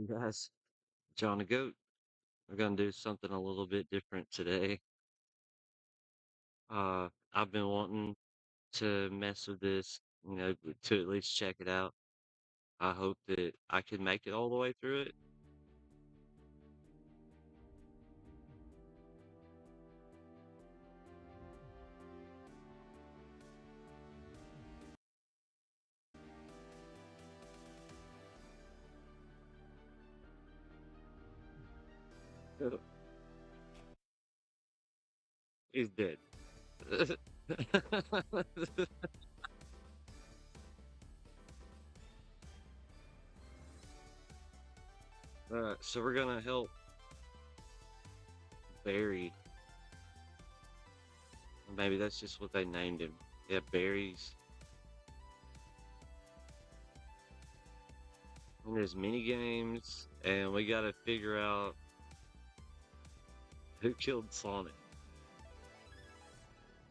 Guys, John the Goat. We're gonna do something a little bit different today. I've been wanting to mess with this, to at least check it out. I hope that I can make it all the way through it. Uh, He's dead. So we're gonna help Barry. Maybe that's just what they named him. Yeah, Barry's. And there's mini games, and we gotta figure out who killed Sonic.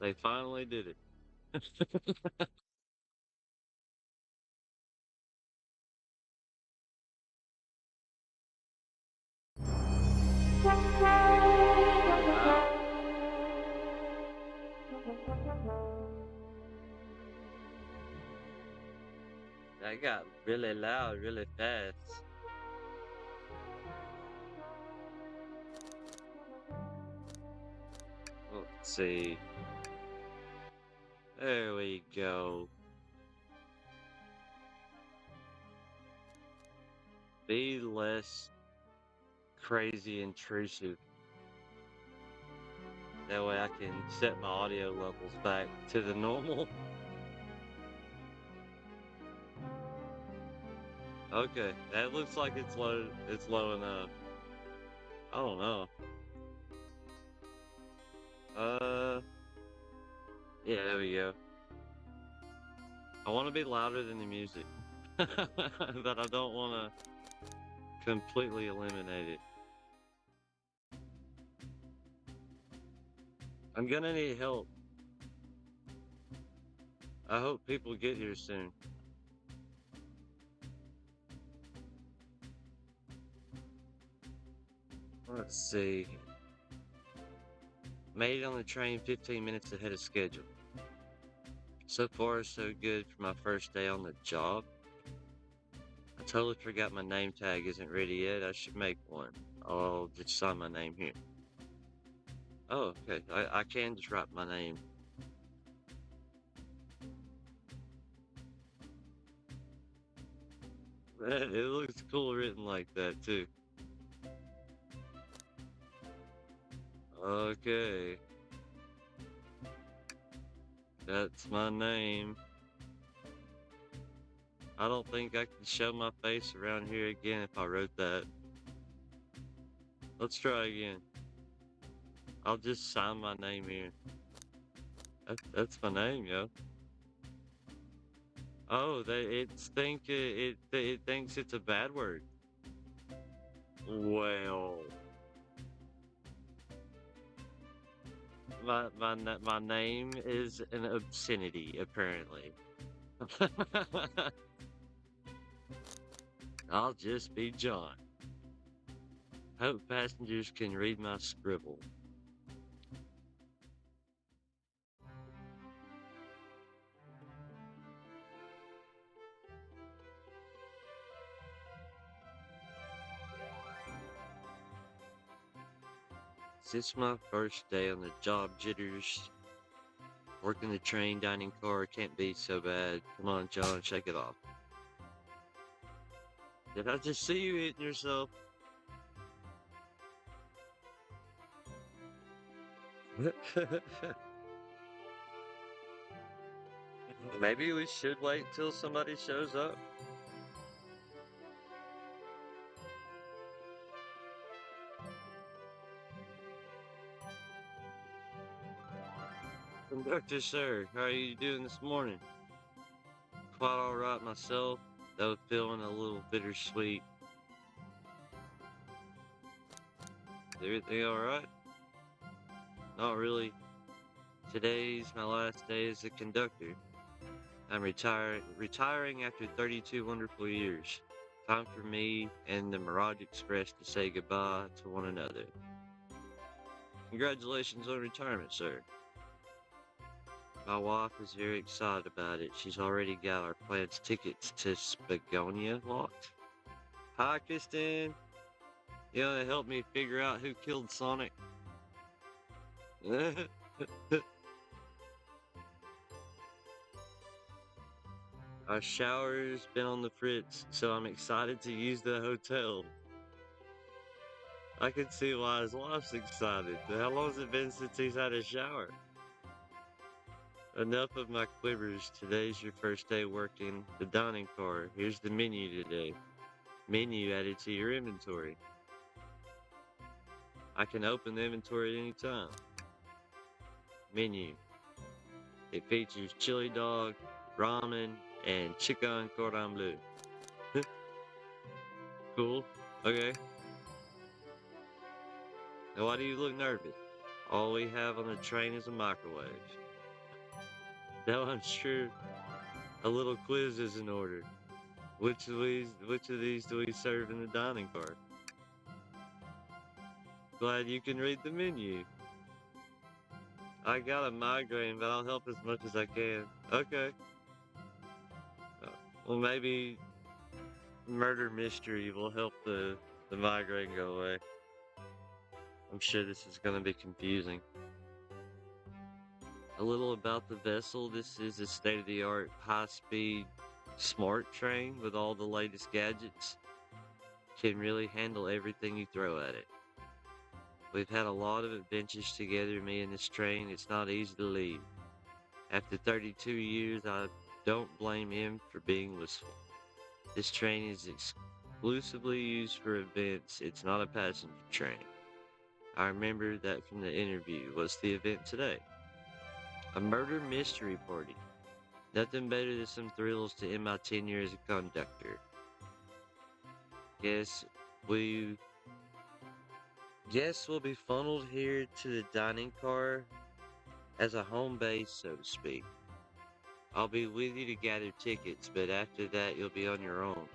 They finally did it. Wow. That got really loud really fast. Let's see. There we go. Be less crazy intrusive. That way I can set my audio levels back to the normal. Okay, that looks like it's low. It's low enough. I don't know. Uh, yeah, there we go. I want to be louder than the music, but I don't want to completely eliminate it. I'm gonna need help. I hope people get here soon. Let's see. Made it on the train 15 minutes ahead of schedule. So far, so good for my first day on the job. I totally forgot my name tag isn't ready yet. I should make one. I'll just sign my name here. Oh, okay. I can just write my name. It looks cool written like that, too. Okay. That's my name. I don't think I can show my face around here again if I wrote that. Let's try again. I'll just sign my name here. That's my name, yo. Oh, it thinks it's a bad word. Well, my name is an obscenity, apparently. I'll just be John. Hope passengers can read my scribble. Since my first day on the job, jitters. Working the train, dining car can't be so bad. Come on, John, shake it off. Did I just see you hitting yourself? Maybe we should wait till somebody shows up. Conductor, sir, how are you doing this morning? Quite all right myself, though feeling a little bittersweet. Is everything all right? Not really. Today's my last day as a conductor. I'm retiring after 32 wonderful years. Time for me and the Mirage Express to say goodbye to one another. Congratulations on retirement, sir. My wife is very excited about it. She's already got our plans tickets to Spagonia locked. Hi, Kristen. You want to help me figure out who killed Sonic? Our shower's been on the fritz, so I'm excited to use the hotel. I can see why his wife's excited. How long's it been since he's had a shower? Enough of my quivers. Today's your first day working the dining car. Here's the menu today. Menu added to your inventory. I can open the inventory at any time. Menu. It features chili dog, ramen, and chicken cordon bleu. Cool. Okay. Now why do you look nervous? All we have on the train is a microwave. Now I'm sure a little quiz is in order. Which of these do we serve in the dining car? Glad you can read the menu. I got a migraine, but I'll help as much as I can. Okay. Well, maybe murder mystery will help the migraine go away. I'm sure this is going to be confusing. A little about the vessel. This is a state-of-the-art, high-speed, smart train with all the latest gadgets. Can really handle everything you throw at it. We've had a lot of adventures together, me and this train. It's not easy to leave. After 32 years, I don't blame him for being wistful. This train is exclusively used for events. It's not a passenger train. I remember that from the interview. What's the event today? A murder mystery party. Nothing better than some thrills to end my tenure as a conductor. Guests will be funneled here to the dining car as a home base, so to speak. I'll be with you to gather tickets, but after that you'll be on your own.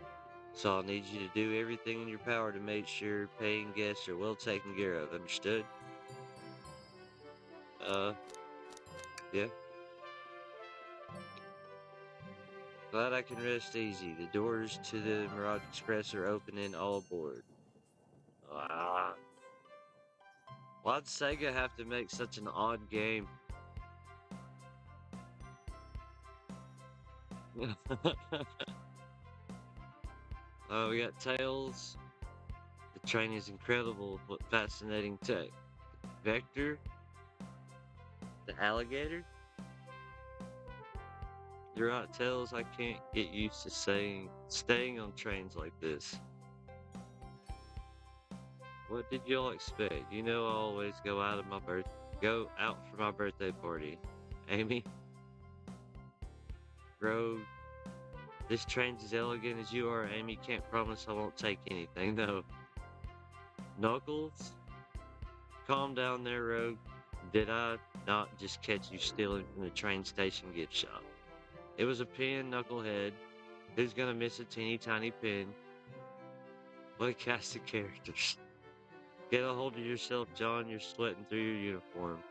So I'll need you to do everything in your power to make sure paying guests are well taken care of, understood? Yeah. Glad I can rest easy. The doors to the Mirage Express are open and all aboard. Ah. Why'd Sega have to make such an odd game? Oh, we got Tails. The train is incredible. What fascinating tech. Vector. The alligator. You're right, Tails. I can't get used to staying on trains like this. What did y'all expect? You know I always go out for my birthday party. Amy? Bro, this train's as elegant as you are, Amy. Can't promise I won't take anything, though. Knuckles? Calm down there, Rogue. Did I not just catch you stealing from the train station gift shop? It was a pin, Knucklehead. Who's gonna miss a teeny tiny pin? What a cast of characters. Get a hold of yourself, John. You're sweating through your uniform.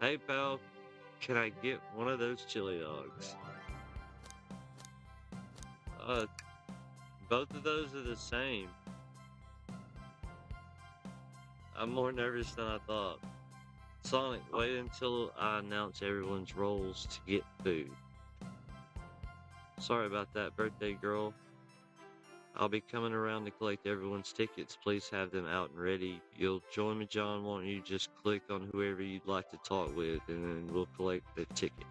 Hey, pal. Can I get one of those chili dogs? Both of those are the same. I'm more nervous than I thought. Sonic, wait until I announce everyone's roles to get food. Sorry about that, birthday girl. I'll be coming around to collect everyone's tickets. Please have them out and ready. You'll join me, John, won't you? Just click on whoever you'd like to talk with, and then we'll collect the ticket.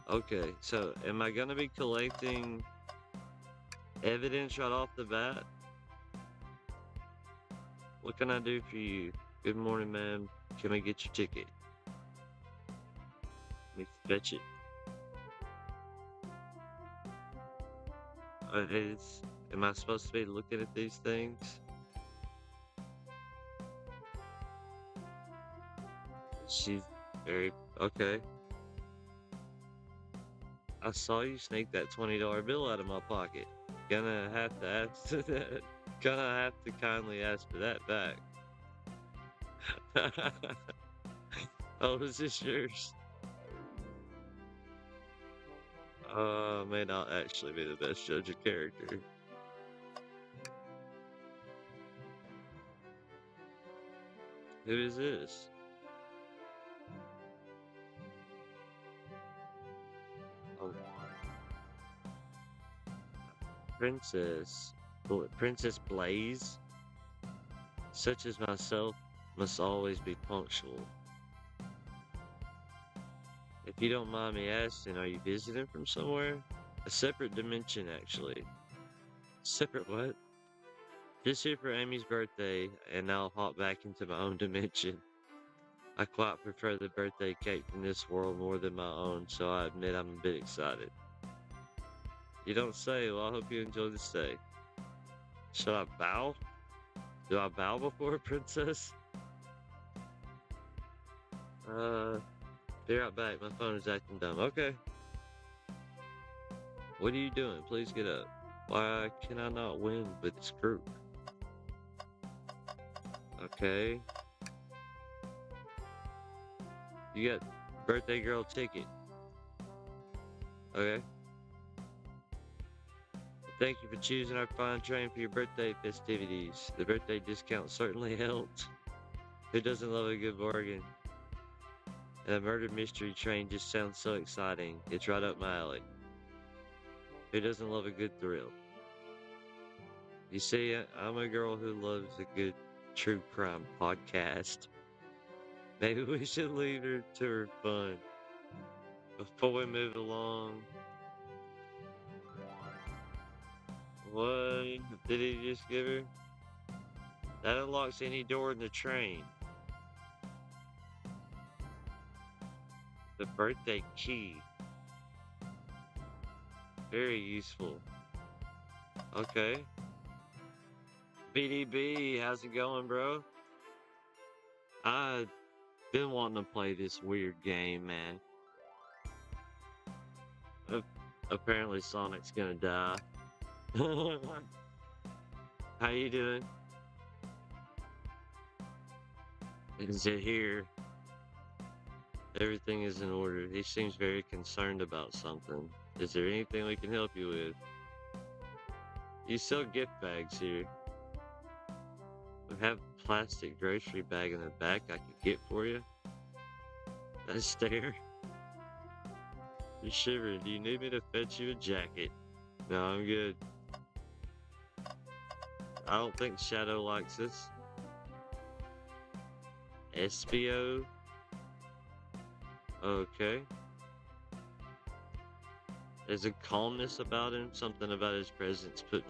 Okay, so am I gonna be collecting evidence right off the bat? What can I do for you? Good morning, ma'am. Can I get your ticket? Let me fetch it. Am I supposed to be looking at these things? She's very... Okay. I saw you sneak that $20 bill out of my pocket. Gonna have to ask that. Gonna have to kindly ask for that back. Oh, is this yours? May not actually be the best judge of character. Who is this? Oh, Princess. Princess Blaze? Such as myself must always be punctual. If you don't mind me asking, are you visiting from somewhere? A separate dimension, actually. Separate what? Just here for Amy's birthday, and I'll hop back into my own dimension. I quite prefer the birthday cake from this world more than my own, so I admit I'm a bit excited. You don't say. Well, I hope you enjoy the stay. Should I bow? Do I bow before a princess? Be right back. My phone is acting dumb. Okay. What are you doing? Please get up. Why can I not win with this group? Okay. You got birthday girl ticket. Okay. Thank you for choosing our fine train for your birthday festivities. The birthday discount certainly helped. Who doesn't love a good bargain? And a murder mystery train just sounds so exciting. It's right up my alley. Who doesn't love a good thrill? You see, I'm a girl who loves a good true crime podcast. Maybe we should leave her to her fun. Before we move along. What did he just give her? That unlocks any door in the train. The birthday key. Very useful. Okay. BDB, how's it going, bro? I've been wanting to play this weird game, man. Apparently Sonic's gonna die. How you doing? Is it here? Everything is in order. He seems very concerned about something. Is there anything we can help you with? You sell gift bags here. We have a plastic grocery bag in the back I could get for you. That stare. You're shivering. Do you need me to fetch you a jacket? No, I'm good. I don't think Shadow likes us. SBO? Okay. There's a calmness about him. Something about his presence puts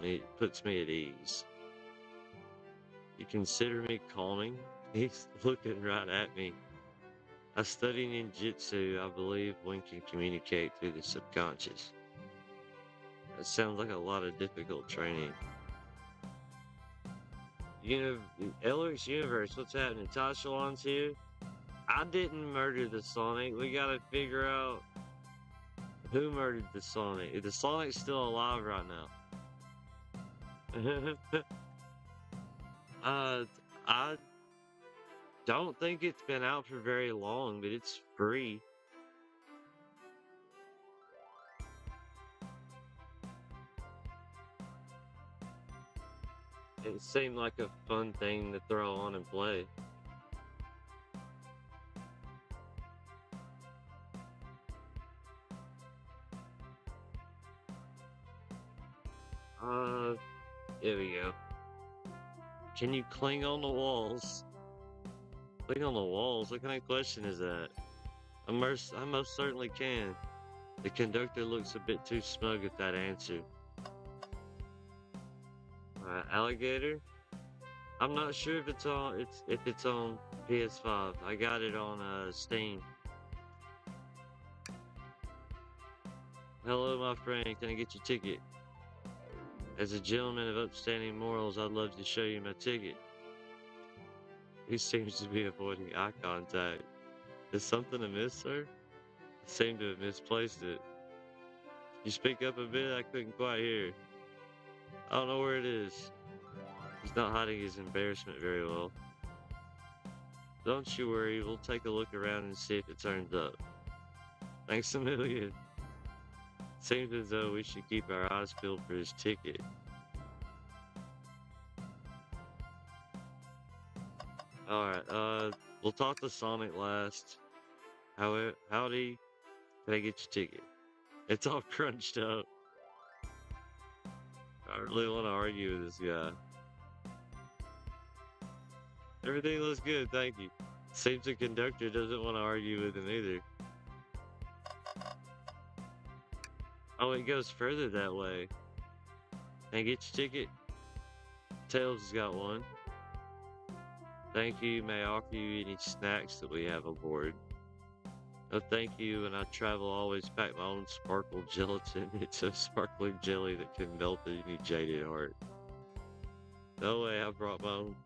me at ease. You consider me calming? He's looking right at me. I study ninjutsu. I believe one can communicate through the subconscious. That sounds like a lot of difficult training. Elric's Universe, what's happening? Tashalon's here? I didn't murder the Sonic. We gotta figure out who murdered the Sonic. If the Sonic's still alive right now. I don't think it's been out for very long, but it's free. It seemed like a fun thing to throw on and play. There we go. Can you cling on the walls? Cling on the walls? What kind of question is that? I most certainly can. The conductor looks a bit too smug at that answer. Alligator? I'm not sure if it's on PS5. I got it on Steam. Hello, my friend. Can I get your ticket? As a gentleman of upstanding morals, I'd love to show you my ticket. He seems to be avoiding eye contact. Is something amiss, sir? I seem to have misplaced it. You speak up a bit, I couldn't quite hear. I don't know where it is. He's not hiding his embarrassment very well. Don't you worry, we'll take a look around and see if it turns up. Thanks a million. Seems as though we should keep our eyes peeled for his ticket. Alright, we'll talk to Sonic last. Howdy, can I get your ticket? It's all crunched up. I really want to argue with this guy. Everything looks good, thank you. Seems the conductor doesn't want to argue with him either. Oh, it goes further that way. Can I get your ticket? Tails has got one. Thank you. May I offer you any snacks that we have aboard? Oh, thank you. When I travel, I always pack my own sparkle gelatin. It's a sparkling jelly that can melt any jaded heart. No way, I brought my own.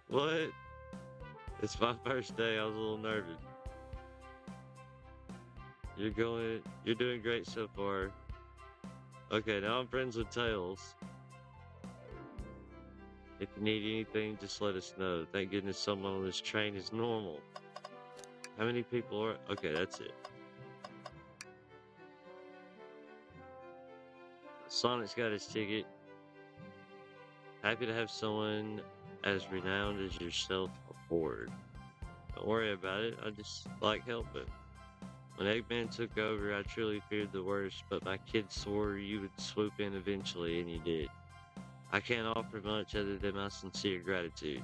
What? It's my first day. I was a little nervous. You're doing great so far. Okay, now I'm friends with Tails. If you need anything, just let us know. Thank goodness someone on this train is normal. How many people are? Okay, that's it. Sonic's got his ticket. Happy to have someone as renowned as yourself aboard. Don't worry about it, I just like helping. When Eggman took over, I truly feared the worst, but my kids swore you would swoop in eventually, and you did. I can't offer much other than my sincere gratitude.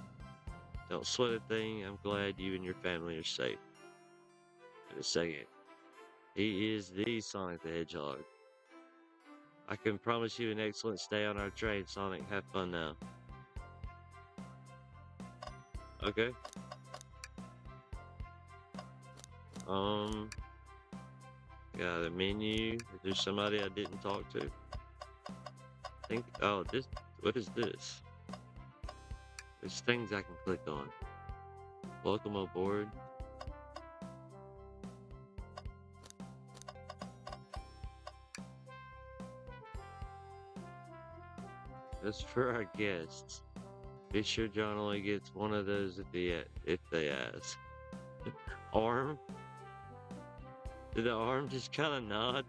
Don't sweat a thing, I'm glad you and your family are safe. In a second. He is the Sonic the Hedgehog. I can promise you an excellent stay on our train, Sonic. Have fun now. Okay. Got a menu. Is there somebody I didn't talk to? Oh, what is this? There's things I can click on. Welcome aboard. That's for our guests. Be sure John only gets one of those if they ask. Arm? Did the arm just kind of nod?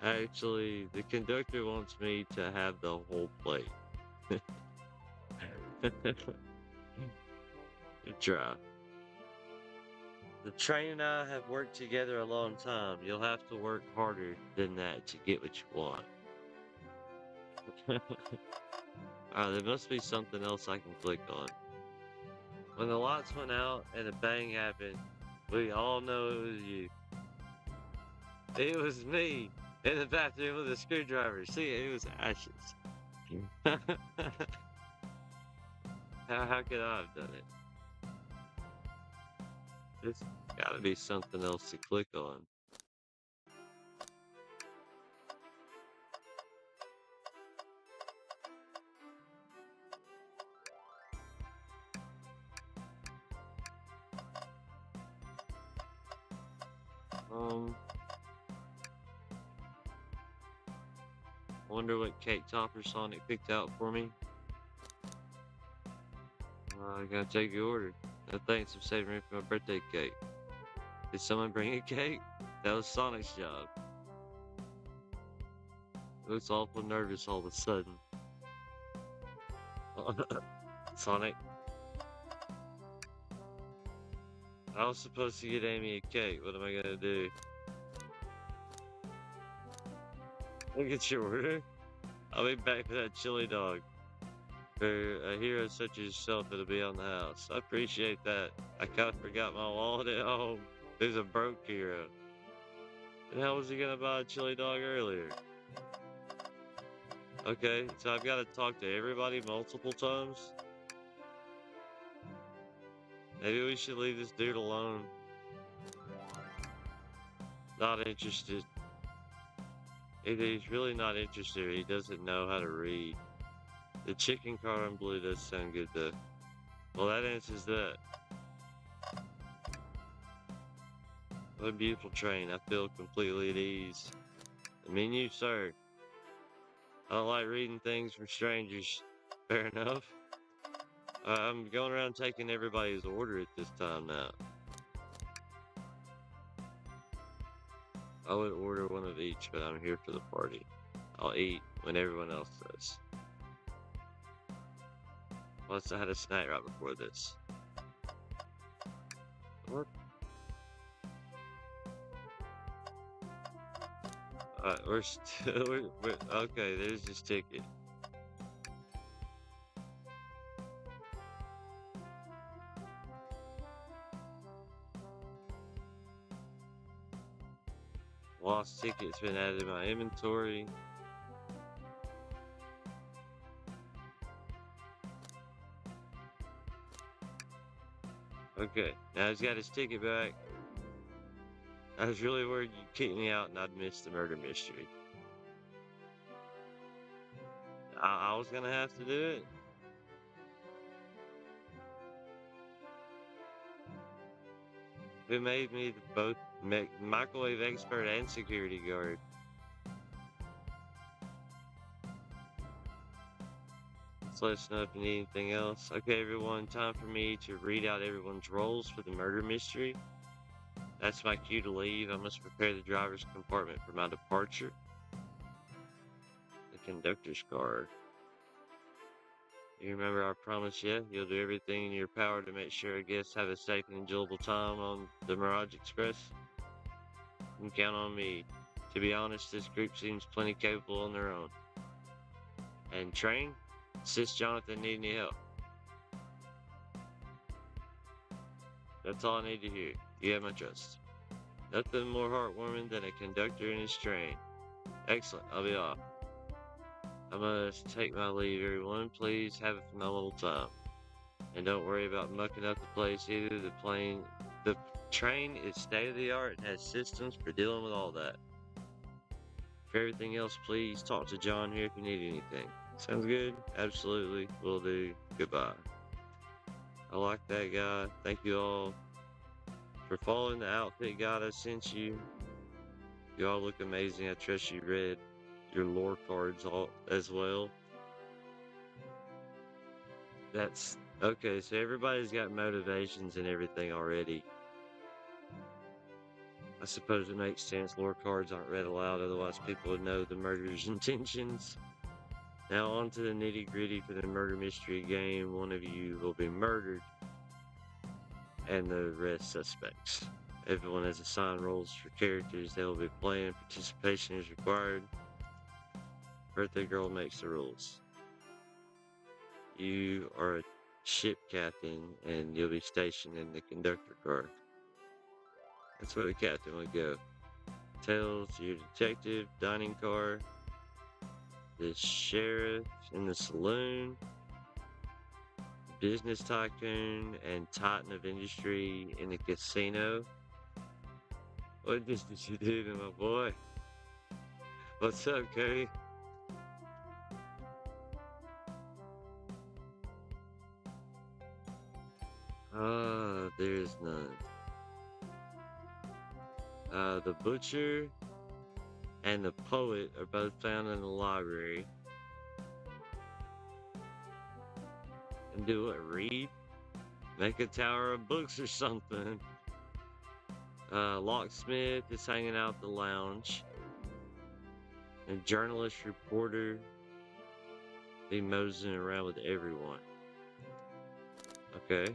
Actually, the conductor wants me to have the whole plate. Good try. The train and I have worked together a long time. You'll have to work harder than that to get what you want. Alright, there must be something else I can click on. When the lights went out and a bang happened, we all know it was you. It was me in the bathroom with a screwdriver. See, it was ashes. How could I have done it? There's gotta be something else to click on. I wonder what cake topper Sonic picked out for me. I gotta take your order. No thanks for saving me for my birthday cake. Did someone bring a cake? That was Sonic's job. He looks awful nervous all of a sudden. Sonic. I was supposed to get Amy a cake. What am I gonna do? Look at your order. I'll be back for that chili dog. For a hero such as yourself, it'll be on the house. I appreciate that. I kinda forgot my wallet at home. There's a broke hero. And how was he gonna buy a chili dog earlier? Okay, so I've gotta talk to everybody multiple times? Maybe we should leave this dude alone. Not interested. Either he's really not interested or he doesn't know how to read. The chicken car in blue does sound good though. Well, that answers that. What a beautiful train. I feel completely at ease. The menu, sir. I don't like reading things from strangers. Fair enough. I'm going around taking everybody's order at this time now. I would order one of each, but I'm here for the party. I'll eat when everyone else does. Plus, I had a snack right before this. What? We're still. We're, okay, there's this ticket. Lost ticket's been added to my inventory. Okay, now he's got his ticket back. I was really worried you'd kick me out and I'd miss the murder mystery. I was gonna have to do it. Who made me both microwave expert and security guard? Let's let us know if you need anything else. Okay, everyone, time for me to read out everyone's roles for the murder mystery. That's my cue to leave. I must prepare the driver's compartment for my departure. The conductor's car. You remember our promise yet? You'll do everything in your power to make sure our guests have a safe and enjoyable time on the Mirage Express. You can count on me. To be honest, this group seems plenty capable on their own. And train? Assist Jonathan need any help. That's all I need to hear. You have my trust. Nothing more heartwarming than a conductor in his train. Excellent, I'll be off. I must take my leave, everyone. Please have a phenomenal time. And don't worry about mucking up the place either. The train is state-of-the-art and has systems for dealing with all that. For everything else, please talk to John here if you need anything. Sounds good? Absolutely. Will do. Goodbye. I like that guy. Thank you all for following the outfit guide I sent you. You all look amazing. I trust you read your lore cards all as well. That's okay, so everybody's got motivations and everything already. I suppose it makes sense. Lore cards aren't read aloud, otherwise people would know the murderer's intentions. Now on to the nitty-gritty for the murder mystery game. One of you will be murdered, and the rest suspects. Everyone has assigned roles for characters they will be playing. Participation is required. Birthday girl makes the rules. You are a ship captain, and you'll be stationed in the conductor car. That's where the captain would go. Tails, your detective, dining car, the sheriff in the saloon, business tycoon, and titan of industry in the casino. What did you do to my boy? What's up, Cody? There's none. The butcher and the poet are both found in the library. And do what? Read? Make a tower of books or something. Locksmith is hanging out the lounge. And journalist reporter be moseying around with everyone. Okay.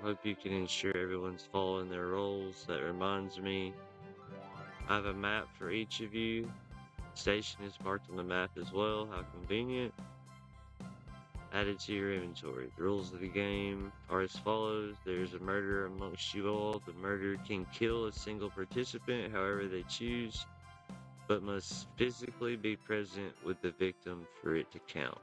Hope you can ensure everyone's following their roles. That reminds me, I have a map for each of you. Station is marked on the map as well. How convenient. Added to your inventory. The rules of the game are as follows. There's a murderer amongst you all. The murderer can kill a single participant however they choose, but must physically be present with the victim for it to count.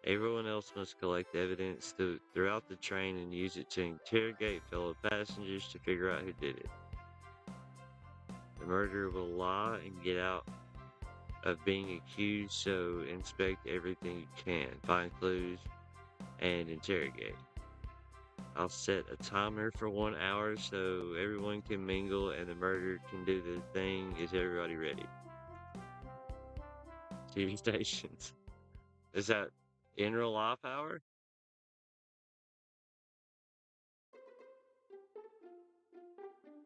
Everyone else must collect evidence throughout the train and use it to interrogate fellow passengers to figure out who did it. The murderer will lie and get out of being accused, so inspect everything you can, find clues, and interrogate. I'll set a timer for 1 hour so everyone can mingle and the murder can do the thing. Is everybody ready? TV stations. Is that in real life hour?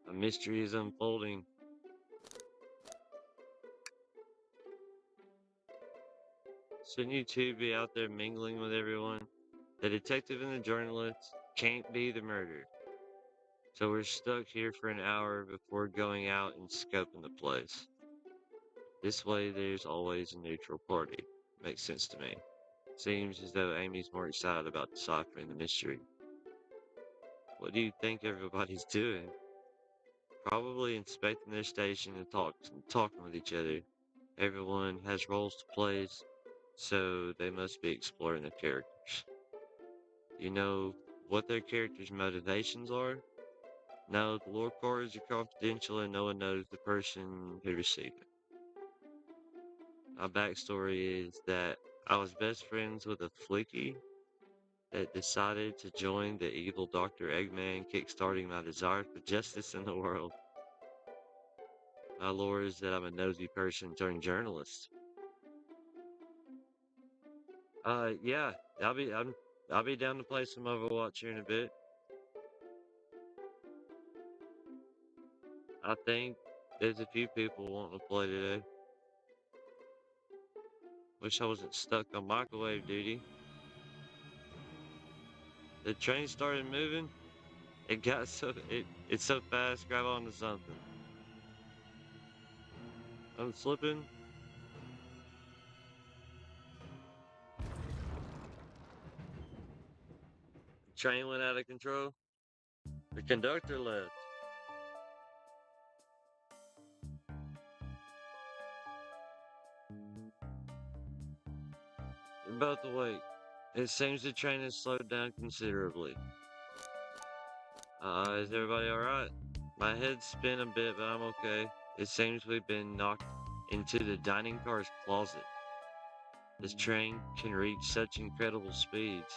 A mystery is unfolding. Shouldn't you two be out there mingling with everyone? The detective and the journalist can't be the murderer. So we're stuck here for an hour before going out and scoping the place. This way there's always a neutral party. Makes sense to me. Seems as though Amy's more excited about deciphering the mystery. What do you think everybody's doing? Probably inspecting their station and talking with each other. Everyone has roles to play, so they must be exploring their characters. You know what their characters' motivations are? No, the lore cards are confidential and no one knows the person who received it. My backstory is that I was best friends with a flicky that decided to join the evil Dr. Eggman, kickstarting my desire for justice in the world. My lore is that I'm a nosy person turned journalist. Yeah, I'll be down to play some Overwatch here in a bit. I think there's a few people wanting to play today. Wish I wasn't stuck on microwave duty. The train started moving. It's so fast. Grab onto something. I'm slipping. The train went out of control. The conductor left. You're both awake. It seems the train has slowed down considerably. Is everybody alright? My head's spin a bit, but I'm okay. It seems we've been knocked into the dining car's closet. This train can reach such incredible speeds.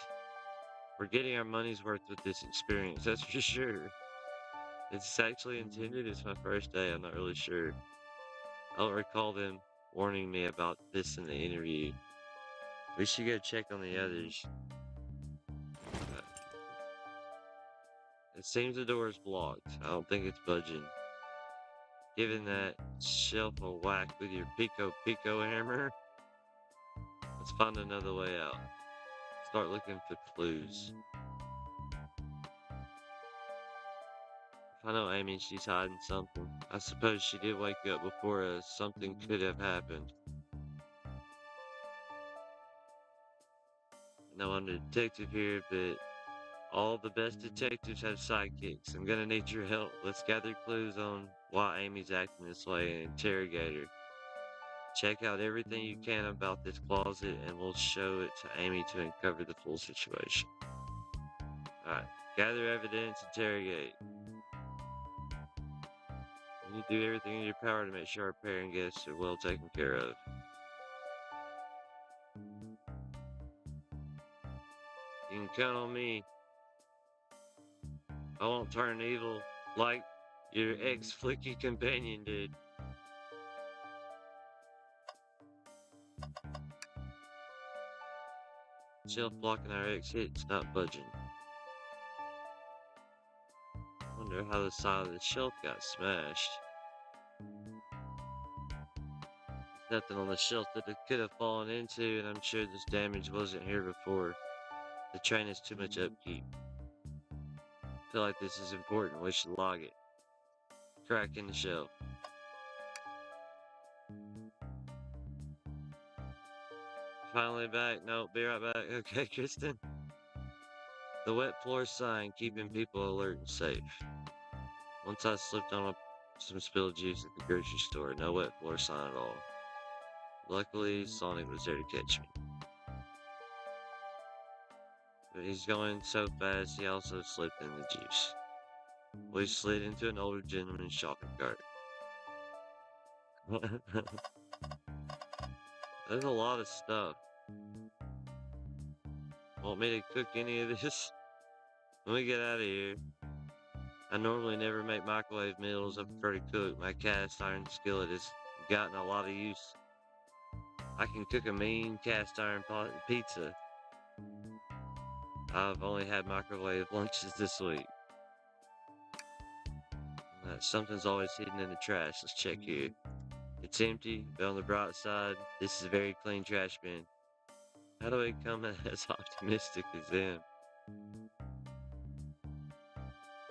We're getting our money's worth with this experience, that's for sure. It's actually intended as my first day, I'm not really sure. I don't recall them warning me about this in the interview. We should go check on the others. It seems the door is blocked. I don't think it's budging. Giving that shelf a whack with your Pico Pico hammer. Let's find another way out. Start looking for clues. If I know Amy, she's hiding something. I suppose she did wake up before us. Something could have happened. I know I'm the detective here, but all the best detectives have sidekicks. I'm gonna need your help. Let's gather clues on why Amy's acting this way and interrogate her. Check out everything you can about this closet and we'll show it to Amy to uncover the full situation. Alright, gather evidence, interrogate. You do everything in your power to make sure our parent guests are well taken care of. You can count on me. I won't turn evil like your ex-flicky companion did. Shelf blocking our exit, not budging. Wonder how the side of the shelf got smashed. There's nothing on the shelf that it could have fallen into, and I'm sure this damage wasn't here before. The train has too much upkeep. I feel like this is important. We should log it. Crack in the shelf. Finally back. No, be right back. Okay, Kristen. The wet floor sign keeping people alert and safe. Once I slipped on some spilled juice at the grocery store. No wet floor sign at all. Luckily, Sonic was there to catch me. But he's going so fast, he also slipped in the juice. We slid into an older gentleman's shopping cart. There's a lot of stuff. Want me to cook any of this? When we get out of here, I normally never make microwave meals. I prefer to cook. My cast iron skillet has gotten a lot of use. I can cook a mean cast iron pizza. I've only had microwave lunches this week. Something's always hidden in the trash. Let's check here. It's empty, but on the bright side, this is a very clean trash bin. How do we become as optimistic as them?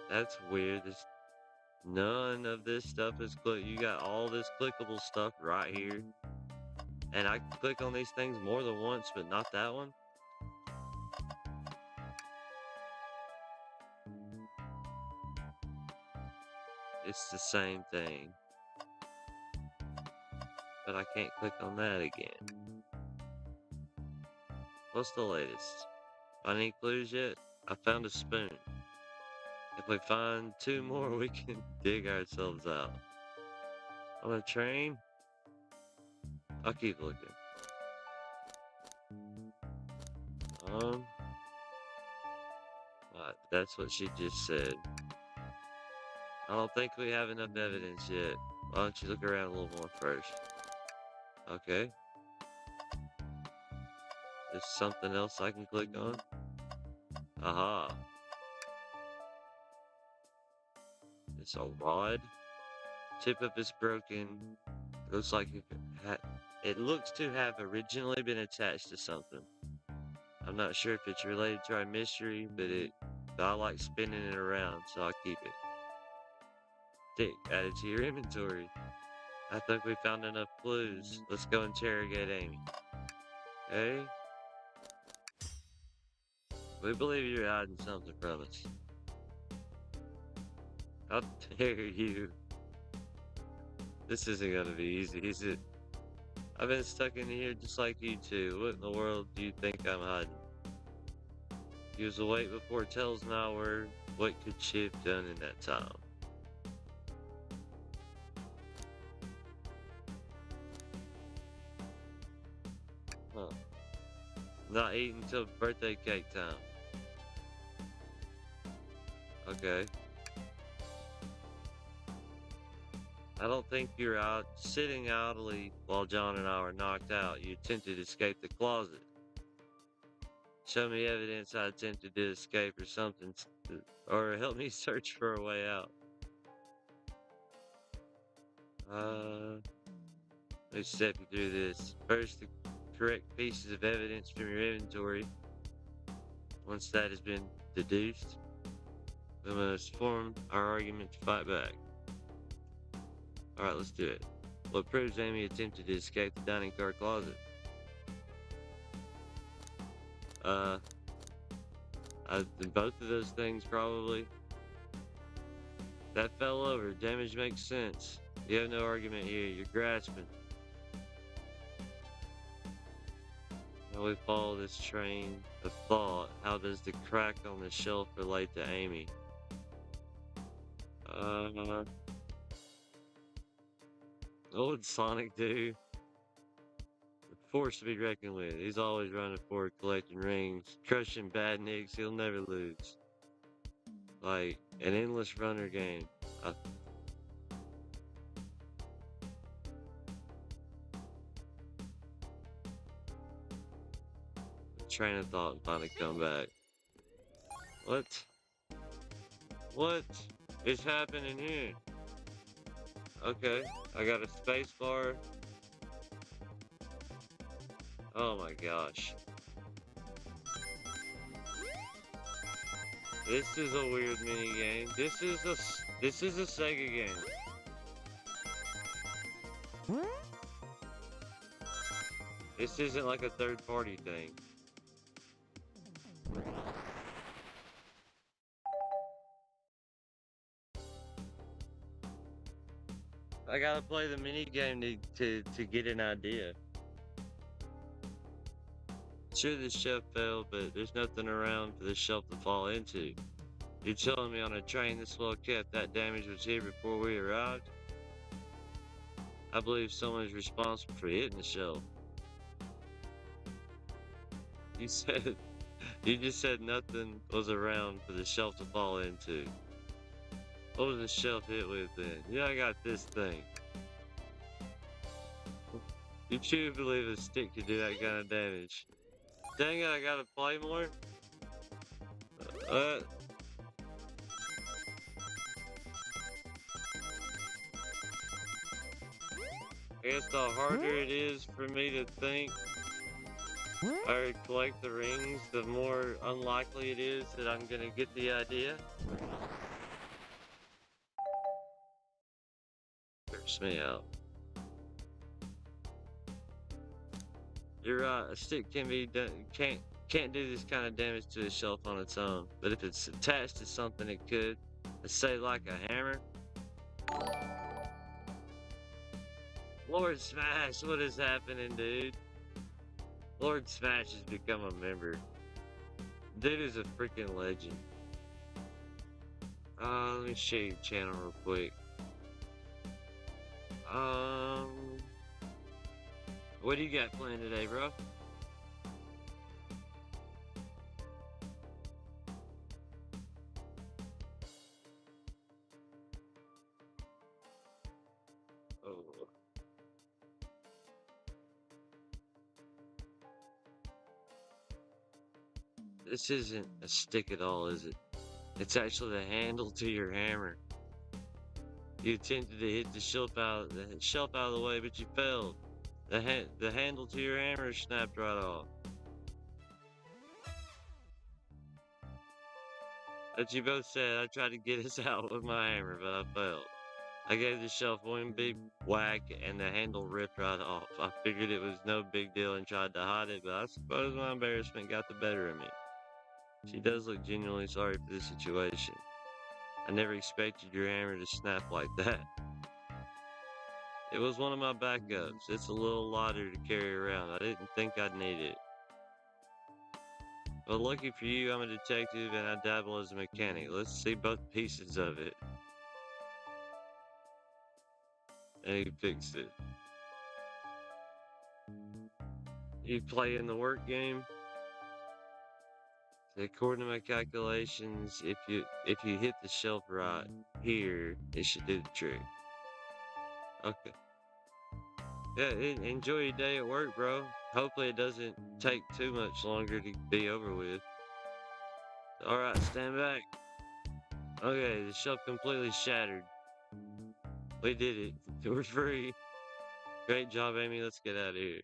That's weird. None of this stuff is you got all this clickable stuff right here. And I click on these things more than once, but not that one. It's the same thing. But I can't click on that again. What's the latest? Any clues yet? I found a spoon. If we find 2 more, we can dig ourselves out. On a train? I'll keep looking. That's what she just said. I don't think we have enough evidence yet. Why don't you look around a little more first? Okay. There's something else I can click on? Aha. It's a rod. Tip of it's broken. Looks like it looks to have originally been attached to something. I'm not sure if it's related to our mystery, but I like spinning it around, so I'll keep it. Tick, add it to your inventory. I think we found enough clues. Let's go interrogate Amy. Okay? We believe you're hiding something from us. How dare you? This isn't gonna be easy, is it? I've been stuck in here just like you two. What in the world do you think I'm hiding? He was awake before tells my word. What could she have done in that time? Huh. Not eating until birthday cake time. Okay. I don't think you're out sitting idly while John and I were knocked out. You attempted to escape the closet. Show me evidence I attempted to escape or something, or help me search for a way out. Let me step you through this. First, the correct pieces of evidence from your inventory. Once that has been deduced, we must form our argument to fight back. Alright, let's do it. What proves Amy attempted to escape the dining car closet? Both of those things probably. That fell over. Damage makes sense. You have no argument here. You're grasping. Now we follow this train of thought. How does the crack on the shelf relate to Amy? What would Sonic do? Force to be reckoned with. He's always running forward, collecting rings, crushing bad nicks. He'll never lose. Like an endless runner game. Train of thought and finally come back. What is happening here? Okay, I got a space bar. Oh my gosh. This is a weird mini game. This is a Sega game. This isn't like a third-party thing. I gotta play the mini game to get an idea. Sure, this shelf fell, but there's nothing around for this shelf to fall into. You're telling me on a train this well kept that damage was here before we arrived? I believe someone's responsible for hitting the shelf. You said You just said nothing was around for the shelf to fall into. What was the shelf hit with then? Yeah, I got this thing. You truly believe a stick could do that kind of damage? Dang it, I gotta play more? Uh, I guess the harder it is for me to think or collect the rings, the more unlikely it is that I'm gonna get the idea. Freaks me out. You're right, a stick can be done, can't do this kind of damage to a shelf on its own, but if it's attached to something it could. Let's say like a hammer. Lord Smash, what is happening, dude? Lord Smash has become a member. Dude is a freaking legend. Let me show you the channel real quick. What do you got planned today, bro? Oh. This isn't a stick at all, is it? It's actually the handle to your hammer. You attempted to hit the shelf out of the way, but you failed. The handle to your hammer snapped right off. As you both said, I tried to get us out with my hammer, but I failed. I gave the shelf one big whack and the handle ripped right off. I figured it was no big deal and tried to hide it, but I suppose my embarrassment got the better of me. She does look genuinely sorry for this situation. I never expected your hammer to snap like that. It was one of my backups. It's a little lighter to carry around. I didn't think I'd need it. But lucky for you, I'm a detective and I dabble as a mechanic. Let's see both pieces of it. And he fixed it. You play in the work game? According to my calculations, if you hit the shelf right here, it should do the trick. Okay. Yeah, enjoy your day at work, bro. Hopefully it doesn't take too much longer to be over with. Alright, stand back. Okay, the shelf completely shattered. We did it. We're free. Great job, Amy. Let's get out of here.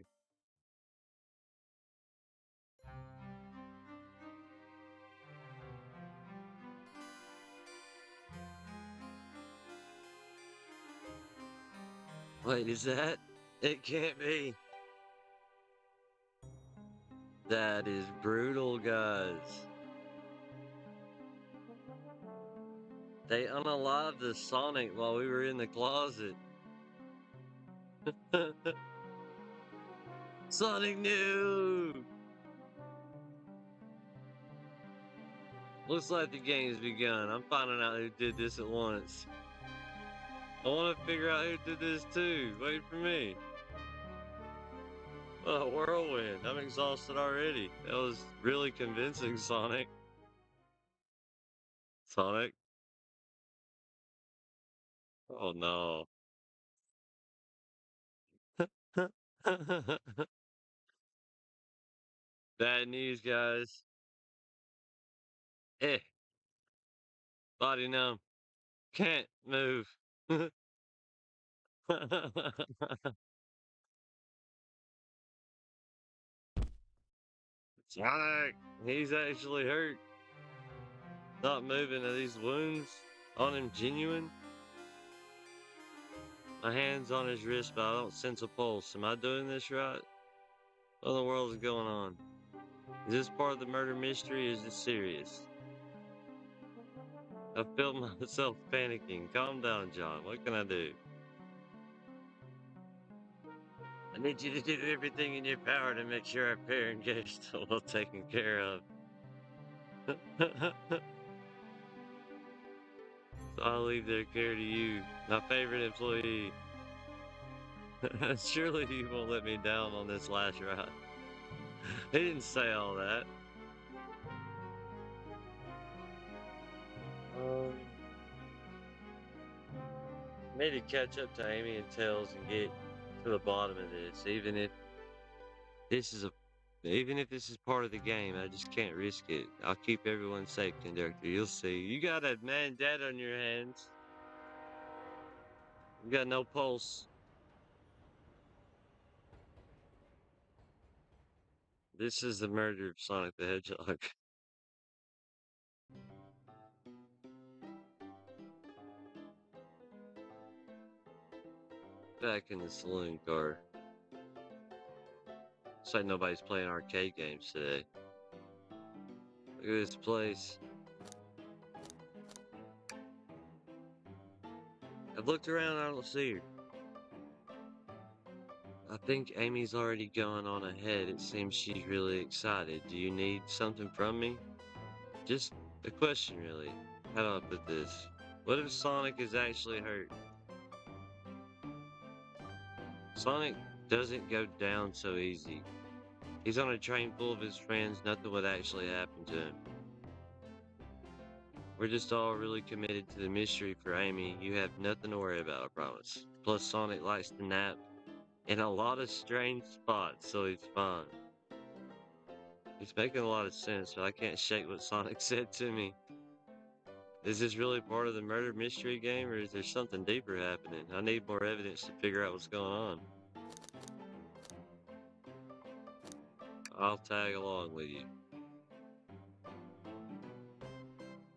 Wait, is that? It can't be. That is brutal, guys. They unalived the Sonic while we were in the closet. Sonic new! Looks like the game's begun. I'm finding out who did this at once. I want to figure out who did this too. Wait for me. Oh, whirlwind. I'm exhausted already. That was really convincing, Sonic. Sonic? Oh no. Bad news, guys. Eh. Body numb. Can't move. Sonic! He's actually hurt. Not moving. Are these wounds on him genuine? My hand's on his wrist, but I don't sense a pulse. Am I doing this right? What in the world is going on? Is this part of the murder mystery or is this serious? I feel myself panicking. Calm down, John. What can I do? I need you to do everything in your power to make sure our parent gets well taken care of. So I'll leave their care to you, my favorite employee. Surely you won't let me down on this last ride. He didn't say all that. Need to catch up to Amy and Tails and get to the bottom of this. This is a even if this is part of the game, I just can't risk it. I'll keep everyone safe, conductor. You'll see. You got a man dead on your hands. You got no pulse. This is the murder of Sonic the Hedgehog. Back in the saloon car. Looks like nobody's playing arcade games today. Look at this place. I've looked around, I don't see her. I think Amy's already going on ahead. It seems she's really excited. Do you need something from me? Just a question, really. How do I put this? What if Sonic is actually hurt? Sonic doesn't go down so easy. He's on a train full of his friends, nothing would actually happen to him. We're just all really committed to the mystery for Amy. You have nothing to worry about, I promise. Plus, Sonic likes to nap in a lot of strange spots, so he's fine. It's making a lot of sense, but I can't shake what Sonic said to me. Is this really part of the murder mystery game, or is there something deeper happening? I need more evidence to figure out what's going on. I'll tag along with you.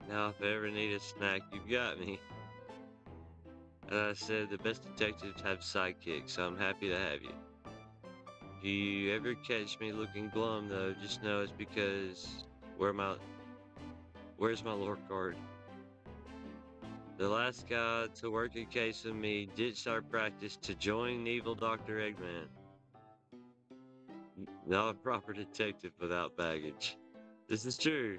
Now, if I ever need a snack, you've got me. As I said, the best detectives have sidekicks, so I'm happy to have you. If you ever catch me looking glum, though, just know it's because where's my lore card? The last guy to work a case with me ditched our practice to join evil Dr. Eggman. Not a proper detective without baggage. This is true.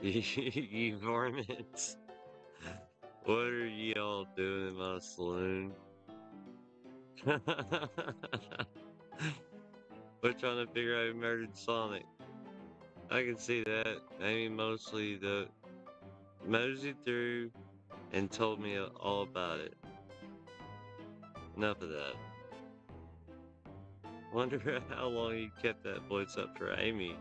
You varmints. What are y'all doing in my saloon? We're trying to figure out who murdered Sonic. I can see that. Amy mostly moseyed through and told me all about it. Enough of that. Wonder how long you kept that voice up for Amy.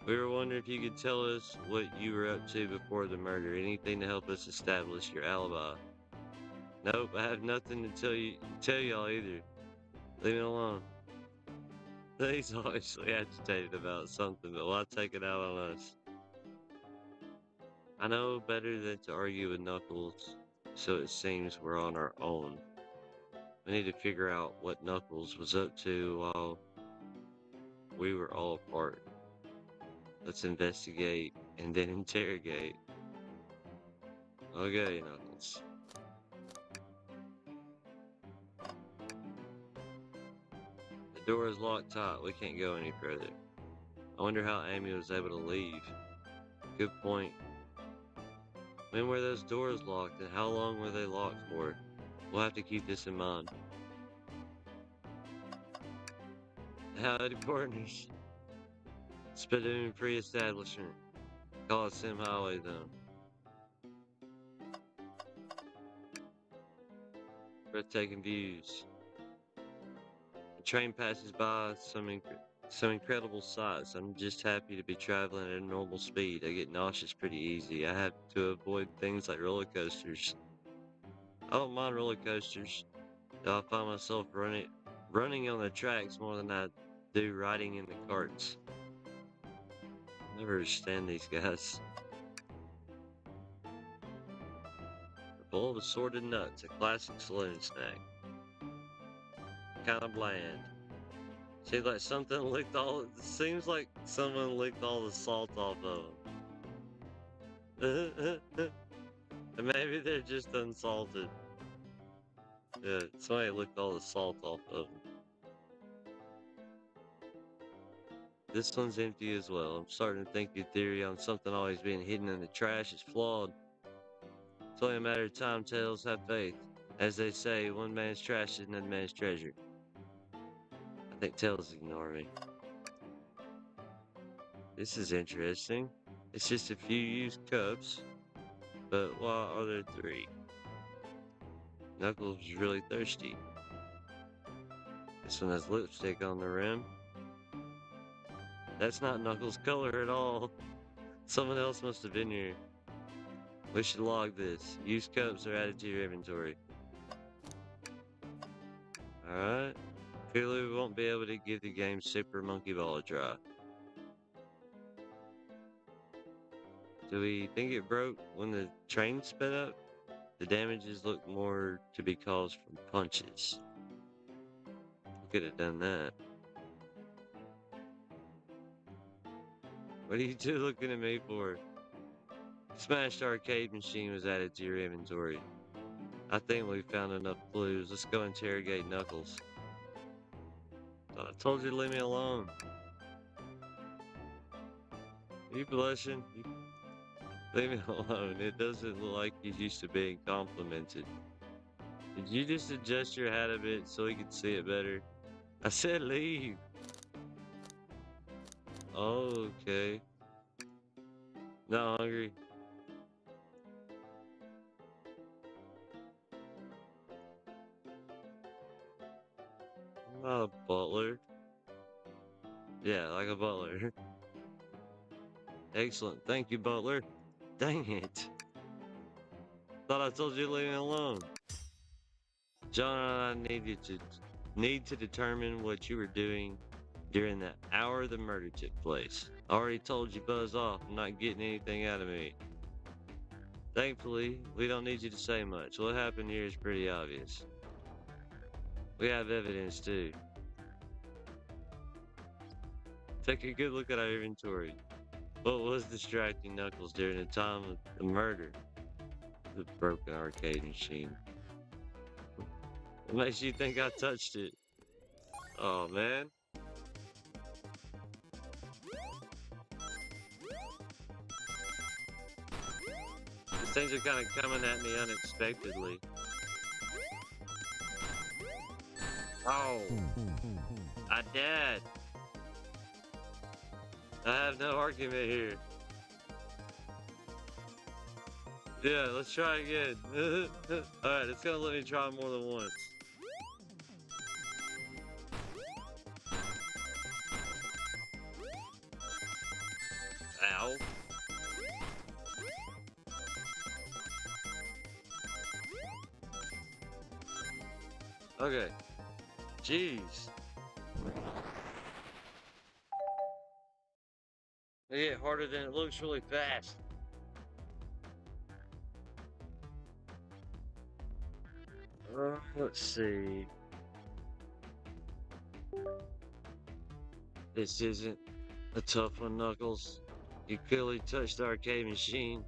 We were wondering if you could tell us what you were up to before the murder. Anything to help us establish your alibi. Nope, I have nothing to tell y'all either. Leave me alone. He's obviously agitated about something, but why take it out on us? I know better than to argue with Knuckles, so it seems we're on our own. We need to figure out what Knuckles was up to while we were all apart. Let's investigate and then interrogate. Okay, Knuckles. The door is locked tight. We can't go any further. I wonder how Amy was able to leave. Good point. When were those doors locked and how long were they locked for? We'll have to keep this in mind. Howdy, partners. Spadoon Free Establishment. Call it Sim Highway, though. Breathtaking views. The train passes by some incredible sights. I'm just happy to be traveling at a normal speed. I get nauseous pretty easy. I have to avoid things like roller coasters. I don't mind roller coasters, though I find myself running on the tracks more than I do riding in the carts. I never understand these guys. A bowl of assorted nuts, a classic saloon snack. Kind of bland. Seems like seems like someone licked all the salt off of them. Maybe they're just unsalted. Yeah, somebody licked all the salt off of them. This one's empty as well. I'm starting to think your theory on something always being hidden in the trash is flawed. It's only a matter of time, Tails. Have faith. As they say, one man's trash is another man's treasure. I think Tails ignored me. This is interesting. It's just a few used cups. But why are there 3? Knuckles is really thirsty. This one has lipstick on the rim. That's not Knuckles' color at all. Someone else must have been here. We should log this. Used cups are added to your inventory. Alright. Clearly we won't be able to give the game Super Monkey Ball a try. Do we think it broke when the train sped up? The damages look more to be caused from punches. We could have done that. What are you two looking at me for? Smashed arcade machine was added to your inventory. I think we found enough clues. Let's go interrogate Knuckles. I told you to leave me alone. Are you blushing? Leave me alone. It doesn't look like he's used to being complimented. Did you just adjust your hat a bit so he could see it better? I said leave. Oh, okay. Not hungry. I'm not a butler. Yeah, like a butler. Excellent. Thank you, butler. Dang it. Thought I told you to leave me alone. John and I need to determine what you were doing during the hour the murder took place. I already told you buzz off. I'm not getting anything out of me. Thankfully, we don't need you to say much. What happened here is pretty obvious. We have evidence too. Take a good look at our inventory. What was distracting Knuckles during the time of the murder? The broken arcade machine. What makes you think I touched it? Oh man. These things are kind of coming at me unexpectedly. Oh. I died. I have no argument here. Yeah, let's try again. Alright, it's gonna let me try more than once. Ow. Okay. Jeez. They get harder than it looks really fast. Let's see. This isn't a tough one, Knuckles. You clearly touched the arcade machine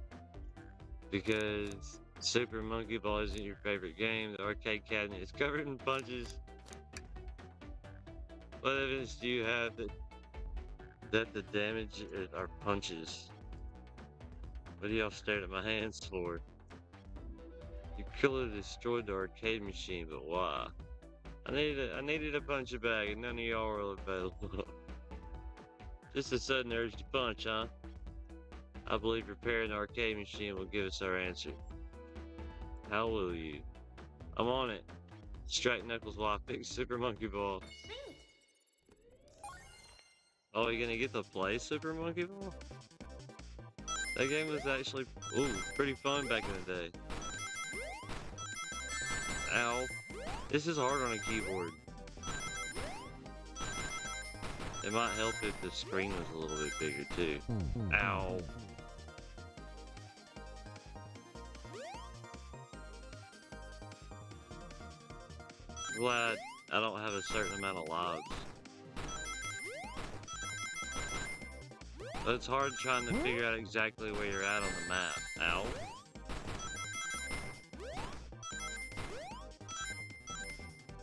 because Super Monkey Ball isn't your favorite game. The arcade cabinet is covered in punches. What evidence do you have that the damage are punches? What are y'all staring at my hands for? You clearly destroyed the arcade machine, but why? I needed a punch bag, and none of y'all were available. Just a sudden urge to punch, huh? I believe repairing the arcade machine will give us our answer. How will you? I'm on it. Strike Knuckles while I pick Super Monkey Ball. Oh, you gonna get to play Super Monkey Ball? That game was actually, pretty fun back in the day. Ow. This is hard on a keyboard. It might help if the screen was a little bit bigger too. Ow. Glad I don't have a certain amount of lives. But it's hard trying to figure out exactly where you're at on the map. Ow.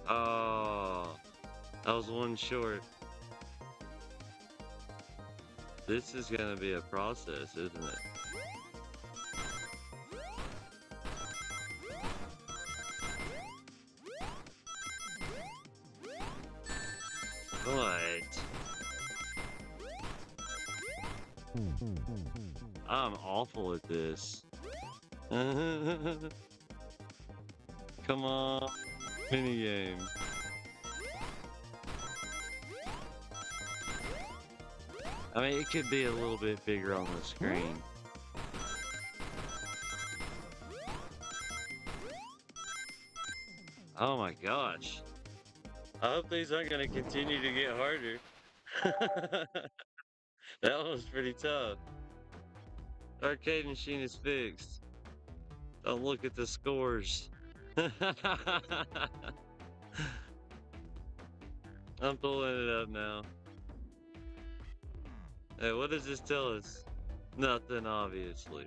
Oh, I was one short. This is gonna be a process, isn't it? What? I'm awful at this. Come on, minigame. I mean, it could be a little bit bigger on the screen. Oh my gosh. I hope these aren't going to continue to get harder. That one was pretty tough. Arcade machine is fixed. Don't look at the scores. I'm pulling it up now. Hey, what does this tell us? Nothing, obviously.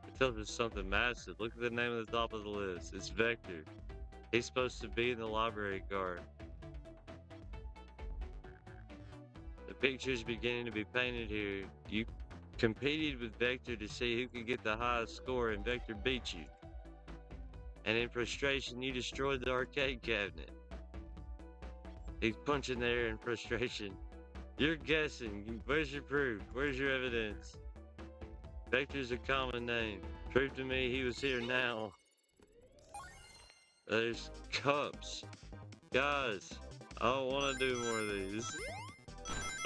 It tells us something massive. Look at the name at the top of the list. It's Vector. He's supposed to be in the library card. The picture's beginning to be painted here. You competed with Vector to see who could get the highest score, and Vector beat you. And in frustration, you destroyed the arcade cabinet. He's punching there in frustration. You're guessing. Where's your proof? Where's your evidence? Vector's a common name. Prove to me he was here now. There's cups. Guys, I don't want to do more of these.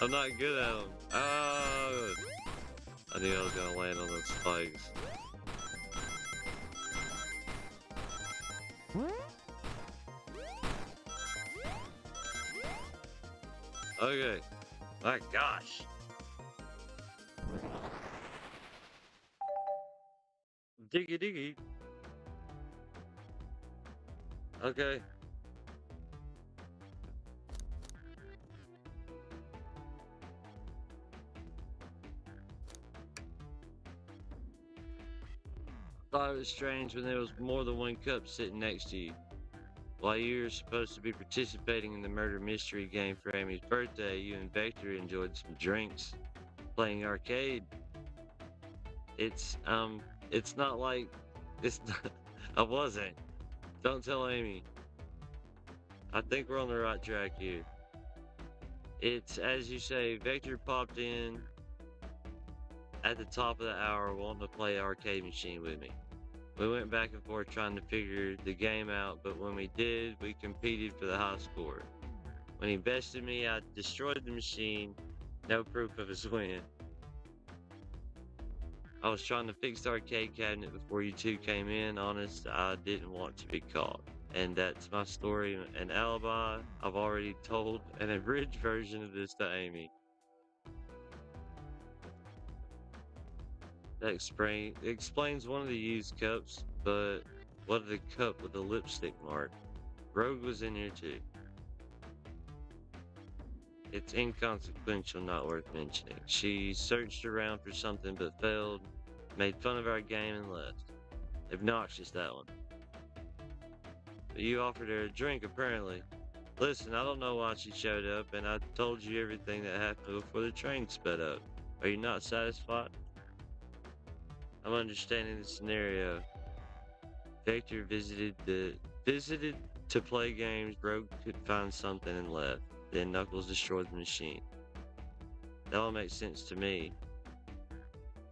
I'm not good at them. Oh, I knew I was going to land on those spikes. Okay. My gosh. Diggy diggy. Okay. Thought it was strange when there was more than one cup sitting next to you. While you were supposed to be participating in the murder mystery game for Amy's birthday, you and Vector enjoyed some drinks, playing arcade. It's not like, it's not, I wasn't. Don't tell Amy. I think we're on the right track here. It's, as you say, Vector popped in at the top of the hour wanting to play arcade machine with me. We went back and forth trying to figure the game out, but when we did, we competed for the high score. When he bested me, I destroyed the machine. No proof of his win. I was trying to fix the arcade cabinet before you two came in. Honest, I didn't want to be caught. And that's my story, an alibi. I've already told an abridged version of this to Amy. That explains one of the used cups, but what of the cup with the lipstick mark? Rogue was in here too. It's inconsequential, not worth mentioning. She searched around for something but failed, made fun of our game and left. Obnoxious, that one. But you offered her a drink, apparently. Listen, I don't know why she showed up, and I told you everything that happened before the train sped up. Are you not satisfied? I'm understanding the scenario. Vector visited to play games, Rogue could find something and left. Then Knuckles destroyed the machine. That all makes sense to me.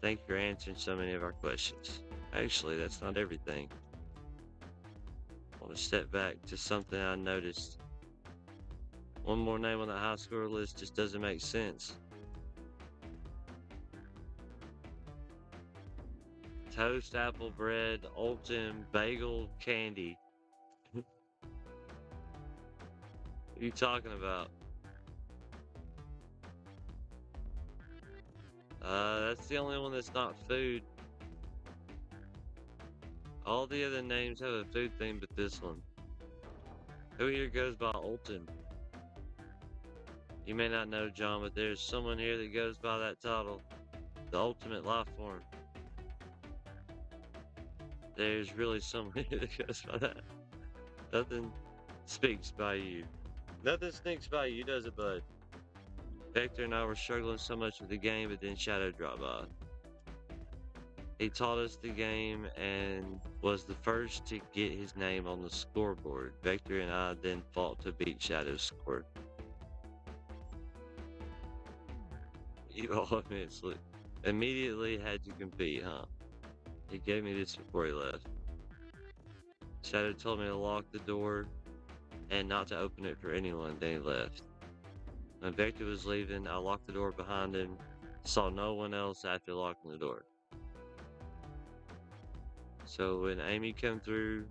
Thank you for answering so many of our questions. Actually, that's not everything. I want to step back to something I noticed. One more name on the high score list just doesn't make sense. Toast, apple, bread, Olton, bagel, candy. What are you talking about? That's the only one that's not food. All the other names have a food theme but this one. Who here goes by Olton? You may not know, John, but there's someone here that goes by that title. The ultimate life form. There's really someone here that goes by that. Nothing speaks by you. Nothing sneaks by you, does it, bud? Vector and I were struggling so much with the game, but then Shadow dropped by. He taught us the game and was the first to get his name on the scoreboard. Vector and I then fought to beat Shadow's score. You all immediately had to compete, huh? He gave me this before he left. Shadow told me to lock the door and not to open it for anyone, then he left. When Vector was leaving, I locked the door behind him, saw no one else after locking the door. So when Amy came through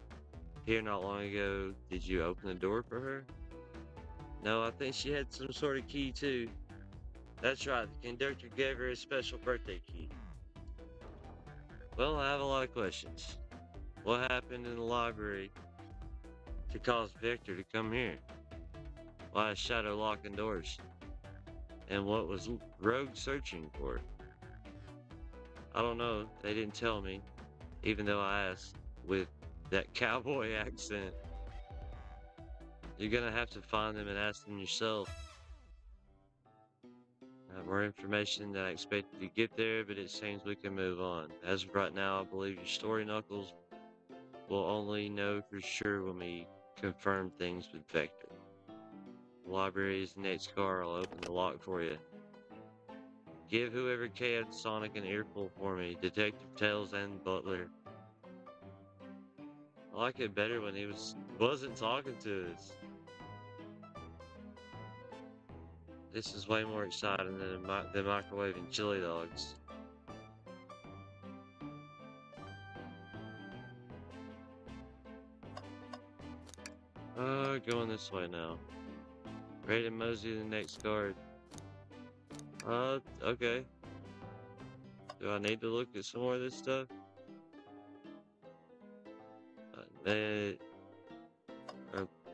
here not long ago, did you open the door for her? No, I think she had some sort of key too. That's right, the conductor gave her a special birthday key. Well, I have a lot of questions. What happened in the library to cause Victor to come here? Why is Shadow locking doors? And what was Rogue searching for? I don't know, they didn't tell me, even though I asked with that cowboy accent. You're gonna have to find them and ask them yourself. More information than I expected to get there, but it seems we can move on. As of right now, I believe your story, Knuckles. We'll only know for sure when we confirm things with Vector. The library is the next car. I'll open the lock for you. Give whoever KO'd Sonic an earful for me, Detective Tails and Butler. I like it better when he wasn't talking to us. This is way more exciting than microwaving chili dogs. Going this way now. Ready to mosey to the next guard. Okay. Do I need to look at some more of this stuff? Or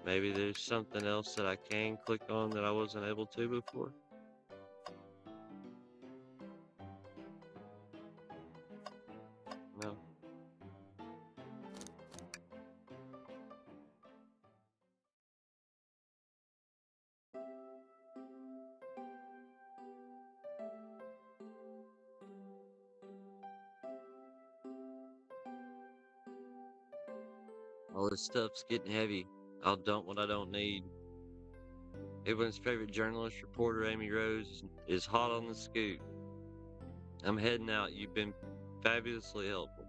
maybe there's something else that I can click on that I wasn't able to before. No. All this stuff's getting heavy. I'll dump what I don't need. Everyone's favorite journalist reporter, Amy Rose, is hot on the scoop. I'm heading out. You've been fabulously helpful.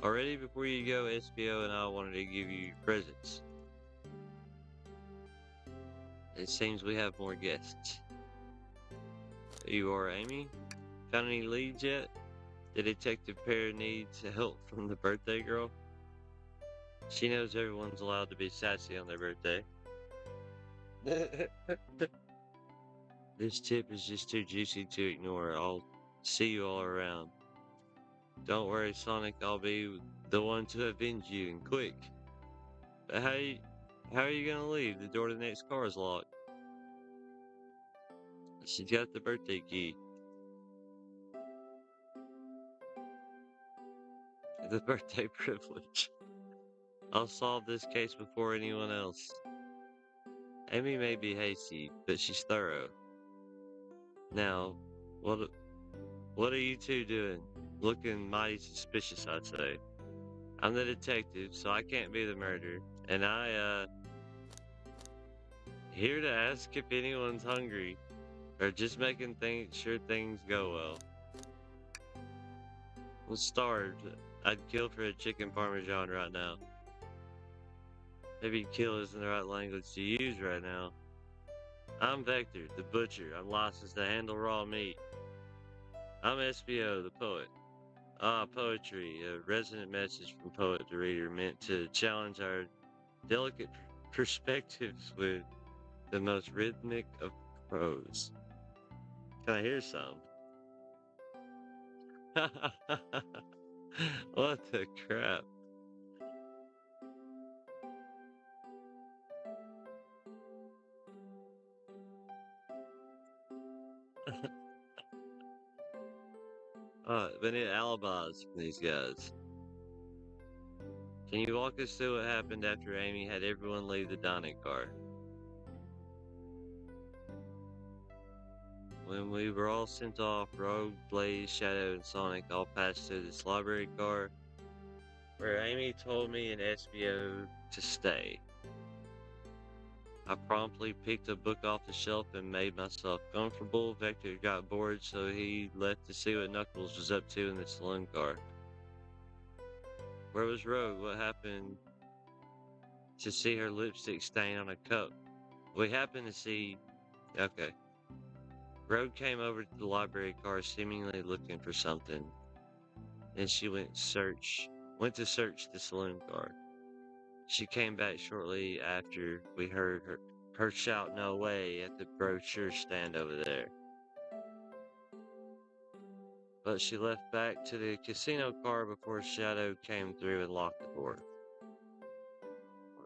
Already before you go, SBO and I wanted to give you your presents. It seems we have more guests. You are Amy? Found any leads yet? The detective pair needs help from the birthday girl. She knows everyone's allowed to be sassy on their birthday. This tip is just too juicy to ignore. I'll see you all around. Don't worry, Sonic, I'll be the one to avenge you, and quick. But how are you gonna leave? The door to the next car is locked. She's got the birthday key. The birthday privilege. I'll solve this case before anyone else. Amy may be hasty, but she's thorough. Now, what are you two doing? Looking mighty suspicious, I'd say. I'm the detective, so I can't be the murderer. And here to ask if anyone's hungry. Or just making sure things go well. I'm starved. I'd kill for a chicken parmesan right now. Maybe kill isn't the right language to use right now. I'm Vector, the butcher. I'm licensed to handle raw meat. I'm SBO, the poet. Poetry, a resonant message from poet to reader meant to challenge our delicate perspectives with the most rhythmic of prose. Can I hear some? What the crap? We need alibis from these guys. Can you walk us through what happened after Amy had everyone leave the dining car? When we were all sent off, Rogue, Blaze, Shadow, and Sonic all passed through this library car, where Amy told me and SBO to stay. I promptly picked a book off the shelf and made myself comfortable. Vector got bored, so he left to see what Knuckles was up to in the saloon car. Where was Rogue? What happened to see her lipstick stain on a cup? We happened to see. Okay. Rogue came over to the library car seemingly looking for something. Then she went to search the saloon car. She came back shortly after we heard her shout no way at the brochure stand over there. But she left back to the casino car before Shadow came through and locked the door.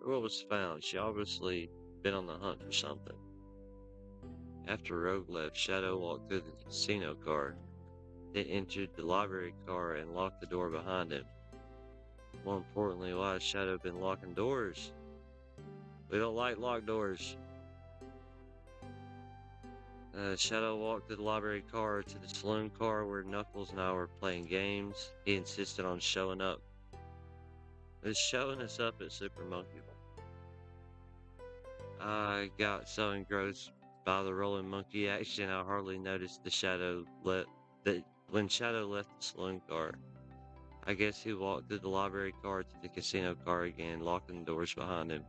What was found? She obviously been on the hunt for something. After Rogue left, Shadow walked through the casino car, then entered the library car and locked the door behind him. More importantly, why has Shadow been locking doors? We don't like locked doors. Shadow walked the library car to the saloon car where Knuckles and I were playing games. He insisted on showing up. He's showing us up at Super Monkey Ball. I got so engrossed by the rolling monkey action, I hardly noticed when Shadow left the saloon car. I guess he walked through the library car to the casino car again, locking the doors behind him.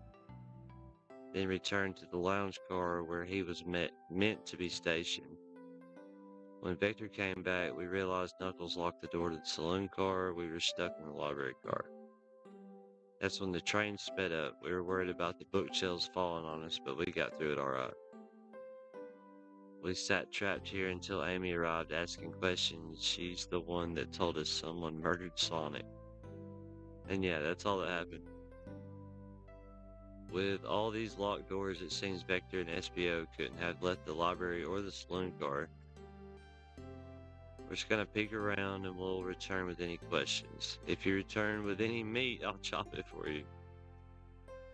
Then returned to the lounge car where he was meant to be stationed. When Vector came back, we realized Knuckles locked the door to the saloon car. We were stuck in the library car. That's when the train sped up. We were worried about the bookshelves falling on us, but we got through it alright. We sat trapped here until Amy arrived asking questions. She's the one that told us someone murdered Sonic. And yeah, that's all that happened. With all these locked doors, it seems Vector and SBO couldn't have left the library or the saloon car. We're just gonna peek around and we'll return with any questions. If you return with any meat, I'll chop it for you.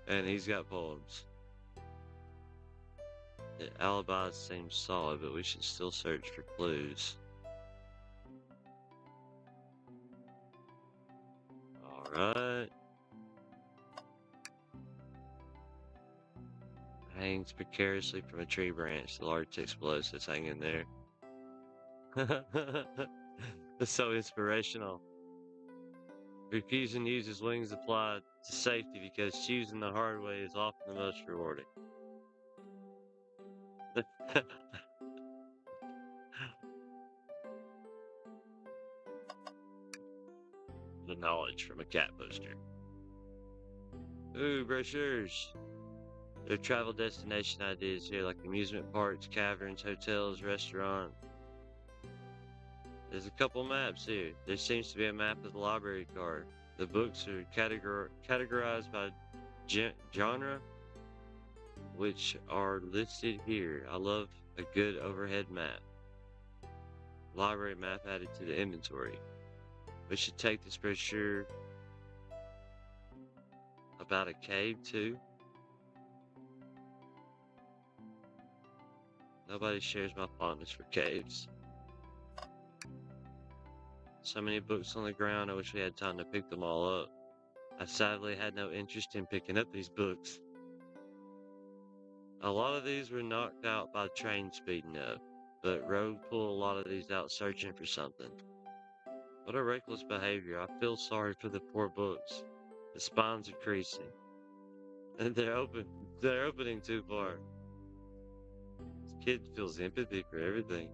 And he's got poems. The alibi seems solid, but we should still search for clues. Alright. Hangs precariously from a tree branch. The large explosives hanging there. That's so inspirational. Refusing to use his wings applied to safety because choosing the hard way is often the most rewarding. The knowledge from a cat poster. Ooh, brochures. There are travel destination ideas here like amusement parks, caverns, hotels, restaurants. There's a couple maps here. There seems to be a map of the library car. The books are categorized by genre, which are listed here. I love a good overhead map. Library map added to the inventory. We should take this brochure about a cave too. Nobody shares my fondness for caves. So many books on the ground, I wish we had time to pick them all up. I sadly had no interest in picking up these books. A lot of these were knocked out by trains speeding up, but Rogue pulled a lot of these out searching for something. What a reckless behavior. I feel sorry for the poor books. The spines are creasing. And they're opening too far. This kid feels empathy for everything.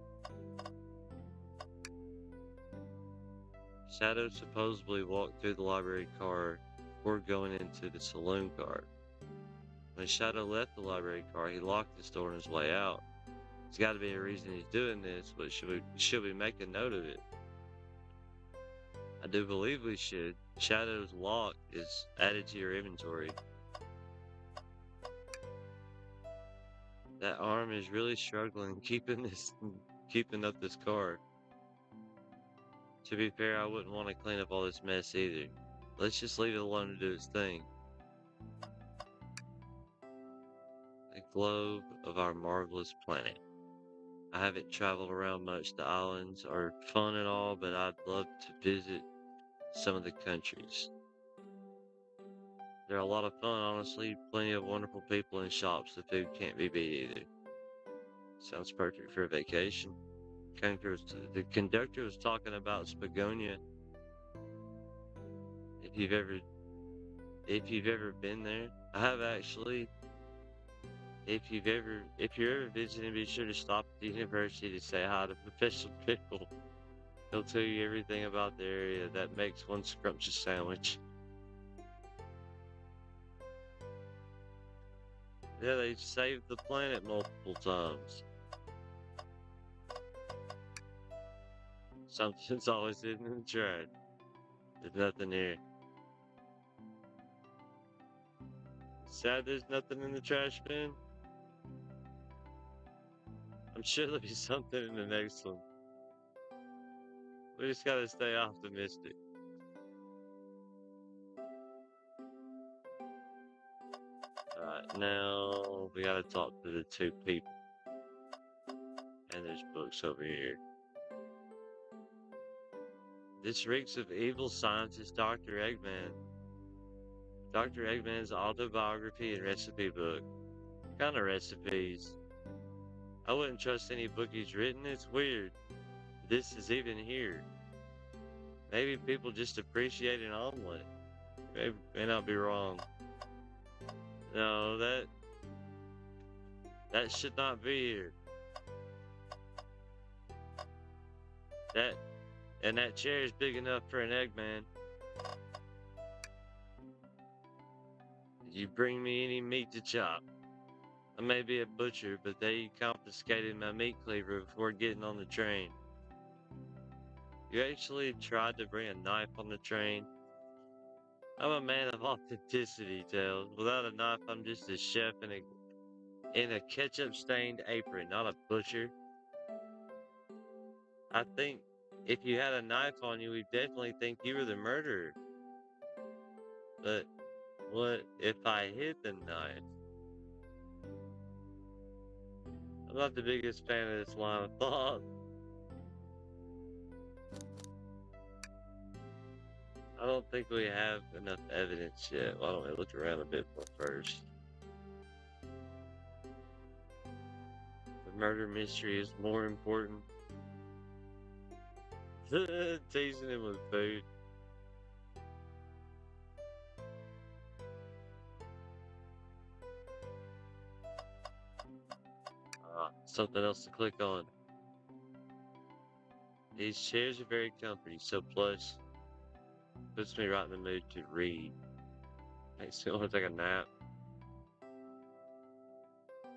Shadow supposedly walked through the library car before going into the saloon car. When Shadow left the library car, he locked his door on his way out. There's got to be a reason he's doing this, but should we make a note of it? I do believe we should. Shadow's lock is added to your inventory. That arm is really struggling keeping up this car. To be fair, I wouldn't want to clean up all this mess either. Let's just leave it alone to do its thing. A globe of our marvelous planet. I haven't traveled around much. The islands are fun and all, but I'd love to visit some of the countries. They're a lot of fun, honestly. Plenty of wonderful people and shops. The food can't be beat either. Sounds perfect for a vacation. The conductor was talking about Spagonia. If you've ever been there. I have actually. If you're ever visiting, be sure to stop at the university to say hi to Professor Pickle. He'll tell you everything about the area that makes one scrumptious sandwich. Yeah, they've saved the planet multiple times. Something's always hidden in the trash. There's nothing here. Sad there's nothing in the trash bin. I'm sure there'll be something in the next one. We just gotta stay optimistic. Alright, now we gotta talk to the two people. And there's books over here. This reeks of evil scientist Dr. Eggman. Dr. Eggman's autobiography and recipe book. What kind of recipes? I wouldn't trust any book he's written. It's weird. This is even here. Maybe people just appreciate an omelet. May not be wrong. No, that should not be here. That chair is big enough for an Eggman. You bring me any meat to chop. I may be a butcher, but they confiscated my meat cleaver before getting on the train. You actually tried to bring a knife on the train? I'm a man of authenticity, Tails. Without a knife, I'm just a chef in a ketchup-stained apron, not a butcher. I think if you had a knife on you, we'd definitely think you were the murderer. But what if I hid the knife? I'm not the biggest fan of this line of thought. I don't think we have enough evidence yet. Why don't we look around a bit more first? The murder mystery is more important. Teasing him with food. Something else to click on. These chairs are very comfy, so plush. Puts me right in the mood to read. Makes me want to take a nap.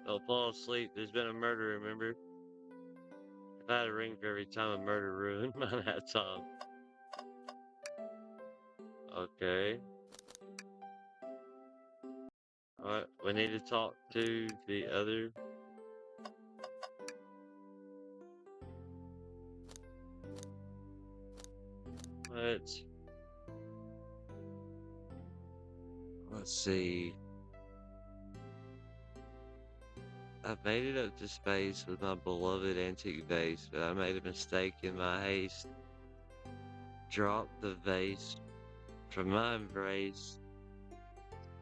Don't fall asleep. There's been a murder, remember? If I had a ring for every time a murder ruined my nap time. Okay. Alright, we need to talk to the other. Let's see. I've made it up to space with my beloved antique vase, but I made a mistake in my haste. Dropped the vase from my embrace,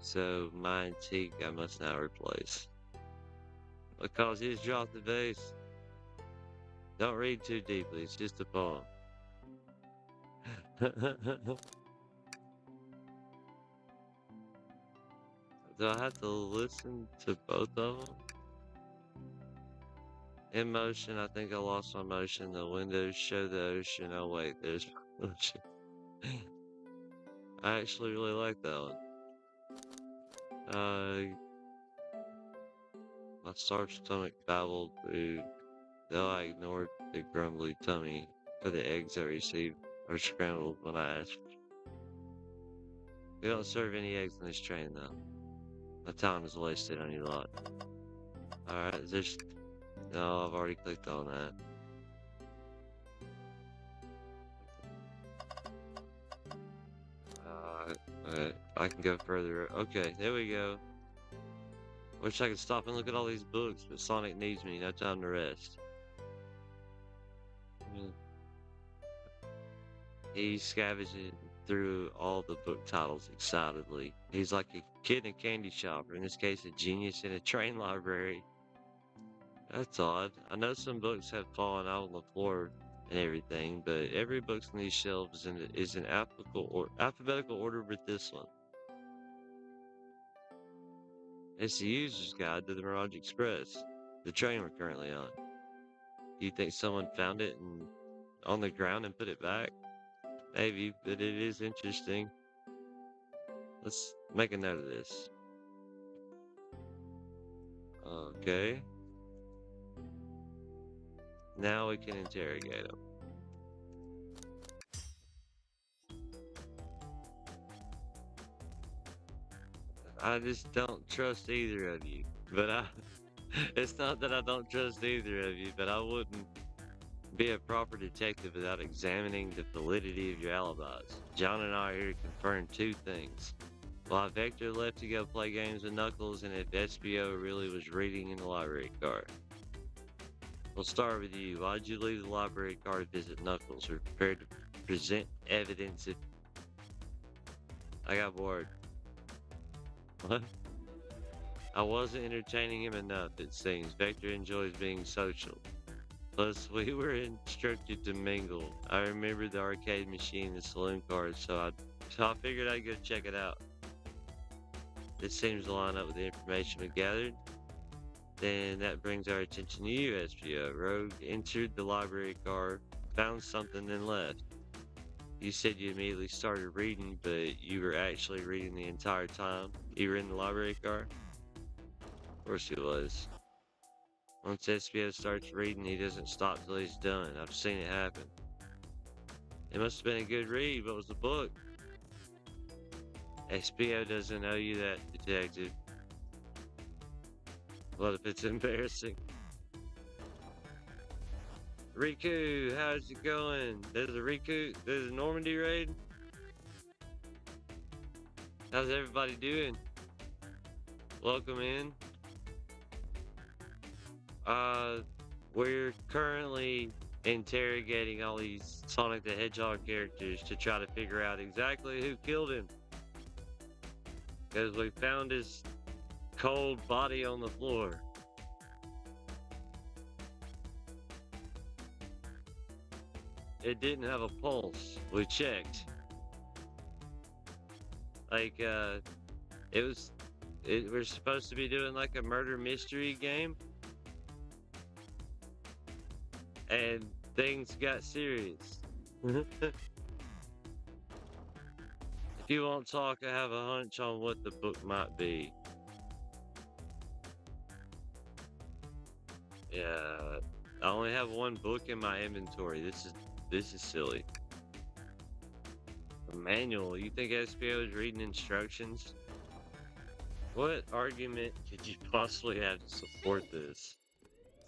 so my antique I must now replace. Because he's dropped the vase. Don't read too deeply, it's just a poem. Do I have to listen to both of them? In motion, I think I lost my motion. The windows show the ocean. Oh wait, there's ocean. I actually really like that one. My starved stomach babbled through, though I ignored the grumbly tummy for the eggs I received are scrambled when I asked. We don't serve any eggs on this train though. My time is wasted on you lot. Alright, no, I've already clicked on that. Alright, I can go further. Okay, there we go. Wish I could stop and look at all these books, but Sonic needs me. No time to rest. He's scavenging through all the book titles excitedly. He's like a kid in a candy shop, or in this case, a genius in a train library. That's odd. I know some books have fallen out on the floor and everything, but every book on these shelves is in alphabetical order with this one. It's the user's guide to the Mirage Express, the train we're currently on. Do you think someone found it on the ground and put it back? Maybe, but it is interesting. Let's make a note of this. Okay. Now we can interrogate him. I just don't trust either of you. But it's not that I don't trust either of you, but I wouldn't be a proper detective without examining the validity of your alibis. John and I are here to confirm two things. Why Vector left to go play games with Knuckles, and if SBO really was reading in the library car. We'll start with you. Why'd you leave the library car to visit Knuckles? We're prepared to present evidence if... I got bored. What? I wasn't entertaining him enough, it seems. Vector enjoys being social. Plus, we were instructed to mingle. I remembered the arcade machine and the saloon cars, so I figured I'd go check it out. This seems to line up with the information we gathered. Then that brings our attention to you, SPO. Rogue entered the library car, found something, then left. You said you immediately started reading, but you were actually reading the entire time you were in the library car? Of course he was. Once SPO starts reading, he doesn't stop till he's done. I've seen it happen. It must have been a good read. What was the book? SPO doesn't owe you that, detective. What if it's embarrassing? Riku, how's it going? There's a Normandy raid? How's everybody doing? Welcome in. We're currently interrogating all these Sonic the Hedgehog characters to try to figure out exactly who killed him. Because we found his cold body on the floor. It didn't have a pulse. We checked. Like, we're supposed to be doing like a murder mystery game. And things got serious. If you won't talk, I have a hunch on what the book might be. Yeah, I only have one book in my inventory. This is silly. A manual. You think SPO is reading instructions? What argument could you possibly have to support this?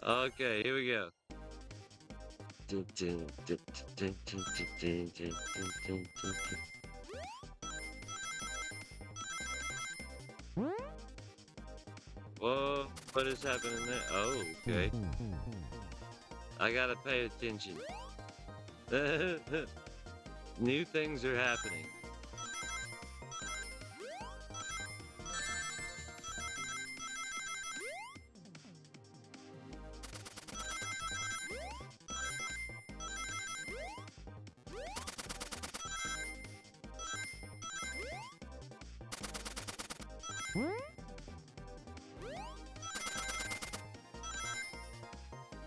Okay, here we go. Whoa, what is happening there? Oh, okay. I gotta pay attention. New things are happening.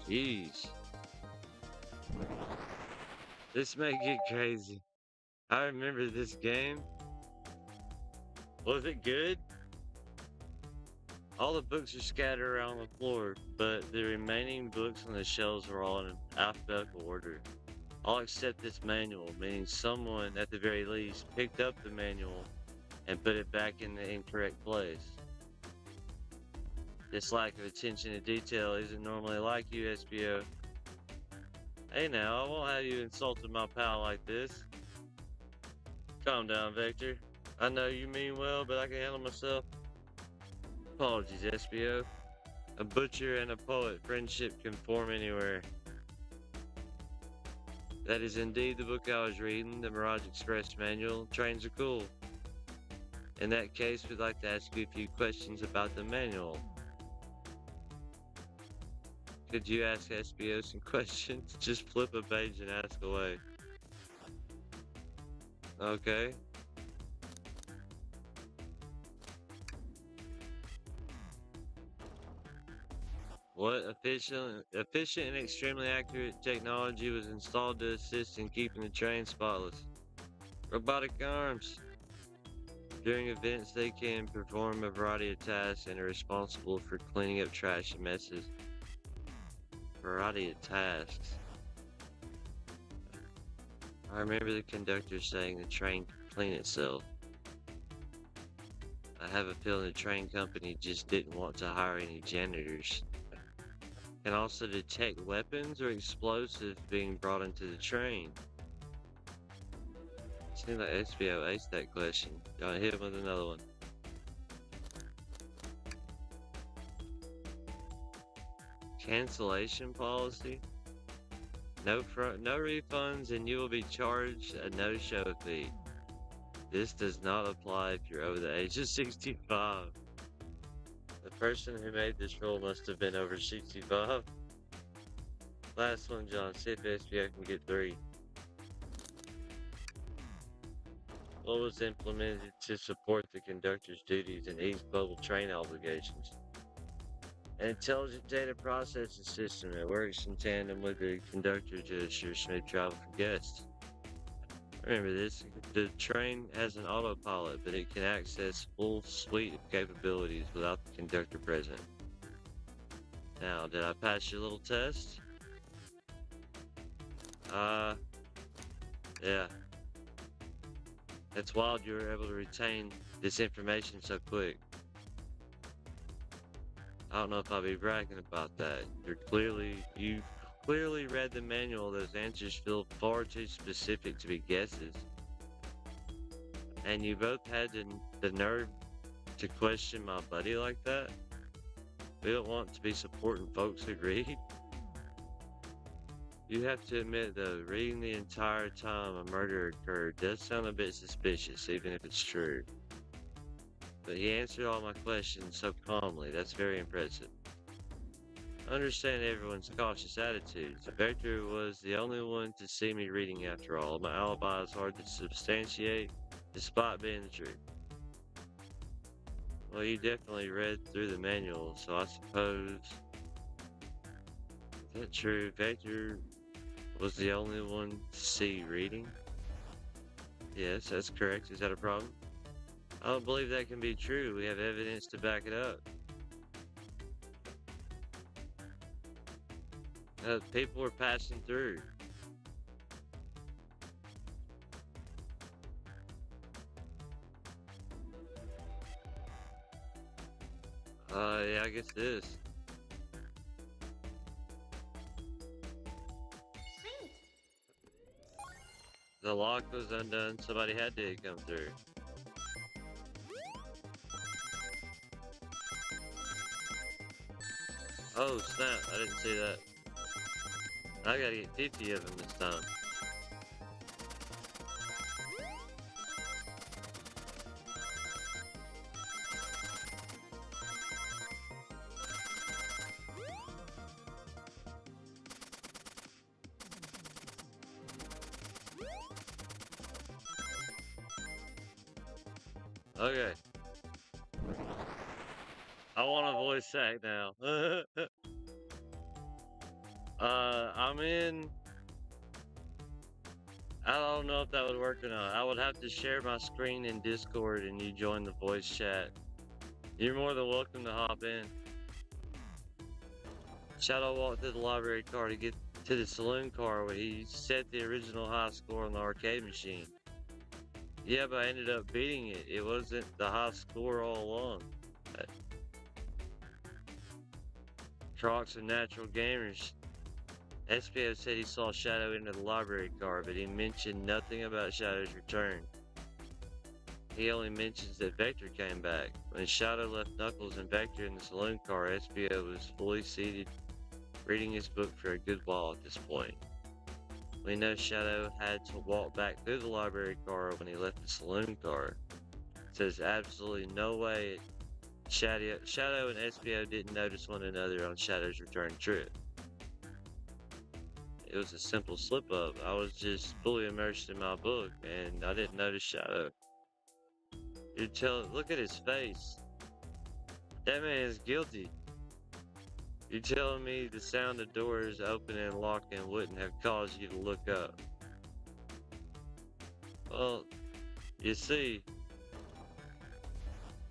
Jeez. This may get crazy. I remember this game. Was it good? All the books are scattered around the floor, but the remaining books on the shelves are all in alphabetical order. All except this manual, meaning someone, at the very least, picked up the manual and put it back in the incorrect place. This lack of attention to detail isn't normally like you, SPO. Hey now, I won't have you insulting my pal like this. Calm down, Vector. I know you mean well, but I can handle myself. Apologies, SPO. A butcher and a poet, friendship can form anywhere. That is indeed the book I was reading, the Mirage Express manual. Trains are cool. In that case, we'd like to ask you a few questions about the manual. Could you ask SBO some questions? Just flip a page and ask away. Okay. What efficient and extremely accurate technology was installed to assist in keeping the train spotless? Robotic arms. During events, they can perform a variety of tasks and are responsible for cleaning up trash and messes. Variety of tasks. I remember the conductor saying the train could clean itself. I have a feeling the train company just didn't want to hire any janitors. Can also detect weapons or explosives being brought into the train. Seems like SBO aced that question. Don't hit him with another one. Cancellation policy? No refunds, and you will be charged a no-show fee. This does not apply if you're over the age of 65. The person who made this rule must have been over 65. Last one, John. See if SBO can get 3. What was implemented to support the conductor's duties and ease global train obligations? An intelligent data processing system that works in tandem with the conductor to ensure smooth travel for guests. Remember this, the train has an autopilot, but it can access full suite of capabilities without the conductor present. Now, did I pass your little test? Yeah. That's wild you were able to retain this information so quick. I don't know if I'll be bragging about that. You clearly read the manual. Those answers feel far too specific to be guesses. And you both had the nerve to question my buddy like that? We don't want to be supporting folks who read. You have to admit though, reading the entire time a murder occurred does sound a bit suspicious, even if it's true. But he answered all my questions so calmly. That's very impressive. I understand everyone's cautious attitudes. Vector was the only one to see me reading after all. My alibi is hard to substantiate, despite being the truth. Well, you definitely read through the manual, so I suppose... Is that true? Vector was the only one to see reading? Yes, that's correct. Is that a problem? I don't believe that can be true. We have evidence to back it up. People were passing through. Yeah, I guess it is. The lock was undone. Somebody had to come through. Oh snap, I didn't see that. I gotta get 50 of them this time. Okay. I want a voice act now. I'm in. I don't know if that would work or not. I would have to share my screen in Discord and you join the voice chat. You're more than welcome to hop in. Shadow walked to the library car to get to the saloon car where he set the original high score on the arcade machine. Yeah, but I ended up beating it. It wasn't the high score all along. Crocs are natural gamers. SPO said he saw Shadow into the library car, but he mentioned nothing about Shadow's return. He only mentions that Vector came back. When Shadow left Knuckles and Vector in the saloon car, SPO was fully seated, reading his book for a good while at this point. We know Shadow had to walk back through the library car when he left the saloon car. So there's absolutely no way Shadow and SPO didn't notice one another on Shadow's return trip. It was a simple slip up. I was just fully immersed in my book and I didn't notice Shadow. Look at his face. That man is guilty. You're telling me the sound of doors opening and locking wouldn't have caused you to look up? Well, you see,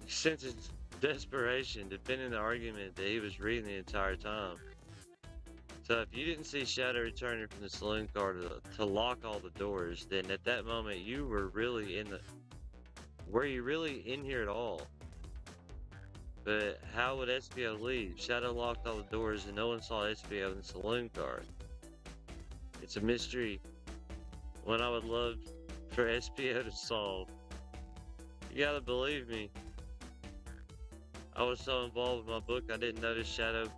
you sense his desperation, defending the argument that he was reading the entire time. So if you didn't see Shadow returning from the saloon car to lock all the doors, then at that moment you were really were you really in here at all? But how would SPO leave? Shadow locked all the doors and no one saw SPO in the saloon car. It's a mystery, one I would love for SPO to solve. You gotta believe me. I was so involved with my book I didn't notice Shadow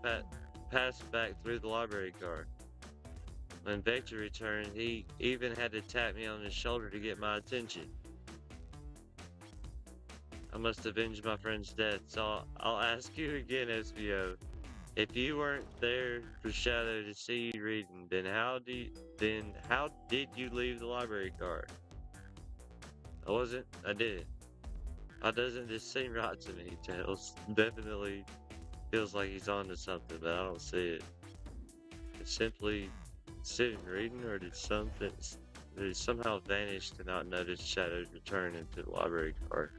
passed back through the library car. When Vector returned, he even had to tap me on his shoulder to get my attention. I must avenge my friend's death, so I'll ask you again, SPO. If you weren't there for Shadow to see you reading, then how did you leave the library car? I didn't. Why doesn't this seem right to me? Tails definitely feels like he's on to something, but I don't see it. It's simply sitting reading, or did he somehow vanish to not notice Shadow's return into the library car?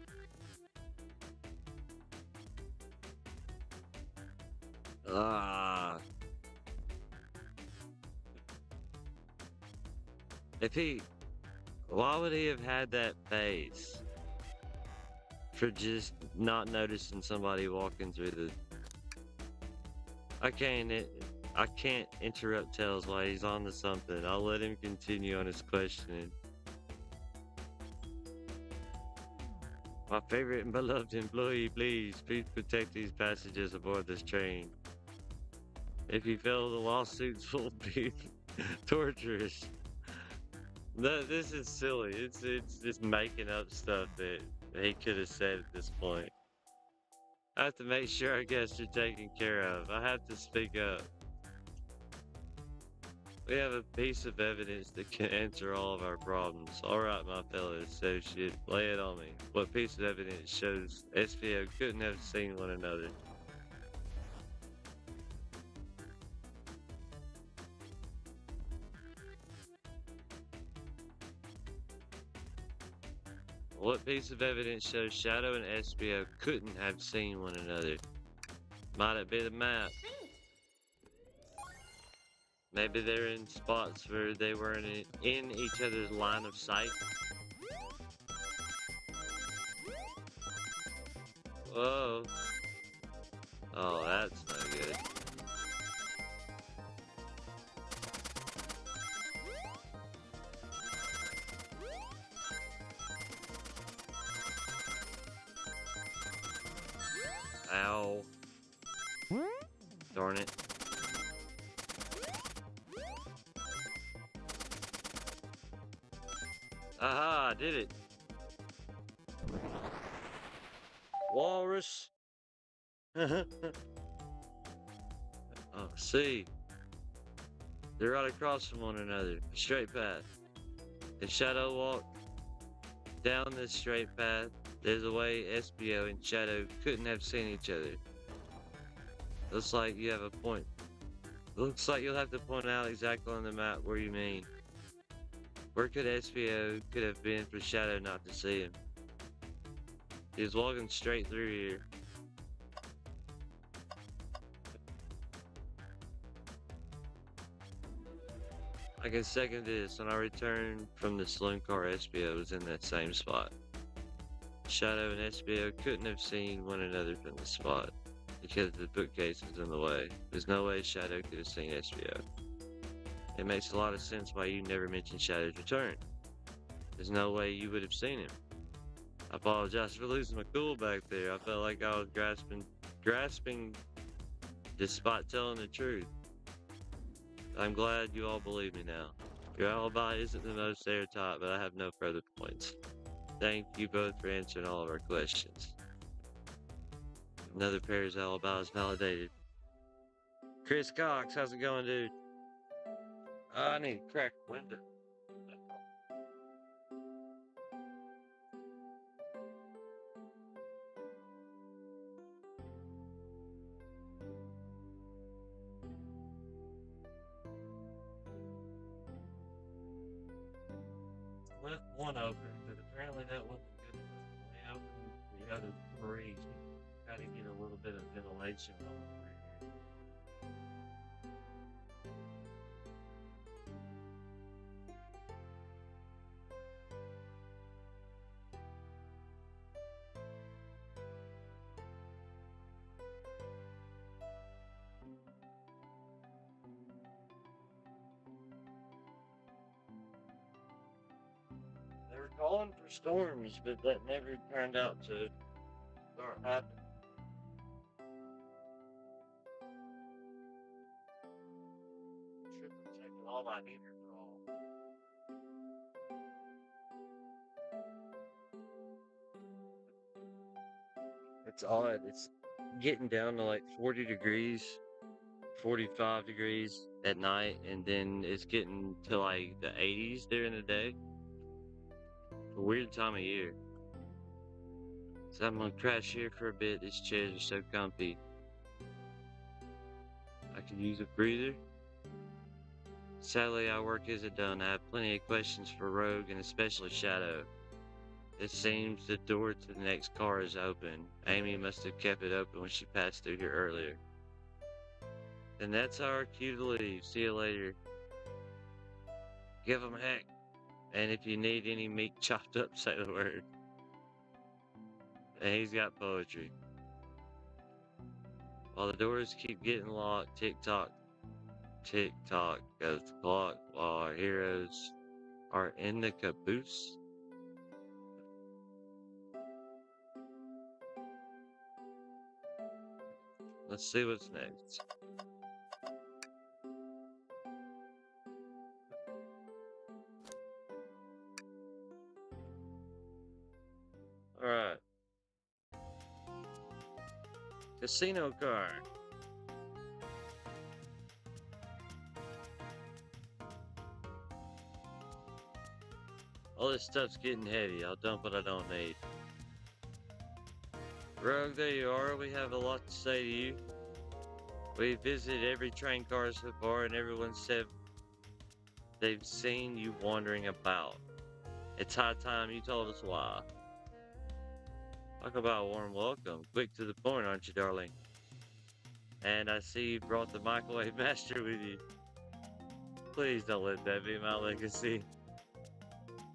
Ah. Why would he have had that face? For just not noticing somebody walking through the... I can't interrupt Tails while he's on to something. I'll let him continue on his questioning. My favorite and beloved employee, please protect these passengers aboard this train. If you fail, the lawsuits will be torturous. No, this is silly. It's just making up stuff that he could have said at this point. I have to make sure our guests are taken care of. I have to speak up. We have a piece of evidence that can answer all of our problems. Alright, my fellow associate, lay it on me. What piece of evidence shows SPO couldn't have seen one another? What piece of evidence shows Shadow and SPO couldn't have seen one another? Might it be the map? Maybe they're in spots where they weren't in each other's line of sight. Whoa. Oh, that's no good. Ow. Darn it. Aha, I did it. Walrus. Oh, see. They're right across from one another. A straight path. If Shadow walked down this straight path, there's a way SPO and Shadow couldn't have seen each other. Looks like you have a point. Looks like you'll have to point out exactly on the map where you mean. Where could SPO could have been for Shadow not to see him? He was walking straight through here. I can second this. When I returned from the saloon car, SPO was in that same spot. Shadow and SPO couldn't have seen one another from the spot because the bookcase was in the way. There's no way Shadow could have seen SPO. It makes a lot of sense why you never mentioned Shadow's return. There's no way you would have seen him. I apologize for losing my cool back there. I felt like I was grasping despite telling the truth. I'm glad you all believe me now. Your alibi isn't the most airtight, but I have no further points. Thank you both for answering all of our questions. Another pair's alibi is validated. Chris Cox, how's it going, dude? I need to crack the window. Left one open, but apparently that wasn't good enough. We opened the other three. Got to get a little bit of ventilation going over here. They were calling for storms, but that never turned out to start happening. Should have taken all my heaters off. It's odd. It's getting down to like 40 degrees, 45 degrees at night, and then it's getting to like the 80s during the day. A weird time of year. So I'm gonna crash here for a bit. These chairs are so comfy. I could use a breather. Sadly, our work isn't done. I have plenty of questions for Rogue and especially Shadow. It seems the door to the next car is open. Amy must have kept it open when she passed through here earlier. And that's our cue to leave. See you later. Give 'em heck. And if you need any meat chopped up, say the word. And he's got poetry. While the doors keep getting locked, tick-tock, tick-tock goes the clock while our heroes are in the caboose. Let's see what's next. Alright. Casino car. All this stuff's getting heavy. I'll dump what I don't need. Rogue, there you are. We have a lot to say to you. We visited every train car so far, and everyone said they've seen you wandering about. It's high time you told us why. Talk about a warm welcome. Quick to the point, aren't you, darling? And I see you brought the microwave master with you. Please don't let that be my legacy.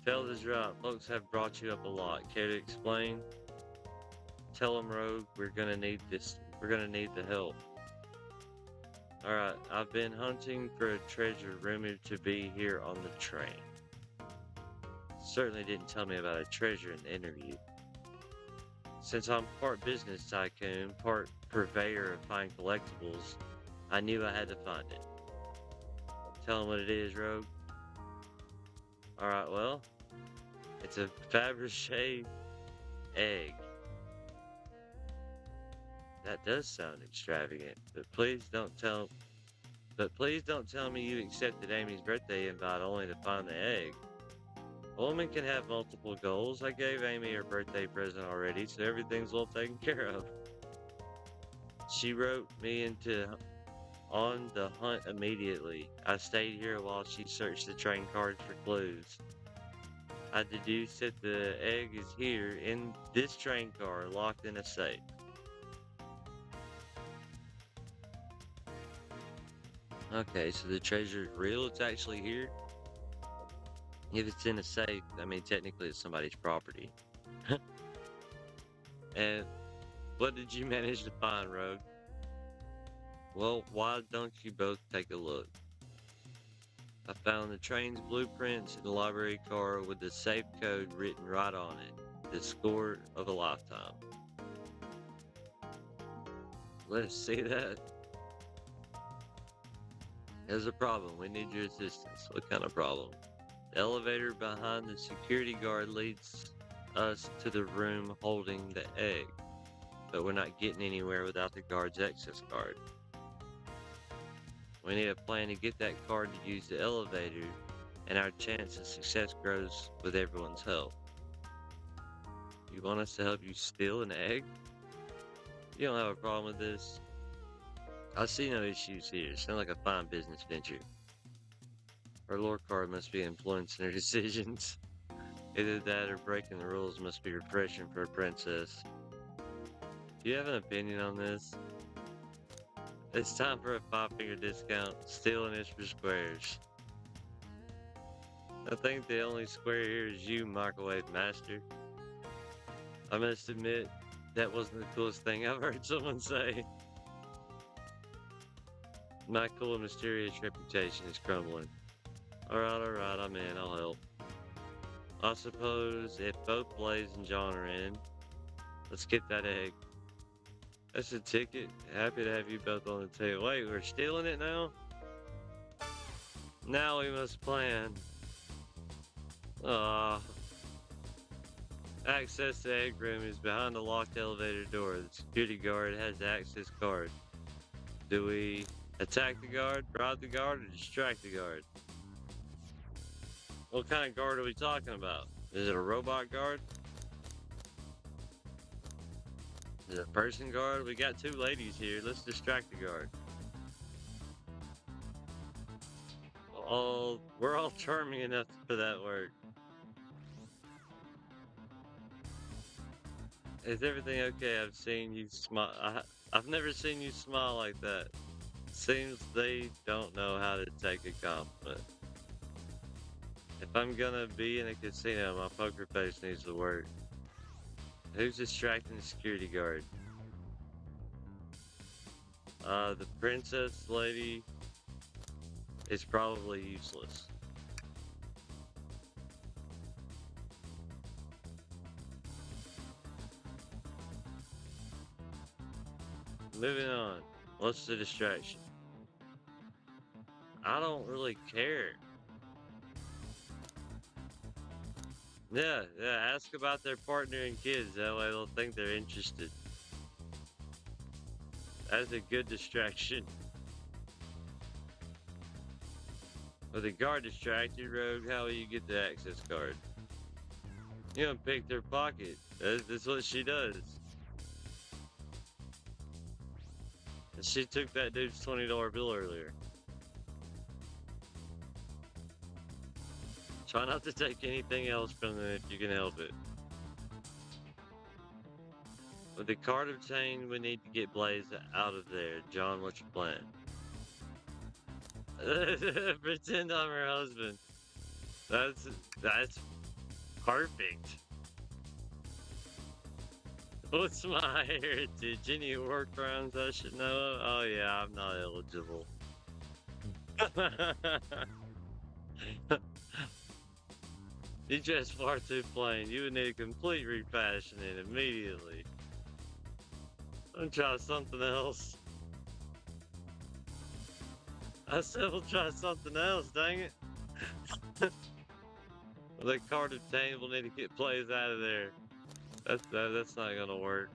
Tell the drop. Folks have brought you up a lot. Care to explain? Tell them, Rogue, we're gonna need this. We're gonna need the help. Alright, I've been hunting for a treasure rumored to be here on the train. Certainly didn't tell me about a treasure in the interview. Since I'm part business tycoon, part purveyor of fine collectibles, I knew I had to find it. Tell them what it is, Rogue. Alright, well, it's a Fabergé egg. That does sound extravagant, but please don't tell me you accepted Amy's birthday invite only to find the egg. A woman can have multiple goals. I gave Amy her birthday present already, so everything's well taken care of. She wrote me on the hunt immediately. I stayed here while she searched the train cards for clues. I deduced that the egg is here in this train car, locked in a safe. Okay, so the treasure's real, it's actually here? If it's in a safe, I mean, technically it's somebody's property. And what did you manage to find, Rogue? Well, why don't you both take a look? I found the train's blueprints in the library car with the safe code written right on it. The score of a lifetime. Let's see that. There's a problem. We need your assistance. What kind of problem? The elevator behind the security guard leads us to the room holding the egg, but we're not getting anywhere without the guard's access card. We need a plan to get that card to use the elevator, and our chance of success grows with everyone's help. You want us to help you steal an egg? You don't have a problem with this? I see no issues here. Sounds like a fine business venture. Our lore card must be influencing her decisions. Either that or breaking the rules must be refreshing for a princess. Do you have an opinion on this? It's time for a 5-finger discount. Stealing is for squares. I think the only square here is you, microwave master. I must admit, that wasn't the coolest thing I've heard someone say. My cool and mysterious reputation is crumbling. Alright, I'm in, I'll help. I suppose if both Blaze and John are in, let's get that egg. That's a ticket. Happy to have you both on the table. Wait, we're stealing it now? Now we must plan. Access to the egg room is behind the locked elevator door. The security guard has the access card. Do we attack the guard, bribe the guard, or distract the guard? What kind of guard are we talking about? Is it a robot guard? Is it a person guard? We got 2 ladies here. Let's distract the guard. We're all charming enough for that work. Is everything okay? I've seen you smile. I've never seen you smile like that. Seems they don't know how to take a compliment. If I'm gonna be in a casino, my poker face needs to work. Who's distracting the security guard? The princess lady is probably useless. Moving on. What's the distraction? I don't really care. Yeah, ask about their partner and kids. That way they'll think they're interested. That's a good distraction. With the guard distracted, Rogue, how will you get the access card? You don't pick their pocket. That's what she does. She took that dude's $20 bill earlier. Try not to take anything else from them if you can help it. With the card obtained, we need to get Blaze out of there. John, what's your plan? Pretend I'm her husband. That's perfect. What's my heritage? Any war crimes I should know of? Oh yeah, I'm not eligible. You dress far too plain. You would need a complete refashioning immediately. I'll try something else. I said we'll try something else, dang it. The card obtained, we'll need to get Blaze out of there. That's not gonna work.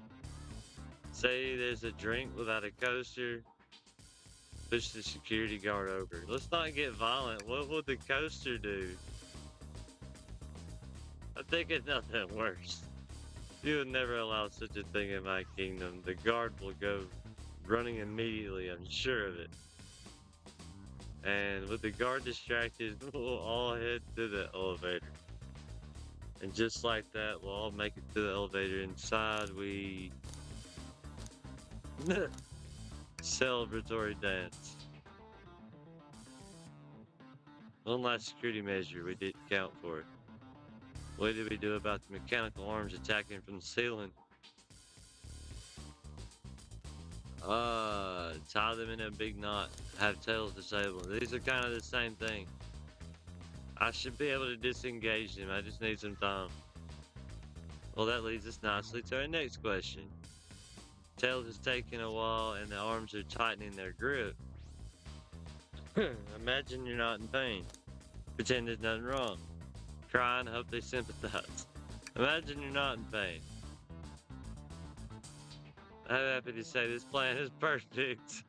Say there's a drink without a coaster. Push the security guard over. Let's not get violent. What would the coaster do? I think it's nothing worse. You would never allow such a thing in my kingdom. The guard will go running immediately, I'm sure of it. And with the guard distracted, we'll all head to the elevator. And just like that, we'll all make it to the elevator. Inside, we celebratory dance. One last security measure we didn't count for. What did we do about the mechanical arms attacking from the ceiling? Tie them in a big knot. Have tails disabled. These are kind of the same thing. I should be able to disengage them. I just need some time. Well, that leads us nicely to our next question. Tails is taking a while and the arms are tightening their grip. Imagine you're not in pain. Pretend there's nothing wrong. Cry and hope they sympathize. Imagine you're not in pain. I'm happy to say this plan is perfect.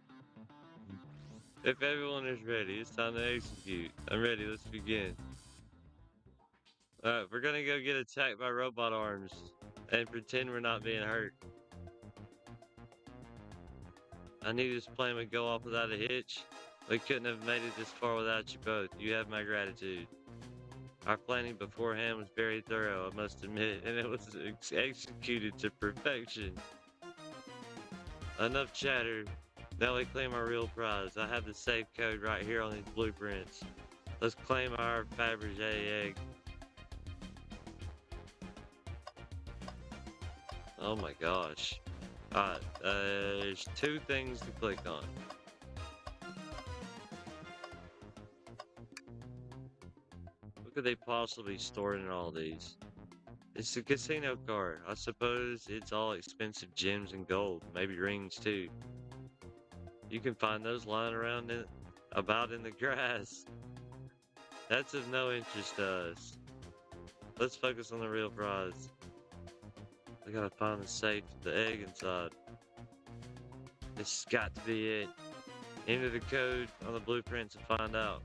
If everyone is ready, it's time to execute. I'm ready, let's begin. Alright, we're gonna go get attacked by robot arms and pretend we're not being hurt. I knew this plan would go off without a hitch. We couldn't have made it this far without you both. You have my gratitude. Our planning beforehand was very thorough, I must admit, and it was executed to perfection. Enough chatter. Now we claim our real prize. I have the safe code right here on these blueprints. Let's claim our Fabergé egg. Oh my gosh. Alright, there's two things to click on. What could they possibly store in all these? It's a casino card. I suppose it's all expensive gems and gold, maybe rings too. You can find those lying around about in the grass. That's of no interest to us. Let's focus on the real prize. I gotta find the safe with the egg inside. This has got to be it. Enter the code on the blueprints to find out.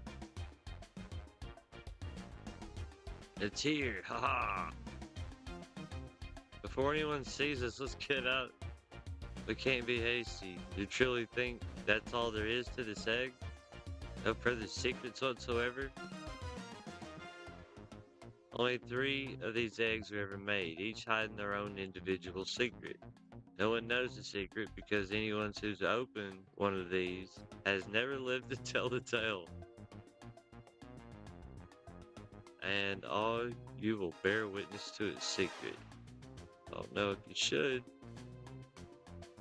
It's here, haha! Before anyone sees us, let's get out. We can't be hasty. Do you truly think that's all there is to this egg? No further secrets whatsoever? Only 3 of these eggs were ever made, each hiding their own individual secret. No one knows the secret because anyone who's opened one of these has never lived to tell the tale. And all you will bear witness to its secret. Oh no, if you should.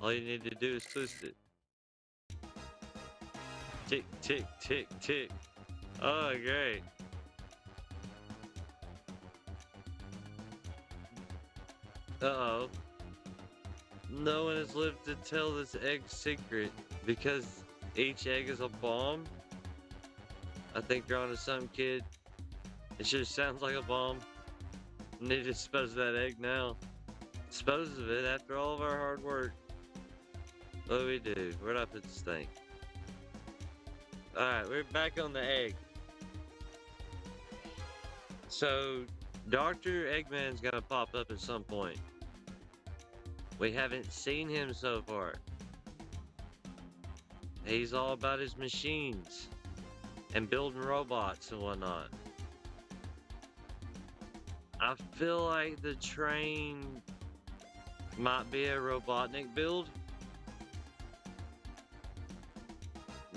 All you need to do is twist it. Tick, tick, tick, tick. Oh, great. Uh-oh. No one has lived to tell this egg's secret because each egg is a bomb. I think you're onto something, kid. It sure sounds like a bomb. Need to dispose of that egg now. Dispose of it after all of our hard work. What do we do? Where'd I put this thing? Alright, we're back on the egg. So, Dr. Eggman's gonna pop up at some point. We haven't seen him so far. He's all about his machines and building robots and whatnot. I feel like the train might be a Robotnik build.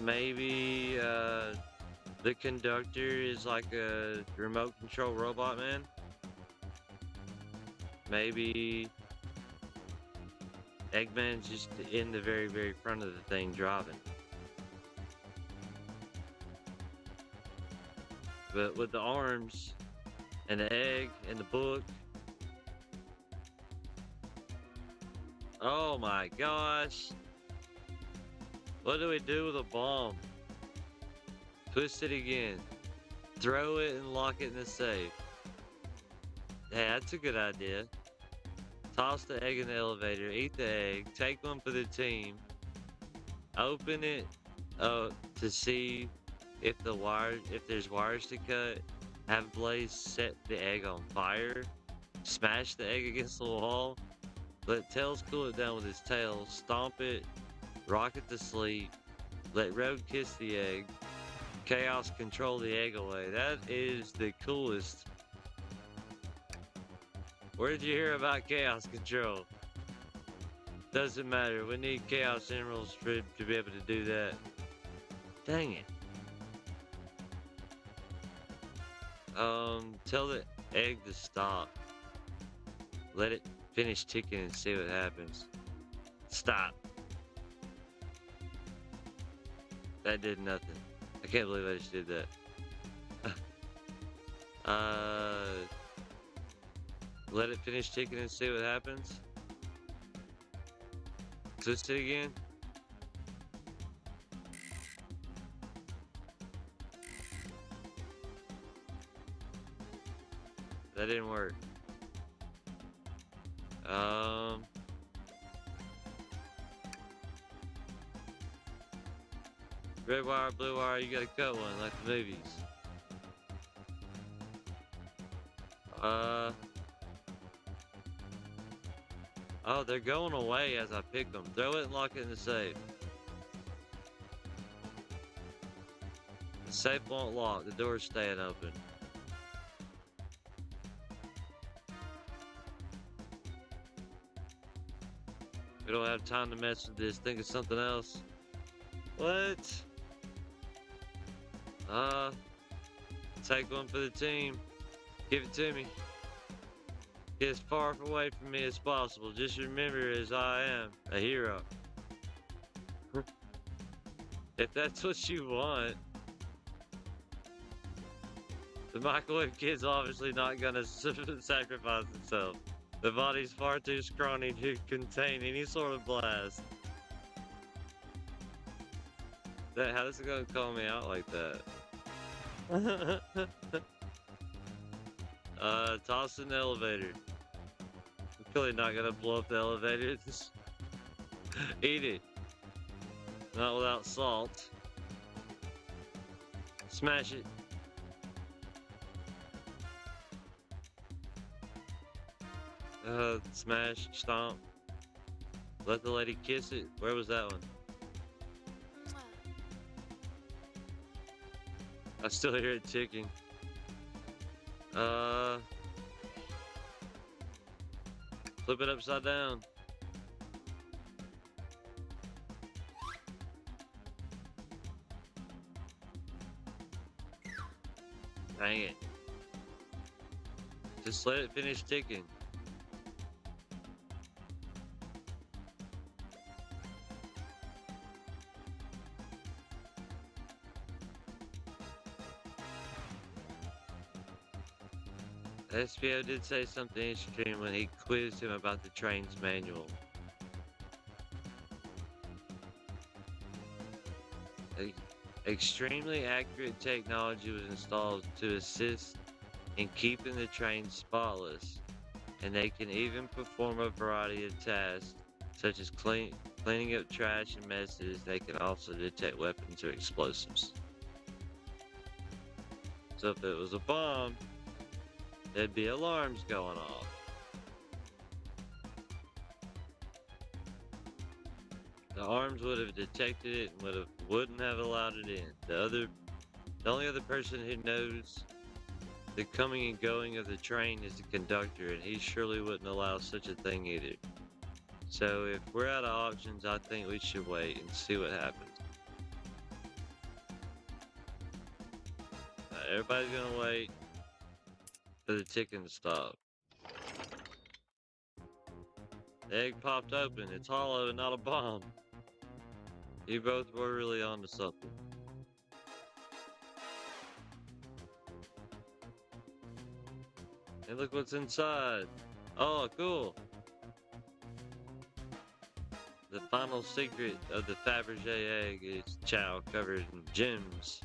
Maybe the conductor is like a remote control robot man. Maybe Eggman's just in the very, very front of the thing driving. But with the arms and the egg and the book. Oh my gosh. What do we do with a bomb? Twist it again. Throw it and lock it in the safe. Hey, that's a good idea. Toss the egg in the elevator, eat the egg, take one for the team. Open it up to see if there's wires to cut. Have Blaze set the egg on fire. Smash the egg against the wall. Let Tails cool it down with his tail. Stomp it. Rock it to sleep. Let Road kiss the egg. Chaos control the egg away. That is the coolest. Where did you hear about chaos control? Doesn't matter. We need chaos emeralds to be able to do that. Dang it. Tell the egg to stop. Let it finish ticking and see what happens. Stop. That did nothing. I can't believe I just did that. Let it finish ticking and see what happens. Twist it again. That didn't work. I Red wire, blue wire, you gotta cut one like the movies. Oh, they're going away as I pick them. Throw it and lock it in the safe. The safe won't lock. The door's staying open. We don't have time to mess with this. Think of something else. What? Take one for the team. Give it to me. Get as far away from me as possible. Just remember, as I am a hero. If that's what you want. The microwave kid's obviously not gonna sacrifice himself. The body's far too scrawny to contain any sort of blast. How is it gonna call me out like that? Toss in the elevator. I'm clearly not gonna blow up the elevator. Just eat it. Not without salt. Smash it. Smash, stomp. Let the lady kiss it. Where was that one? I still hear it ticking. Flip it upside down. Dang it. Just let it finish ticking. SPO did say something interesting when he quizzed him about the train's manual. Extremely accurate technology was installed to assist in keeping the train spotless, and they can even perform a variety of tasks, such as cleaning up trash and messes. They can also detect weapons or explosives. So if it was a bomb, there'd be alarms going off. The arms would have detected it and wouldn't have allowed it in. The only other person who knows the coming and going of the train is the conductor, and he surely wouldn't allow such a thing either. So if we're out of options, I think we should wait and see what happens. Everybody's gonna wait for the ticking to stop. The egg popped open. It's hollow and not a bomb. You both were really onto something. And look what's inside. Oh, cool. The final secret of the Fabergé egg is chow covered in gems.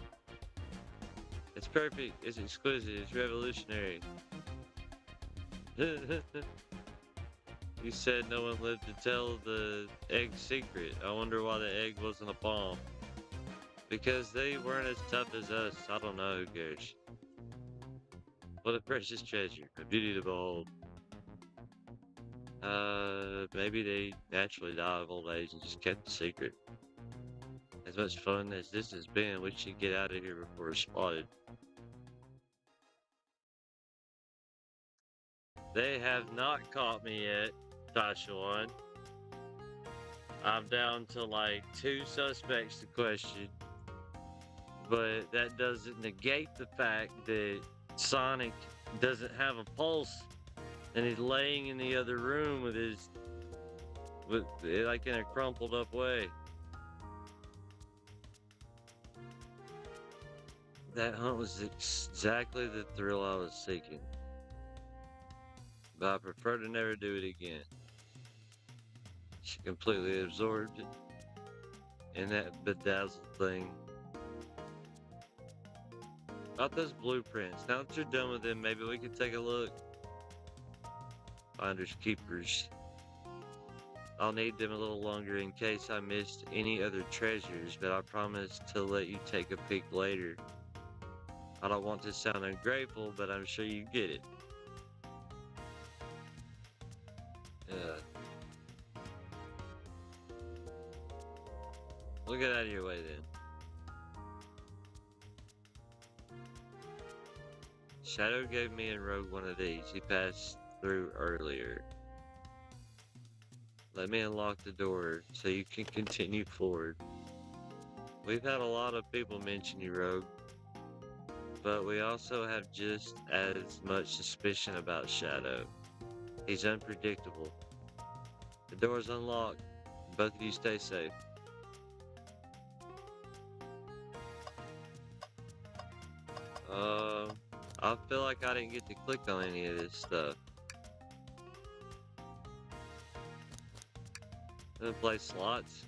It's perfect, it's exquisite, it's revolutionary. You said no one lived to tell the egg's secret. I wonder why the egg wasn't a bomb. Because they weren't as tough as us. I don't know, who cares? What a precious treasure, a beauty to behold. Maybe they naturally die of old age and just kept the secret. As much fun as this has been, we should get out of here before we're spotted. They have not caught me yet, Tashawan. I'm down to like 2 suspects to question. But that doesn't negate the fact that Sonic doesn't have a pulse. And he's laying in the other room like in a crumpled up way. That hunt was exactly the thrill I was seeking. But I prefer to never do it again. She completely absorbed in that bedazzled thing. About those blueprints. Now that you're done with them, maybe we can take a look. Finders keepers. I'll need them a little longer in case I missed any other treasures, but I promise to let you take a peek later. I don't want to sound ungrateful, but I'm sure you get it. Yeah. We'll get out of your way then. Shadow gave me and Rogue one of these. He passed through earlier. Let me unlock the door so you can continue forward. We've had a lot of people mention you, Rogue, but we also have just as much suspicion about Shadow. He's unpredictable. The door's unlocked. Both of you stay safe. I feel like I didn't get to click on any of this stuff. Gonna play slots.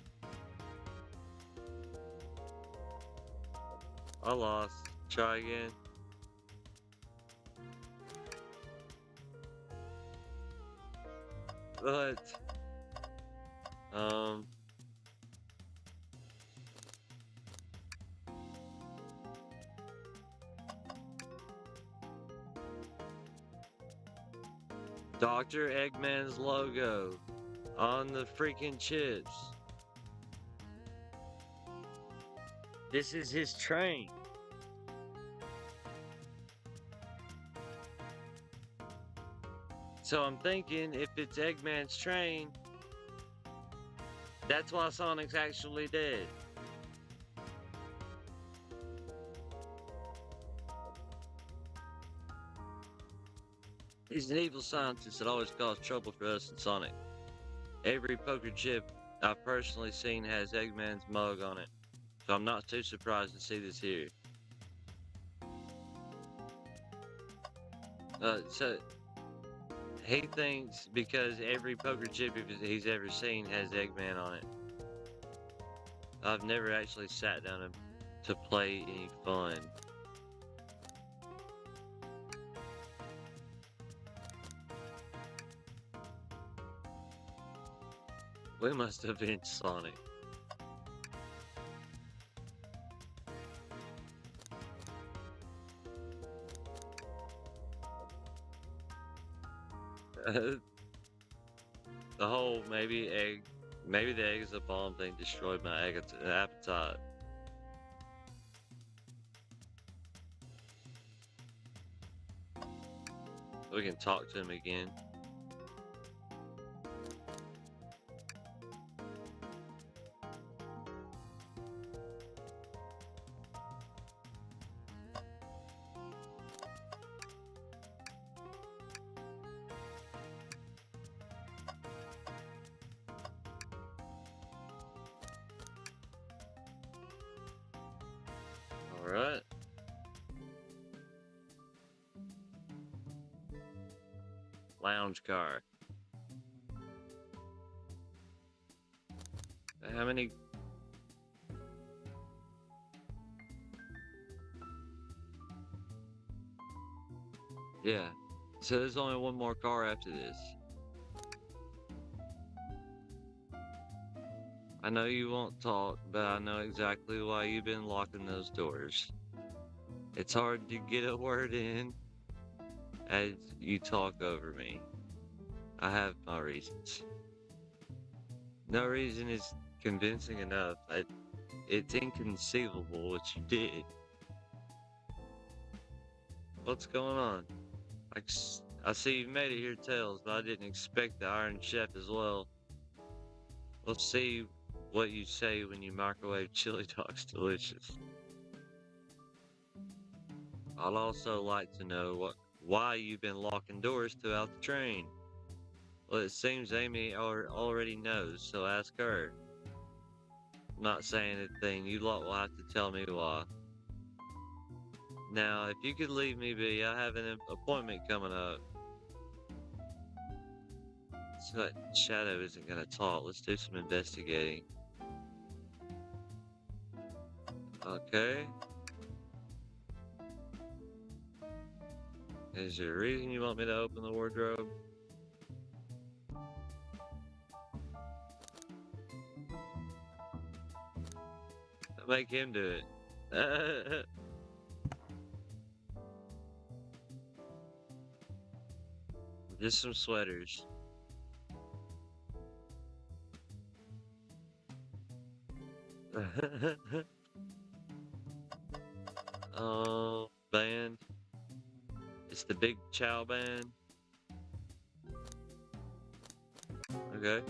I lost. Try again. What? Dr. Eggman's logo on the freaking chips. This is his train. So I'm thinking if it's Eggman's train, that's why Sonic's actually dead. He's an evil scientist that always caused trouble for us and Sonic. Every poker chip I've personally seen has Eggman's mug on it, so I'm not too surprised to see this here. So he thinks because every poker chip he's ever seen has Eggman on it. I've never actually sat down to play any fun. We must have been Sonic. The whole maybe the egg is a bomb thing destroyed my appetite. We can talk to him again. Alright. Lounge car. How many? Yeah. So there's only one more car after this. I know you won't talk, but I know exactly why you've been locking those doors. It's hard to get a word in as you talk over me. I have my reasons. No reason is convincing enough. It's inconceivable what you did. What's going on? I see you made it here, Tails, but I didn't expect the Iron Chef as well. Let's see what you say when you microwave chili dogs delicious. I'd also like to know why you've been locking doors throughout the train. Well, it seems Amy already knows, so ask her. I'm not saying anything, you lot will have to tell me why. Now, if you could leave me be, I have an appointment coming up. So Shadow isn't gonna talk. Let's do some investigating. Okay. Is there a reason you want me to open the wardrobe? Make him do it. Just some sweaters. Band. It's the Big Chow Band. Okay.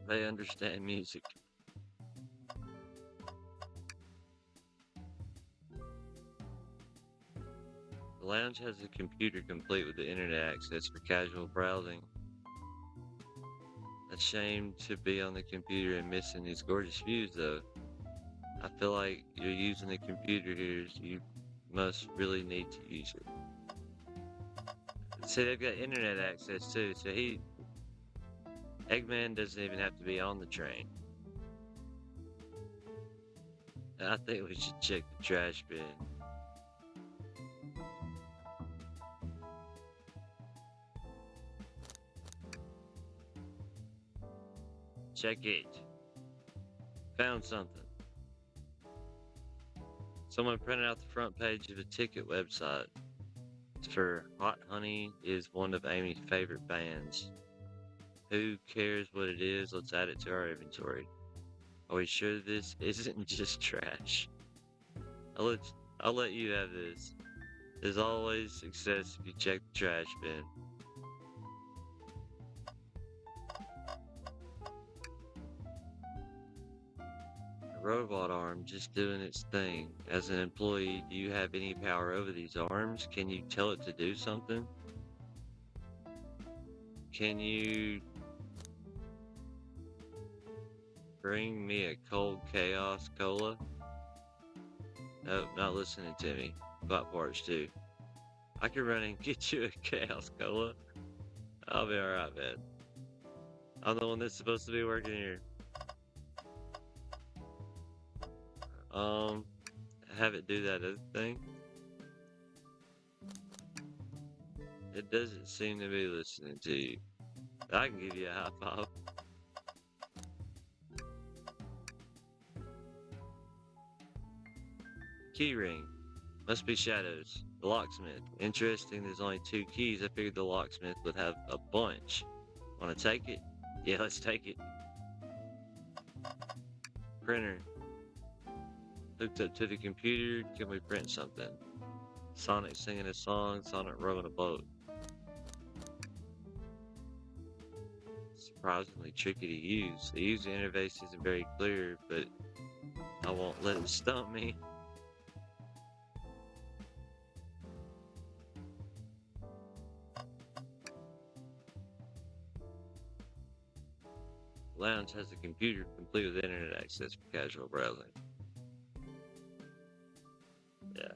They understand music. The lounge has a computer complete with the internet access for casual browsing. A shame to be on the computer and missing these gorgeous views, though. I feel like you're using the computer here, so you must really need to use it. See, they've got internet access too, so Eggman doesn't even have to be on the train. I think we should check the trash bin. Check it. Found something. Someone printed out the front page of a ticket website. It's for Hot Honey is one of Amy's favorite bands. Who cares what it is? Let's add it to our inventory. Are we sure this isn't just trash? I'll let you have this. There's always success if you check the trash bin. A robot arm just doing its thing. As an employee, do you have any power over these arms? Can you tell it to do something? Can you bring me a cold chaos cola? Nope, not listening to me. Got parts too. I can run and get you a chaos cola. I'll be alright, man. I'm the one that's supposed to be working here. Have it do that other thing. It doesn't seem to be listening to you. I can give you a high five. Key ring. Must be shadows. The locksmith. Interesting, there's only 2 keys. I figured the locksmith would have a bunch. Wanna take it? Yeah, let's take it. Printer. Hooked up to the computer. Can we print something? Sonic singing a song. Sonic rowing a boat. Surprisingly tricky to use. The user interface isn't very clear, but I won't let it stump me. Lounge has a computer complete with internet access for casual browsing. Yeah.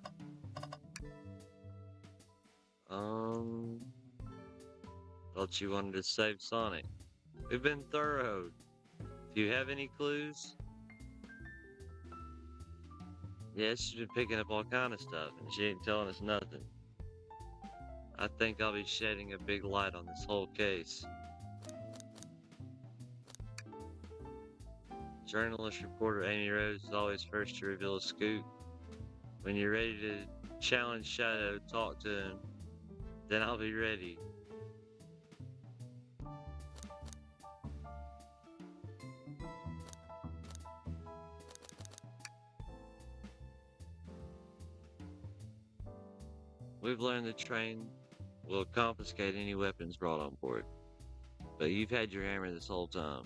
Thought you wanted to save Sonic. We've been thorough. Do you have any clues? Yeah, she's been picking up all kind of stuff, and she ain't telling us nothing. I think I'll be shedding a big light on this whole case. Journalist reporter Amy Rose is always first to reveal a scoop. When you're ready to challenge Shadow, talk to him. Then I'll be ready. We've learned the train will confiscate any weapons brought on board. But you've had your hammer this whole time.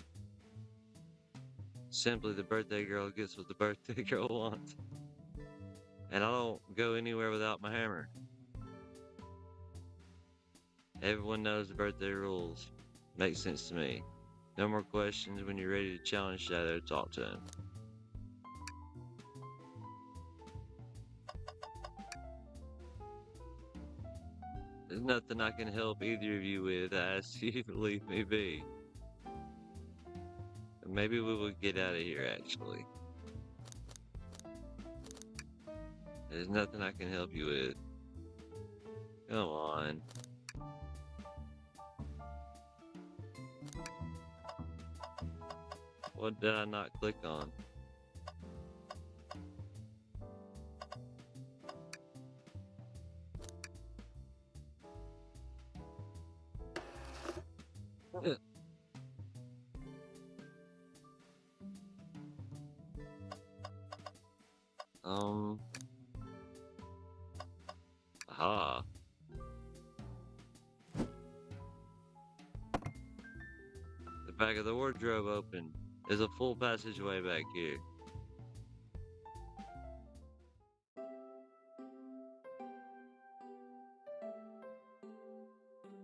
Simply the birthday girl gets what the birthday girl wants. And I don't go anywhere without my hammer. Everyone knows the birthday rules. Makes sense to me. No more questions. When you're ready to challenge Shadow, talk to him. There's nothing I can help either of you with. I ask you to leave me be. Maybe we will get out of here, actually. There's nothing I can help you with. Come on. What did I not click on? Aha. The back of the wardrobe open. There's a full passageway back here.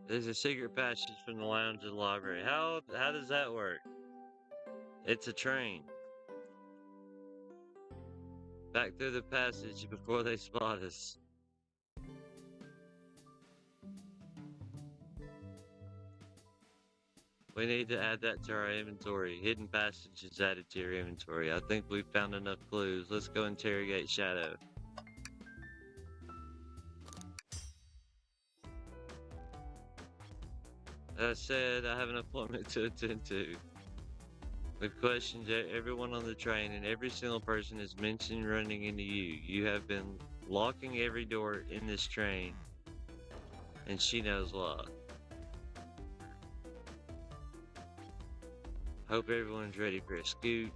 There's a secret passage from the lounge to the library. How does that work? It's a train. Back through the passage before they spot us. We need to add that to our inventory. Hidden passages added to your inventory. I think we've found enough clues. Let's go interrogate Shadow. As I said, I have an appointment to attend to. We've questioned everyone on the train, and every single person has mentioned running into you. You have been locking every door in this train, and she knows why. Hope everyone's ready for a scoot.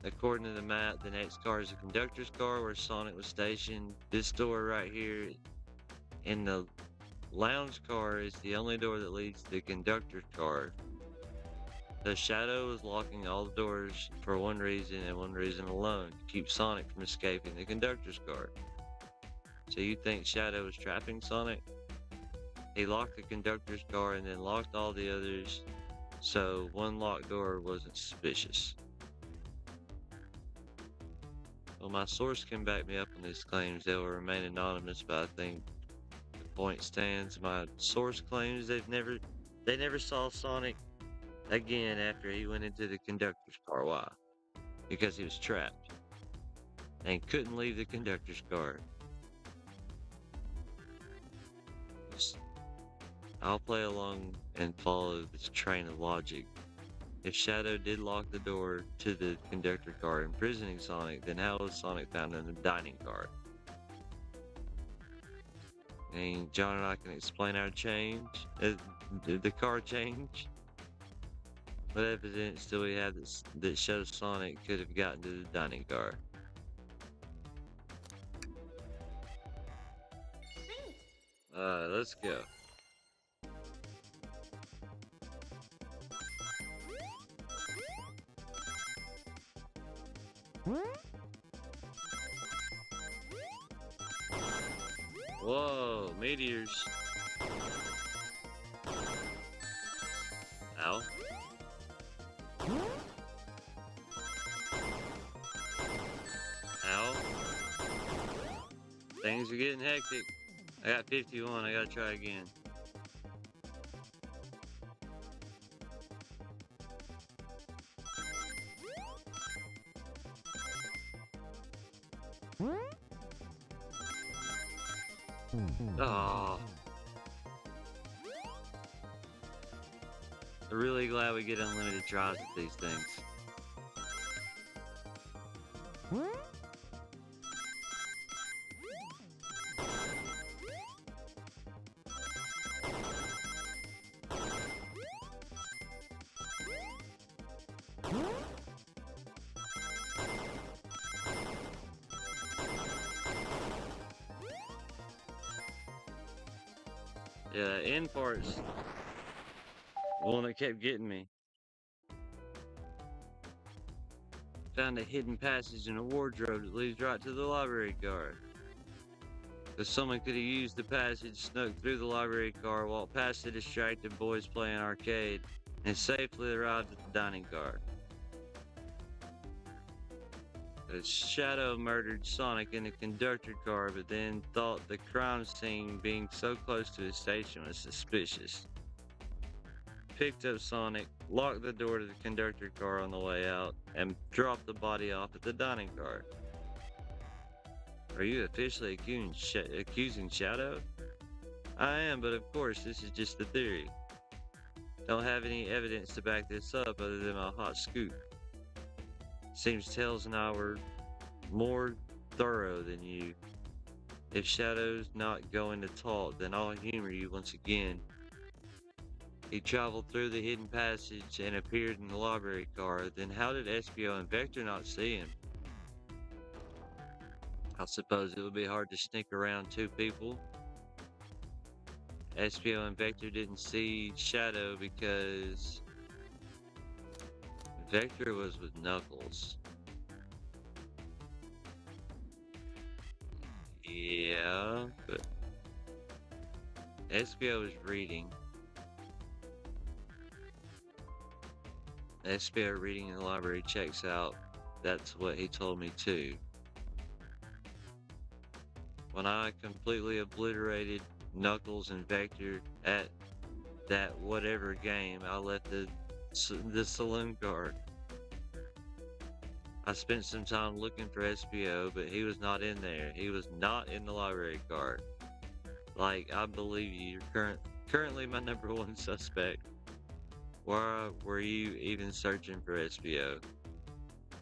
According to the map, the next car is the conductor's car where Sonic was stationed. This door right here in the lounge car is the only door that leads to the conductor's car. The Shadow was locking all the doors for one reason and one reason alone, to keep Sonic from escaping the conductor's car. So you think Shadow was trapping Sonic? He locked the conductor's car and then locked all the others, so one locked door wasn't suspicious. Well, my source can back me up on these claims. They will remain anonymous, but I think the point stands. My source claims they never saw Sonic again after he went into the conductor's car. Why? Because he was trapped and couldn't leave the conductor's car. I'll play along and follow this train of logic. If Shadow did lock the door to the conductor car, imprisoning Sonic, then how was Sonic found in the dining car? And John and I can explain our change. Did the car change? What evidence do we have that shows Sonic could have gotten to the dining car? Let's go. Whoa, meteors. Ow. Ow. Things are getting hectic. I got 51, I gotta try again. Oh. I'm really glad we get unlimited tries with these things. Yeah, the end part's the one that kept getting me. Found a hidden passage in a wardrobe that leads right to the library car. If someone could have used the passage, snuck through the library car, walked past the distracted boys playing arcade, and safely arrived at the dining car. The Shadow murdered Sonic in the conductor car, but then thought the crime scene being so close to his station was suspicious. picked up Sonic, locked the door to the conductor car on the way out, and dropped the body off at the dining car. Are you officially accusing Shadow? I am, but of course, this is just a theory. Don't have any evidence to back this up other than my hot scoop. Seems Tails and I were more thorough than you. If Shadow's not going to talk, then I'll humor you once again. He traveled through the hidden passage and appeared in the library car. Then how did SBO and Vector not see him? I suppose it would be hard to sneak around two people. SBO and Vector didn't see Shadow because Vector was with Knuckles. Yeah, but SBO is reading. SBO reading in the library checks out. That's what he told me too. When I completely obliterated Knuckles and Vector at that whatever game, I left the saloon car. I spent some time looking for SBO, but he was not in there. He was not in the library car. Like, I believe you. You're currently my #1 suspect. Why were you even searching for SBO?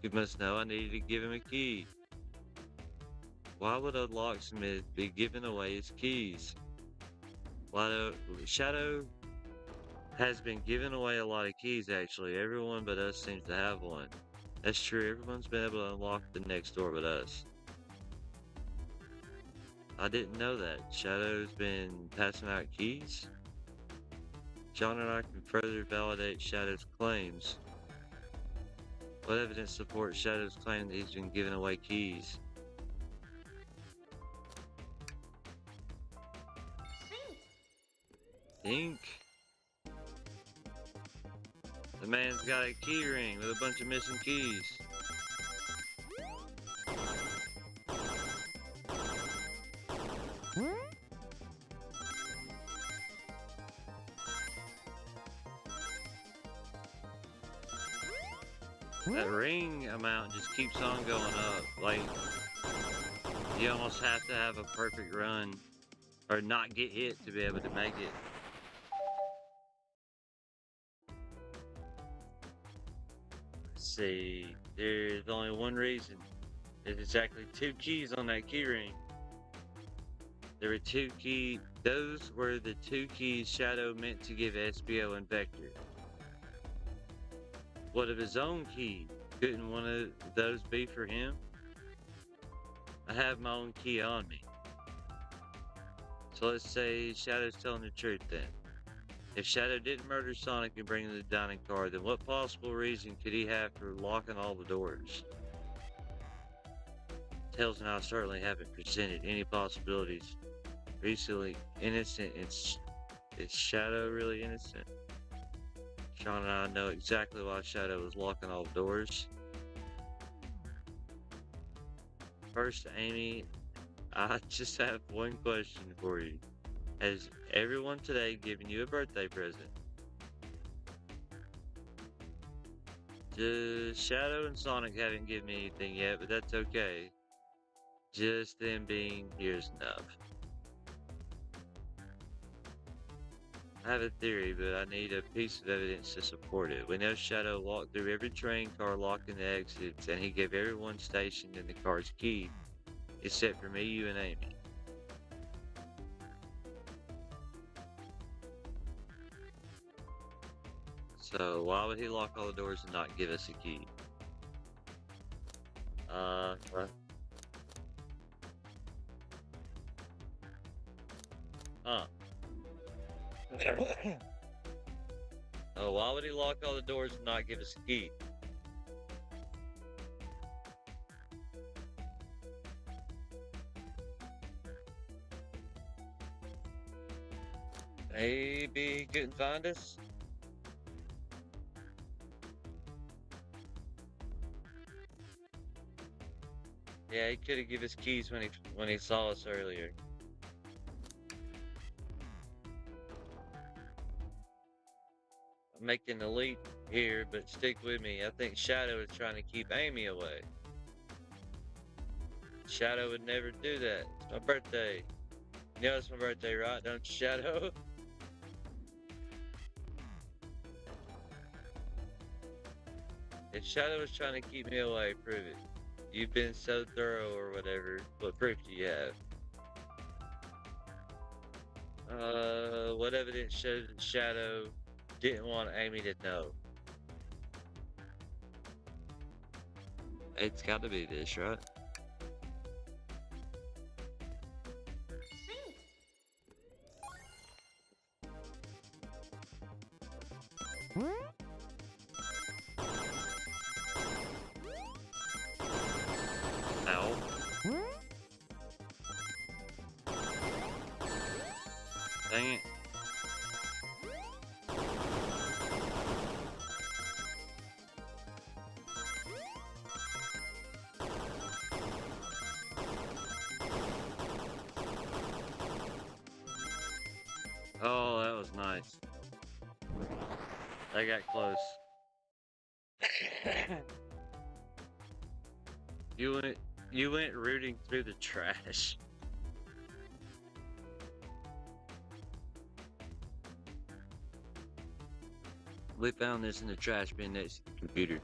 You must know I needed to give him a key. Why would a locksmith be giving away his keys? Shadow has been giving away a lot of keys actually. Everyone but us seems to have one. That's true, everyone's been able to unlock the next door but us. I didn't know that. Shadow's been passing out keys? John and I can further validate Shadow's claims. What evidence supports Shadow's claim that he's been giving away keys? Think? The man's got a key ring with a bunch of missing keys. That ring amount just keeps on going up. Like, you almost have to have a perfect run or not get hit to be able to make it. Let's see, there's only one reason. There's exactly 2 keys on that key ring. There were 2 keys. Those were the 2 keys Shadow meant to give SBO and Vector. What of his own key? Couldn't one of those be for him? I have my own key on me. So let's say Shadow's telling the truth then. If Shadow didn't murder Sonic and bring him to the dining car, then what possible reason could he have for locking all the doors? Tails and I certainly haven't presented any possibilities. Recently innocent, is Shadow really innocent? Sean and I know exactly why Shadow was locking all the doors. First, Amy, I just have one question for you. Has everyone today given you a birthday present? Shadow and Sonic haven't given me anything yet, but that's okay. Just them being here is enough. I have a theory, but I need a piece of evidence to support it. We know Shadow walked through every train car locking the exits, and he gave everyone stationed in the car's key, except for me, you, and Amy. So why would he lock all the doors and not give us a key? What? Huh. Oh, why would he lock all the doors and not give us a key? Maybe he couldn't find us? Yeah, he could have given us keys when he saw us earlier. making a leap here, but stick with me. I think Shadow is trying to keep Amy away. Shadow would never do that. It's my birthday. You know it's my birthday, right? Don't you, Shadow? If Shadow is trying to keep me away, prove it. You've been so thorough or whatever. What proof do you have? What evidence shows that Shadow didn't want Amy to know? It's gotta be this, right? Ow. Dang it. Oh, that was nice. I got close. You went rooting through the trash. We found this in the trash bin next to the computer.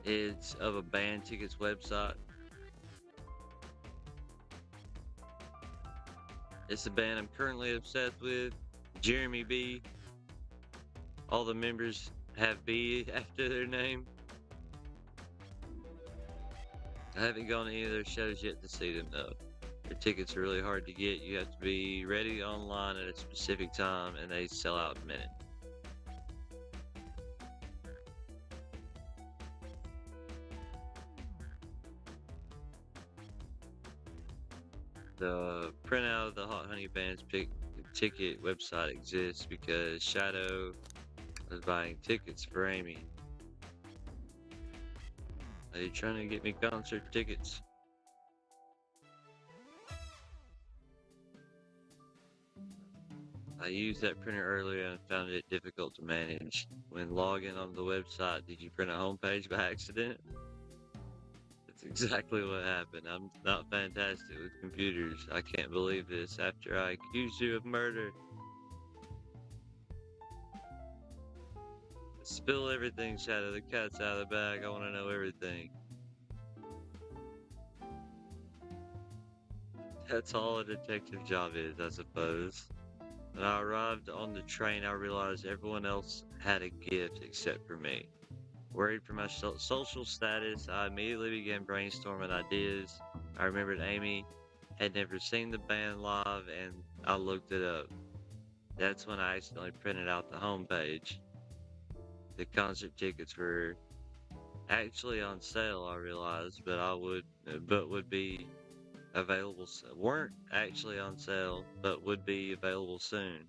It's of a band tickets website. It's a band I'm currently obsessed with, Jeremy B. All the members have B after their name. I haven't gone to any of their shows yet to see them though. Their tickets are really hard to get. You have to be ready online at a specific time and they sell out in a minute. The printout of the Hot Honey Band's ticket website exists because Shadow was buying tickets for Amy. Are you trying to get me concert tickets? I used that printer earlier and found it difficult to manage. When logging on the website, did you print a homepage by accident? That's exactly what happened. I'm not fantastic with computers. I can't believe this after I accused you of murder. Spill everything, Shadow. The cat's out of the bag. I want to know everything. That's all a detective job is, I suppose. When I arrived on the train, I realized everyone else had a gift except for me. Worried for my social status, I immediately began brainstorming ideas. I remembered Amy had never seen the band live and I looked it up. That's when I accidentally printed out the homepage. The concert tickets were actually on sale, I realized, would be available, weren't actually on sale, but would be available soon.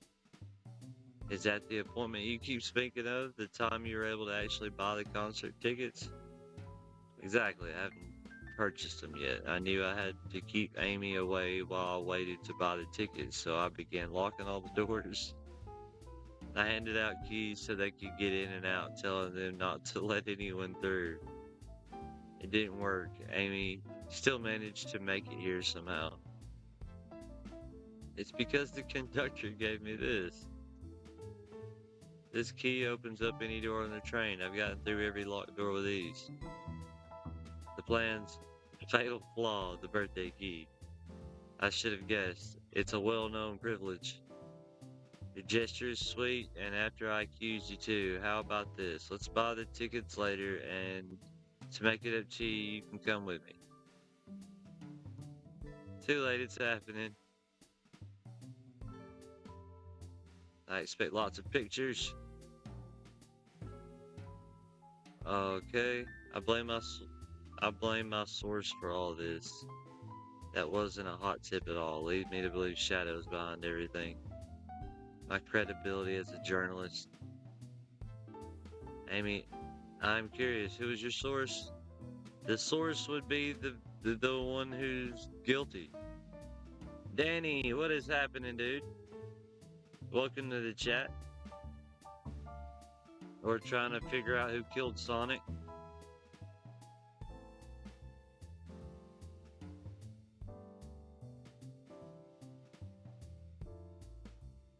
Is that the appointment you keep speaking of? The time you were able to actually buy the concert tickets? Exactly, I haven't purchased them yet. I knew I had to keep Amy away while I waited to buy the tickets, so I began locking all the doors. I handed out keys so they could get in and out, telling them not to let anyone through. It didn't work. Amy still managed to make it here somehow. It's because the conductor gave me this. This key opens up any door on the train. I've gotten through every locked door with these. The plan's fatal flaw, the birthday key. I should have guessed. It's a well-known privilege. Your gesture is sweet, and after I accused you too, how about this? Let's buy the tickets later, and to make it up to you, you can come with me. Too late, it's happening. I expect lots of pictures. Okay, I blame my source for all this. That wasn't a hot tip at all. Lead me to believe Shadow's behind everything. My credibility as a journalist. Amy, I'm curious, who is your source? The source would be the one who's guilty. Danny, what is happening, dude? Welcome to the chat. We're trying to figure out who killed Sonic.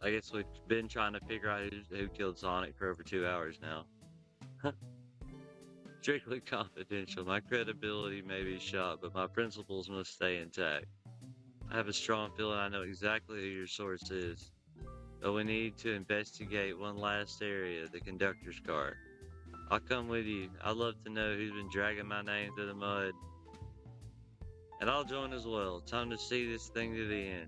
I guess we've been trying to figure out who killed Sonic for over 2 hours now. Strictly confidential. My credibility may be shot, but my principles must stay intact. I have a strong feeling I know exactly who your source is. But we need to investigate one last area, the conductor's car. I'll come with you. I'd love to know who's been dragging my name through the mud. And I'll join as well. Time to see this thing to the end.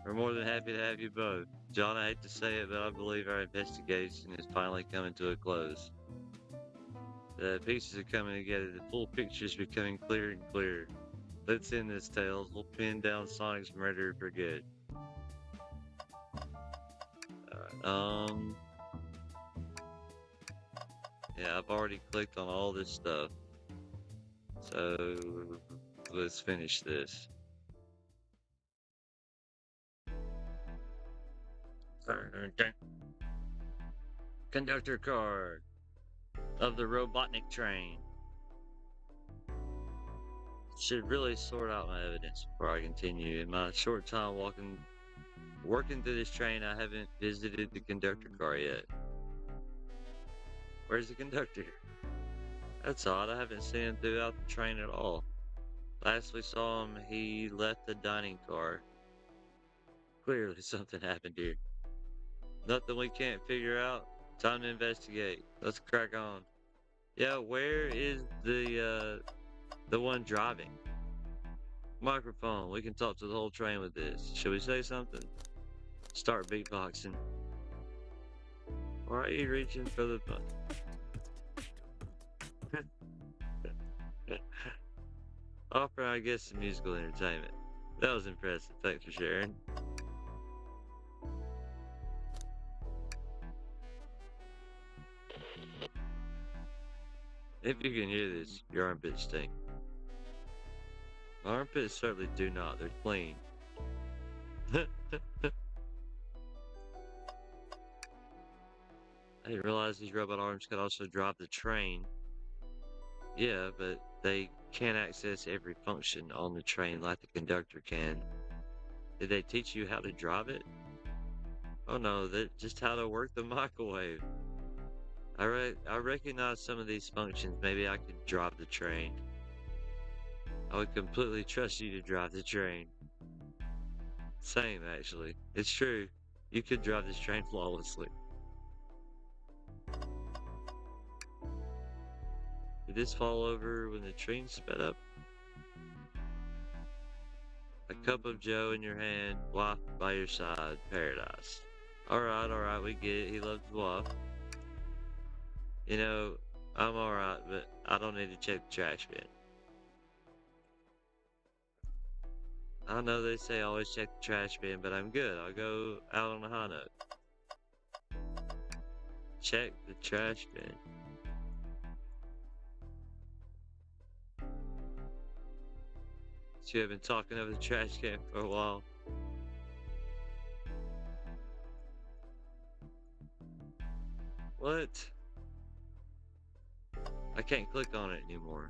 We're more than happy to have you both. John, I hate to say it, but I believe our investigation is finally coming to a close. The pieces are coming together. The full picture is becoming clearer and clearer. Let's end this, Tails. We'll pin down Sonic's murderer for good. Alright, yeah, I've already clicked on all this stuff. So, let's finish this. Conductor card of the Robotnik train. Should really sort out my evidence before I continue. In my short time working through this train, I haven't visited the conductor car yet. Where's the conductor? That's odd, I haven't seen him throughout the train at all. Last we saw him, he left the dining car. Clearly something happened here. Nothing we can't figure out. Time to investigate. Let's crack on. Yeah, where is the one driving? Microphone. We can talk to the whole train with this. Should we say something? Start beatboxing. Why are you reaching for the button? Offer, I guess, some musical entertainment. That was impressive. Thanks for sharing. If you can hear this, your armpits stink. My armpits certainly do not. They're clean. I didn't realize these robot arms could also drive the train. Yeah, but they can't access every function on the train like the conductor can. Did they teach you how to drive it? Oh no, just how to work the microwave. I recognize some of these functions. Maybe I could drive the train. I would completely trust you to drive the train. Same, actually. It's true. You could drive this train flawlessly. Did this fall over when the train sped up? A cup of joe in your hand, wife by your side, paradise. Alright, we get it. He loves his wife. You know, I'm alright, but I don't need to check the trash bin. I know they say always check the trash bin, but I'm good. I'll go out on a high note. Check the trash bin. You have been talking over the trash can for a while. What? I can't click on it anymore.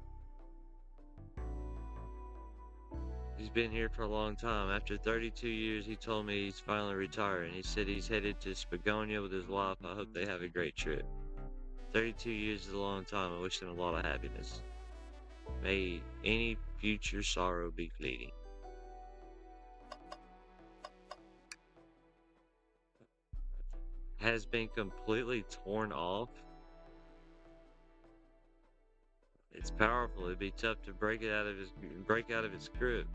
He's been here for a long time. After 32 years, he told me he's finally retiring. He said he's headed to Spagonia with his wife. I hope they have a great trip. 32 years is a long time. I wish him a lot of happiness. May any future sorrow be fleeting. Has been completely torn off. It's powerful. It'd be tough to break out of its grip.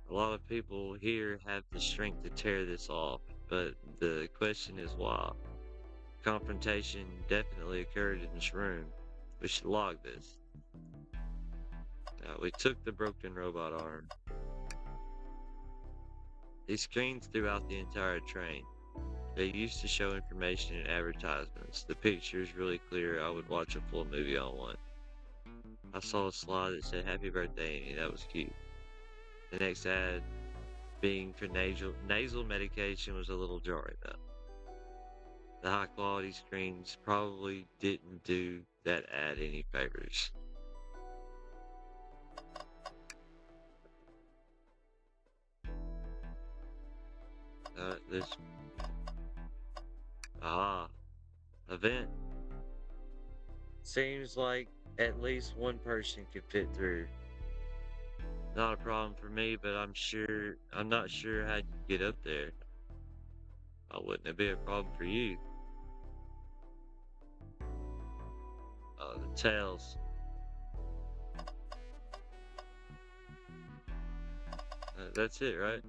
A lot of people here have the strength to tear this off, but the question is why. Confrontation definitely occurred in this room. We should log this. We took the broken robot arm. These screens throughout the entire train. They used to show information in advertisements. The picture is really clear. I would watch a full movie on one. I saw a slide that said, "Happy birthday, Amy." That was cute. The next ad being for nasal medication was a little jarring though. The high quality screens probably didn't do that ad any favors. This event. Seems like at least one person could fit through. Not a problem for me, but I'm not sure how you get up there. Why wouldn't it be a problem for you? The tails. That's it, right?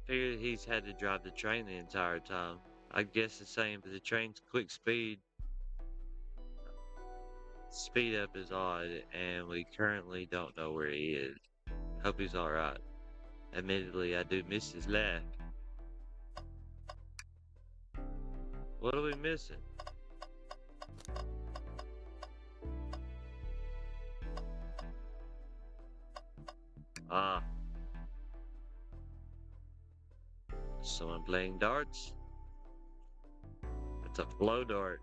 Figured he's had to drive the train the entire time. I guess the same, but the train's quick speed up is odd, and we currently don't know where he is. Hope he's alright. Admittedly, I do miss his laugh. What are we missing? Ah. Someone playing darts? It's a blow dart.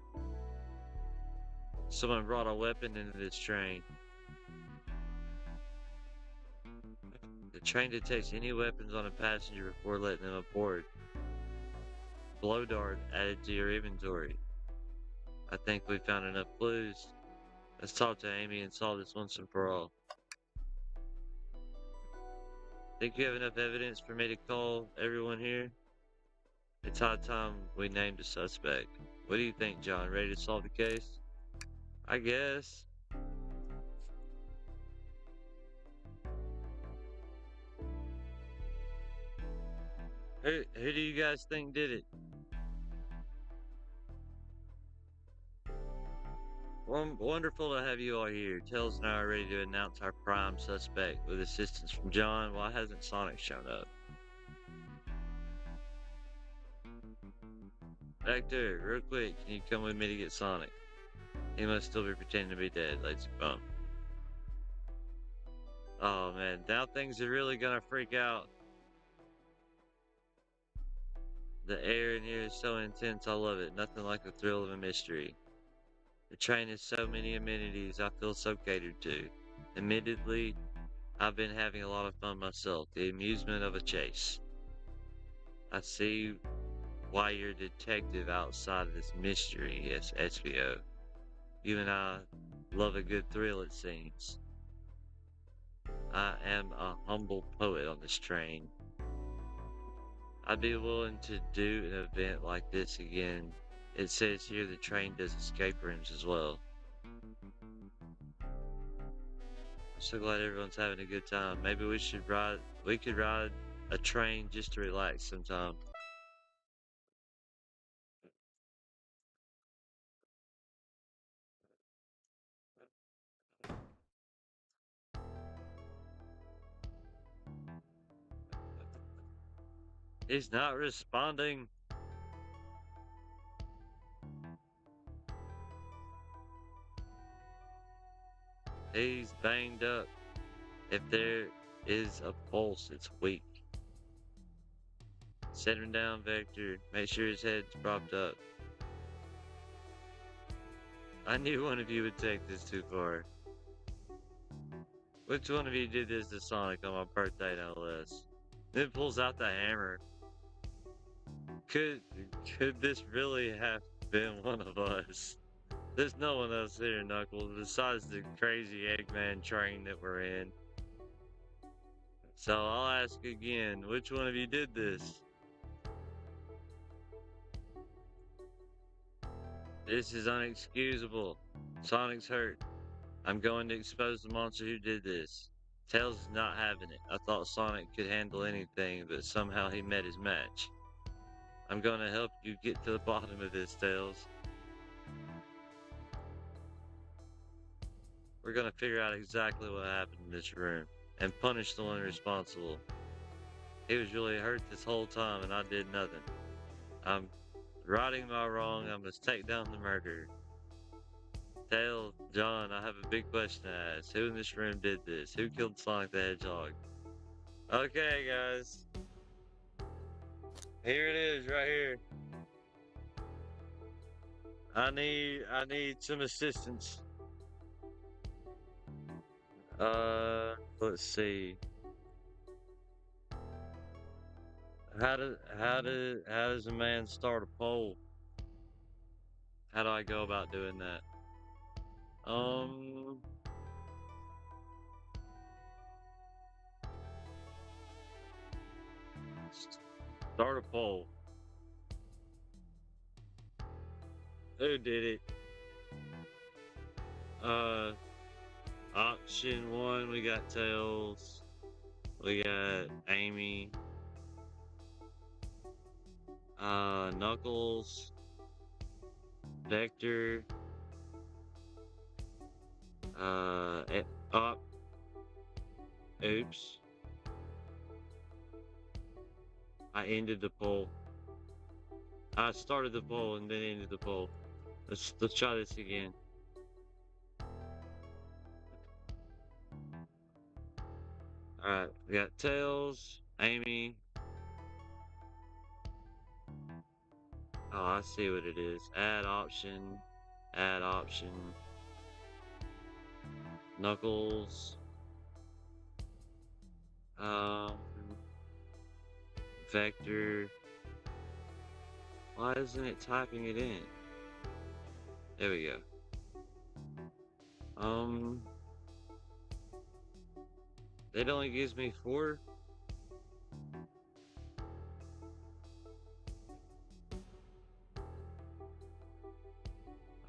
Someone brought a weapon into this train. The train detects any weapons on a passenger before letting them aboard. Blow dart added to your inventory. I think we found enough clues. Let's talk to Amy and solve this once and for all. Think you have enough evidence for me to call everyone here? It's high time we named a suspect. What do you think, John? Ready to solve the case? I guess. Who do you guys think did it? Wonderful to have you all here. Tails and I are ready to announce our prime suspect with assistance from John. Why hasn't Sonic shown up? Hector, real quick, can you come with me to get Sonic? He must still be pretending to be dead, lazy bum. Oh man, now things are really gonna freak out. The air in here is so intense, I love it. Nothing like the thrill of a mystery. The train has so many amenities, I feel so catered to. Admittedly, I've been having a lot of fun myself. The amusement of a chase. I see why you're a detective outside of this mystery, yes, SVO. You and I love a good thrill, it seems. I am a humble poet on this train. I'd be willing to do an event like this again. It says here the train does escape rooms as well. I'm so glad everyone's having a good time. Maybe we could ride a train just to relax sometime. He's not responding. He's banged up. If there is a pulse, it's weak. Set him down, Vector. Make sure his head's propped up. I knew one of you would take this too far. Which one of you did this to Sonic on my birthday, no less? Then pulls out the hammer. Could this really have been one of us? There's no one else here, Knuckles, besides the crazy Eggman train that we're in. So I'll ask again, which one of you did this? This is unexcusable. Sonic's hurt. I'm going to expose the monster who did this. Tails is not having it. I thought Sonic could handle anything, but somehow he met his match. I'm going to help you get to the bottom of this, Tails. We're going to figure out exactly what happened in this room and punish the one responsible. He was really hurt this whole time and I did nothing. I'm righting my wrong. I must take down the murderer. Tail, John, I have a big question to ask. Who in this room did this? Who killed Sonic the Hedgehog? Okay, guys. Here it is, right here. I need some assistance. Let's see. How does a man start a poll? How do I go about doing that? Um, Start a poll. Who did it? Uh, Option one, we got Tails. We got Amy. Knuckles. Vector. Oh, oops. I ended the poll. I started the poll and then ended the poll. Let's try this again. Alright, we got Tails, Amy. Oh, I see what it is. Add option. Add option. Knuckles. Um, Vector. Why isn't it typing it in? There we go. It only gives me 4.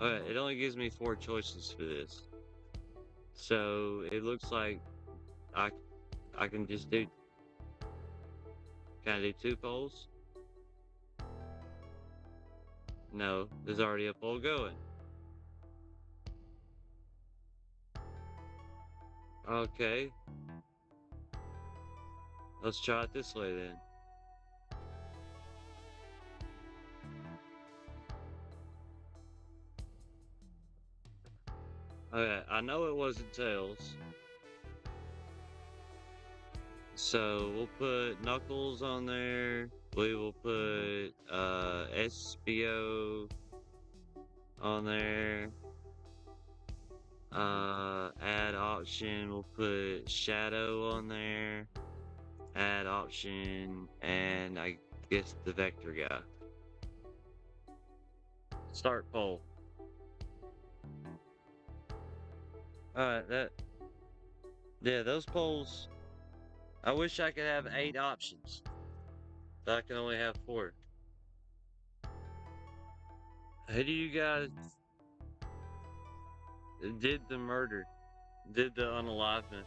Okay, it only gives me 4 choices for this. So it looks like I can just do. Can I do 2 polls? No, there's already a poll going. Okay. Let's try it this way then. Okay, I know it wasn't Tails. So we'll put Knuckles on there. We will put SBO on there. Add option, we'll put Shadow on there. Add option, and I guess the Vector guy. Start poll. Alright, yeah, those polls. I wish I could have 8 options, but I can only have 4. Who do you guys did the murder? Did the unalivement?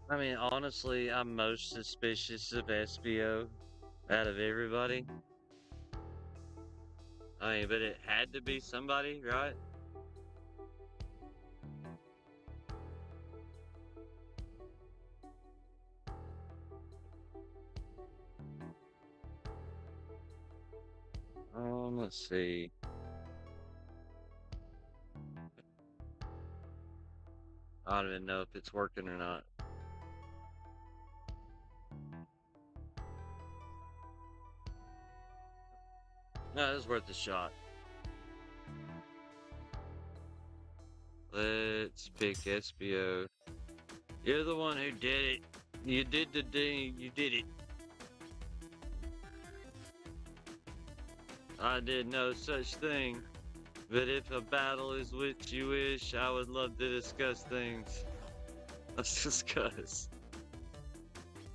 I mean, honestly, I'm most suspicious of SBO out of everybody. I mean, but it had to be somebody, right? Let's see. I don't even know if it's working or not. No, it's worth a shot. Let's pick SBO. You're the one who did it. You did the thing. You did it. I did no such thing. But if a battle is what you wish, I would love to discuss things. Let's discuss.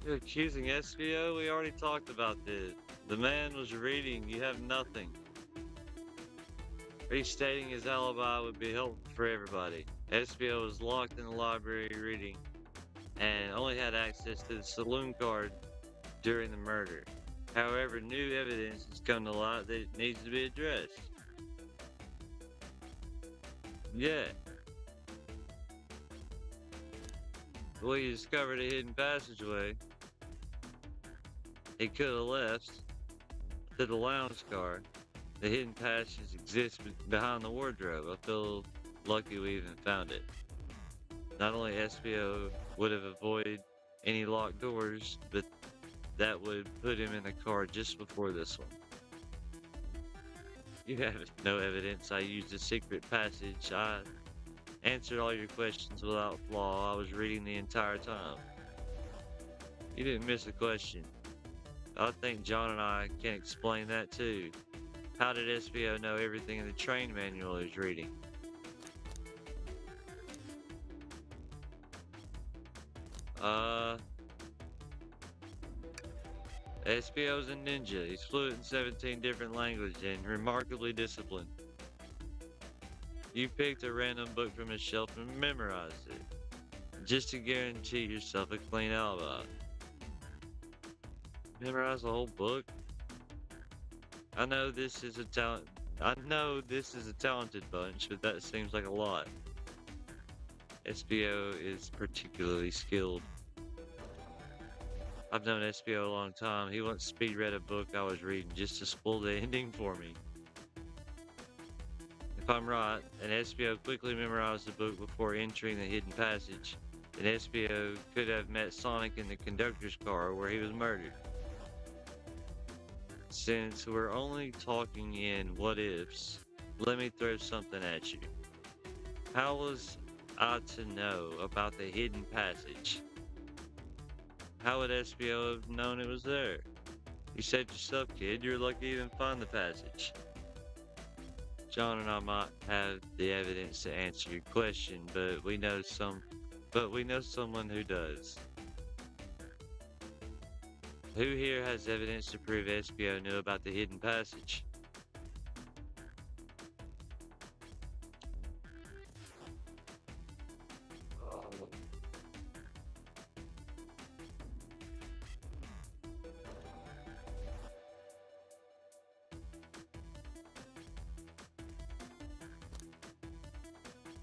You're accusing SBO? We already talked about this. The man was reading. You have nothing. Restating his alibi would be helpful for everybody. SBO was locked in the library reading and only had access to the saloon card during the murder. However, new evidence has come to light that it needs to be addressed. yet. We discovered a hidden passageway. He could have left to the lounge car. The hidden passage exists behind the wardrobe. I feel lucky we even found it. Not only SBO would have avoided any locked doors, but that would put him in the car just before this one. You have no evidence I used a secret passage. I answered all your questions without flaw. I was reading the entire time. You didn't miss a question. I think John and I can explain that too. How did SBO know everything in the train manual he was reading? SBO's a ninja. He's fluent in 17 different languages and remarkably disciplined. You picked a random book from his shelf and memorized it, just to guarantee yourself a clean alibi. Memorize a whole book? I know this is a talented bunch, but that seems like a lot. SBO is particularly skilled. I've known SBO a long time. He once speed read a book I was reading just to spoil the ending for me. If I'm right, and SBO quickly memorized the book before entering the hidden passage, then SBO could have met Sonic in the conductor's car where he was murdered. Since we're only talking in what-ifs, let me throw something at you. How was I to know about the hidden passage? How would SBO have known it was there? You said yourself, kid, you're lucky to even find the passage. John and I might have the evidence to answer your question, but we know someone who does. Who here has evidence to prove SBO knew about the hidden passage?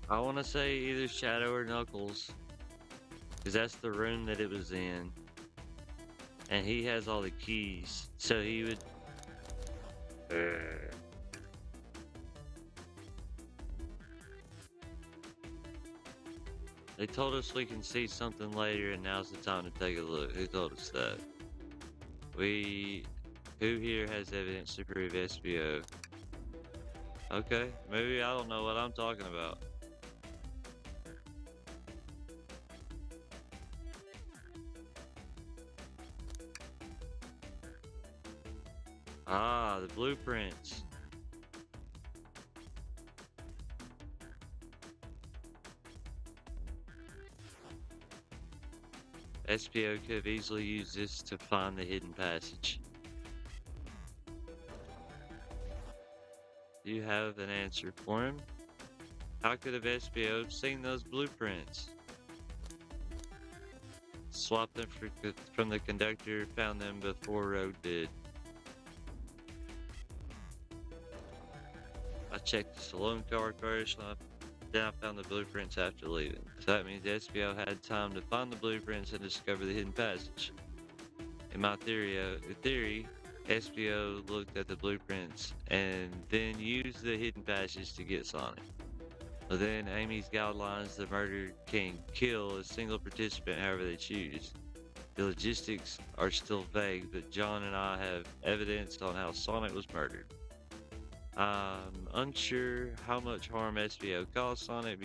I want to say either Shadow or Knuckles, because that's the room that it was in. And he has all the keys, so he would... They told us we can see something later, and now's the time to take a look. Who told us that? Who here has evidence to prove SBO? Okay, maybe I don't know what I'm talking about. Ah, the blueprints. SBO could have easily used this to find the hidden passage. Do you have an answer for him? How could have SBO seen those blueprints? Swapped them from the conductor, found them before Road did. I checked the saloon car first, then I found the blueprints after leaving. So that means SBO had time to find the blueprints and discover the hidden passage. In my theory, SBO looked at the blueprints and then used the hidden passage to get Sonic. Within Amy's guidelines, the murder can kill a single participant however they choose. The logistics are still vague, but John and I have evidence on how Sonic was murdered. I'm unsure how much harm SBO caused Sonic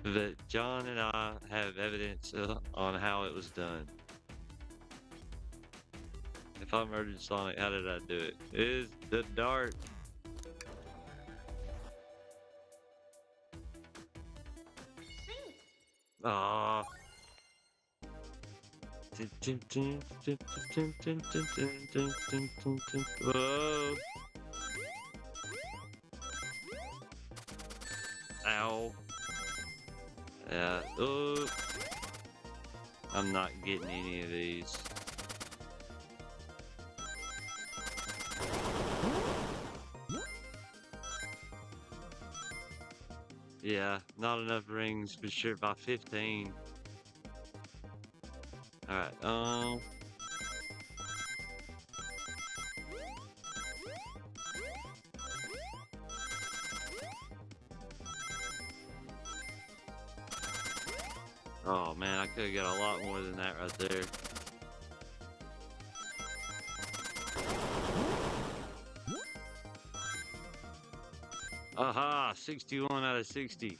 but John and I have evidence on how it was done. If I murdered Sonic, how did I do it? It is the dark. Ah. Whoa. Ow. Yeah. Oh. I'm not getting any of these. Yeah, not enough rings for sure by 15. Alright, oh man, I could have got a lot more than that right there. Aha, 61 out of 60.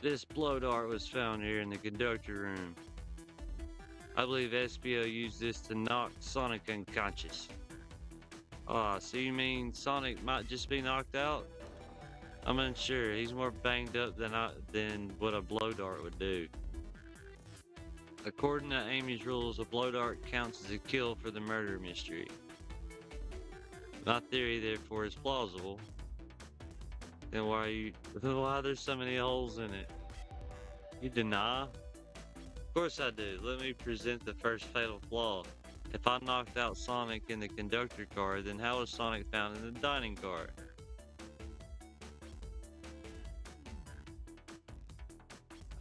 This blow dart was found here in the conductor room. I believe SBO used this to knock Sonic unconscious. Ah, so you mean Sonic might just be knocked out? I'm unsure. He's more banged up than what a blow dart would do. According to Amy's rules, a blow dart counts as a kill for the murder mystery. My theory, therefore, is plausible. Then why there's so many holes in it? You deny? Of course I do. Let me present the first fatal flaw. If I knocked out Sonic in the conductor car, then how was Sonic found in the dining car?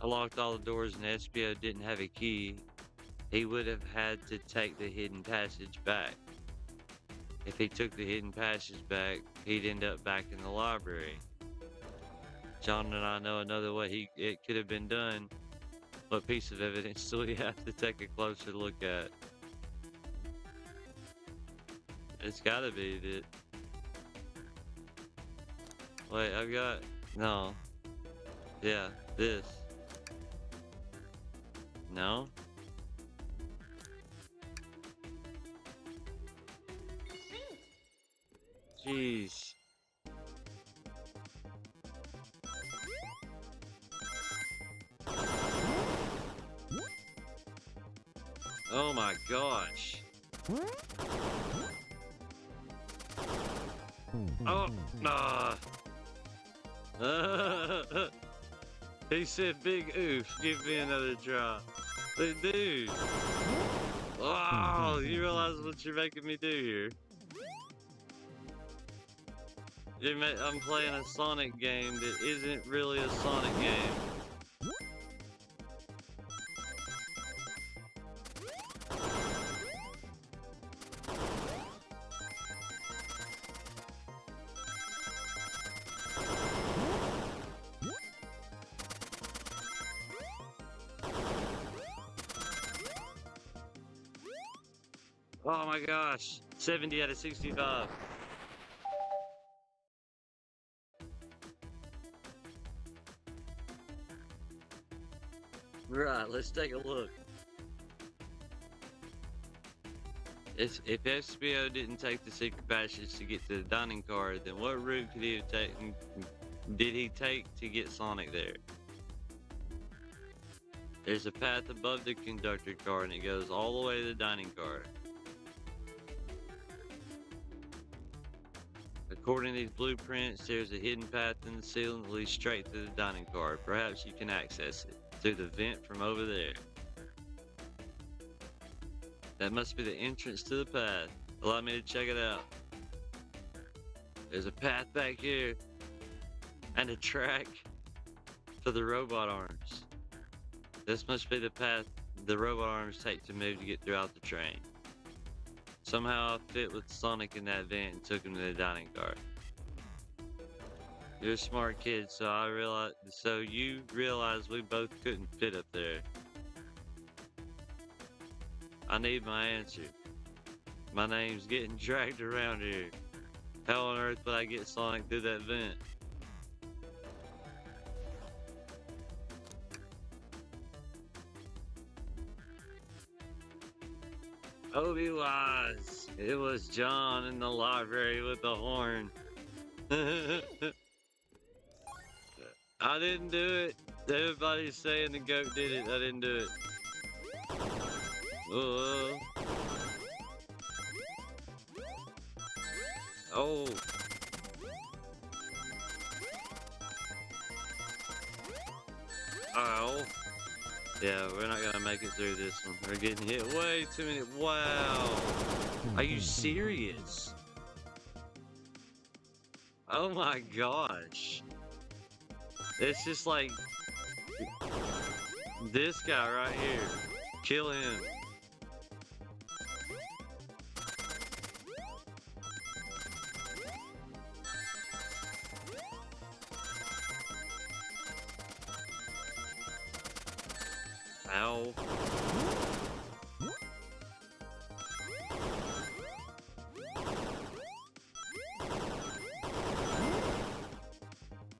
I locked all the doors and SBO didn't have a key. He would have had to take the hidden passage back. If he took the hidden passage back, he'd end up back in the library. John and I know another way it could have been done. What piece of evidence do we have to take a closer look at? It's gotta be that. Wait, I've got. No. Yeah, this. No? Jeez. Oh my gosh. Oh, nah. He said big oof, give me another try. But dude. Oh, you realize what you're making me do here? I'm playing a Sonic game that isn't really a Sonic game. Oh my gosh, 70 out of 65. Right, let's take a look. If SBO didn't take the secret passage to get to the dining car, then what route did he take to get Sonic there? There's a path above the conductor car and it goes all the way to the dining car. According to these blueprints, there's a hidden path in the ceiling that leads straight to the dining car. Perhaps you can access it through the vent from over there. That must be the entrance to the path. Allow me to check it out. There's a path back here and a track for the robot arms. This must be the path the robot arms take to move to get throughout the train. Somehow I fit with Sonic in that vent and took him to the dining car. You're a smart kid, so you realize we both couldn't fit up there. I need my answer. My name's getting dragged around here. How on earth would I get Sonic through that vent? Obi-Wise! It was John in the library with the horn. I didn't do it. Everybody's saying the goat did it. I didn't do it. Oh. Oh. Ow. Yeah, we're not gonna make it through this one. We're getting hit way too many. Wow. Are you serious? Oh my gosh. It's just like this guy right here. Kill him. Ow.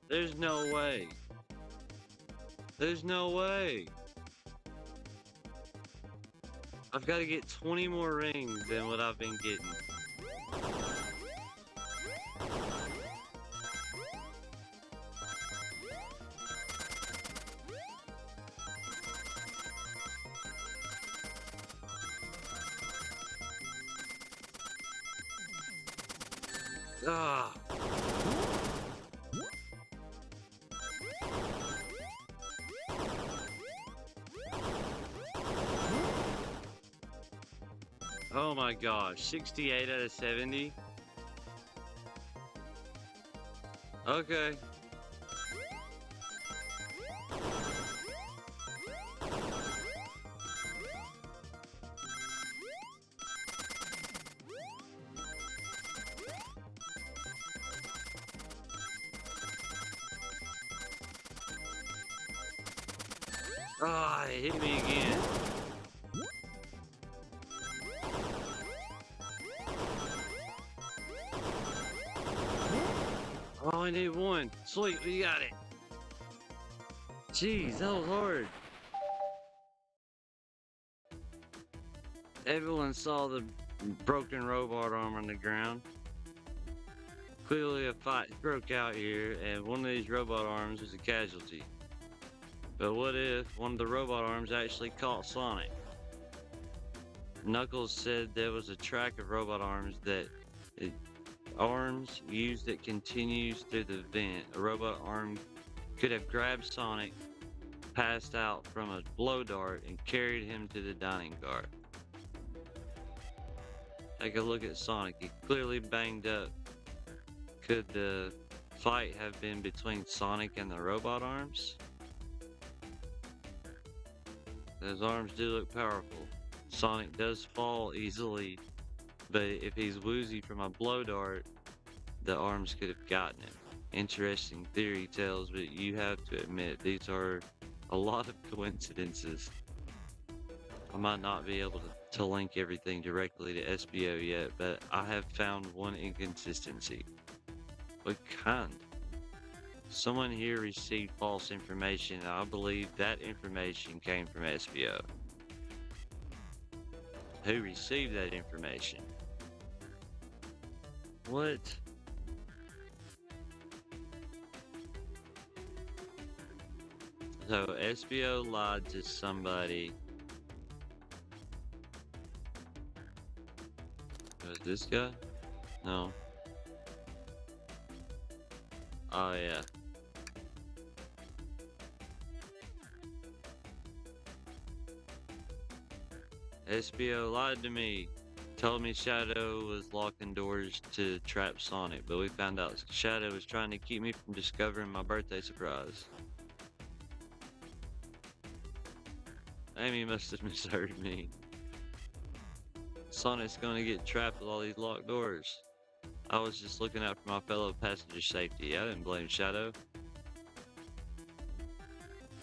There's no way. There's no way. I've got to get 20 more rings than what I've been getting. Ah. Oh my gosh, 68 out of 70? Okay. Ah, it hit me again. Oh, I need one. Sweet, we got it. Jeez, that was hard. Everyone saw the broken robot arm on the ground. Clearly a fight broke out here, and one of these robot arms is a casualty. But what if one of the robot arms actually caught Sonic? Knuckles said there was a track of robot arms arms used that continues through the vent. A robot arm could have grabbed Sonic, passed out from a blow dart, and carried him to the dining car. Take a look at Sonic. He clearly banged up. Could the fight have been between Sonic and the robot arms? Those arms do look powerful. Sonic does fall easily, but if he's woozy from a blow dart, the arms could have gotten him. Interesting theory tells, but you have to admit these are a lot of coincidences. I might not be able to link everything directly to SBO yet, but I have found one inconsistency. What kind? Someone here received false information, and I believe that information came from SBO. Who received that information? What? So SBO lied to somebody. Was this guy? No. Oh yeah. SBO lied to me. Told me Shadow was locking doors to trap Sonic, but we found out Shadow was trying to keep me from discovering my birthday surprise. Amy must have misheard me. Sonic's gonna get trapped with all these locked doors. I was just looking out for my fellow passenger's safety. I didn't blame Shadow.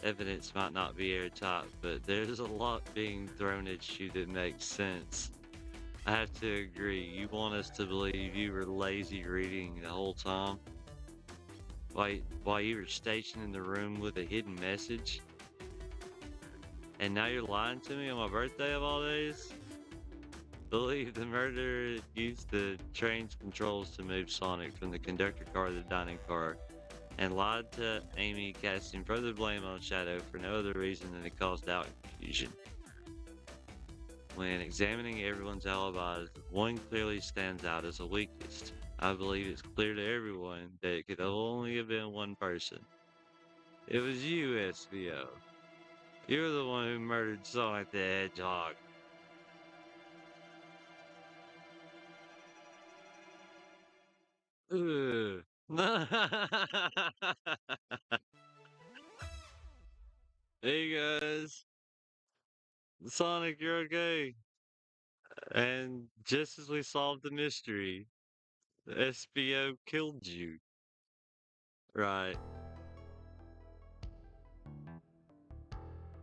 Evidence might not be airtight, but there's a lot being thrown at you that makes sense. I have to agree. You want us to believe you were lazy reading the whole time? While you were stationed in the room with a hidden message? And now you're lying to me on my birthday of all days? Believe the murderer used the train's controls to move Sonic from the conductor car to the dining car, and lied to Amy, casting further blame on Shadow for no other reason than it caused doubt and confusion. When examining everyone's alibis, one clearly stands out as the weakest. I believe it's clear to everyone that it could only have been one person. It was you, SBO. You're the one who murdered Sonic the Hedgehog. Ugh. Hey guys, Sonic, you're okay. And just as we solved the mystery, the SBO killed you. Right.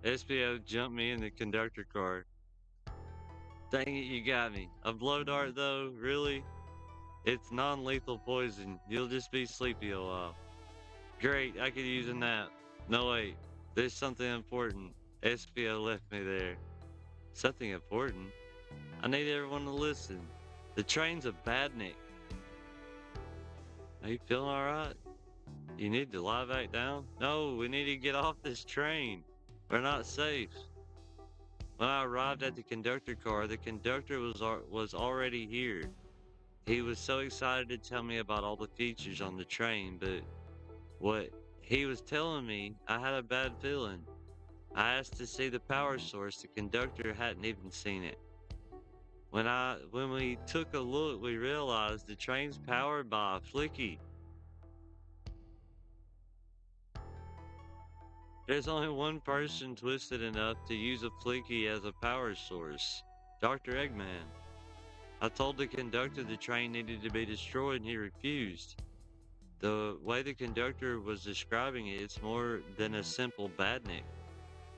SBO jumped me in the conductor car. Dang it, you got me. A blow dart though, really? It's non-lethal poison. You'll just be sleepy a while. Great, I could use a nap. No wait, there's something important. SBO left me there. Something important? I need everyone to listen. The train's a badnik. Are you feeling alright? You need to lie back down? No, we need to get off this train. We're not safe. When I arrived at the conductor car, the conductor was already here. He was so excited to tell me about all the features on the train, but what he was telling me, I had a bad feeling. I asked to see the power source. The conductor hadn't even seen it. When we took a look, we realized the train's powered by a flicky. There's only one person twisted enough to use a flicky as a power source. Dr. Eggman. I told the conductor the train needed to be destroyed and he refused. The way the conductor was describing it, it's more than a simple badnik.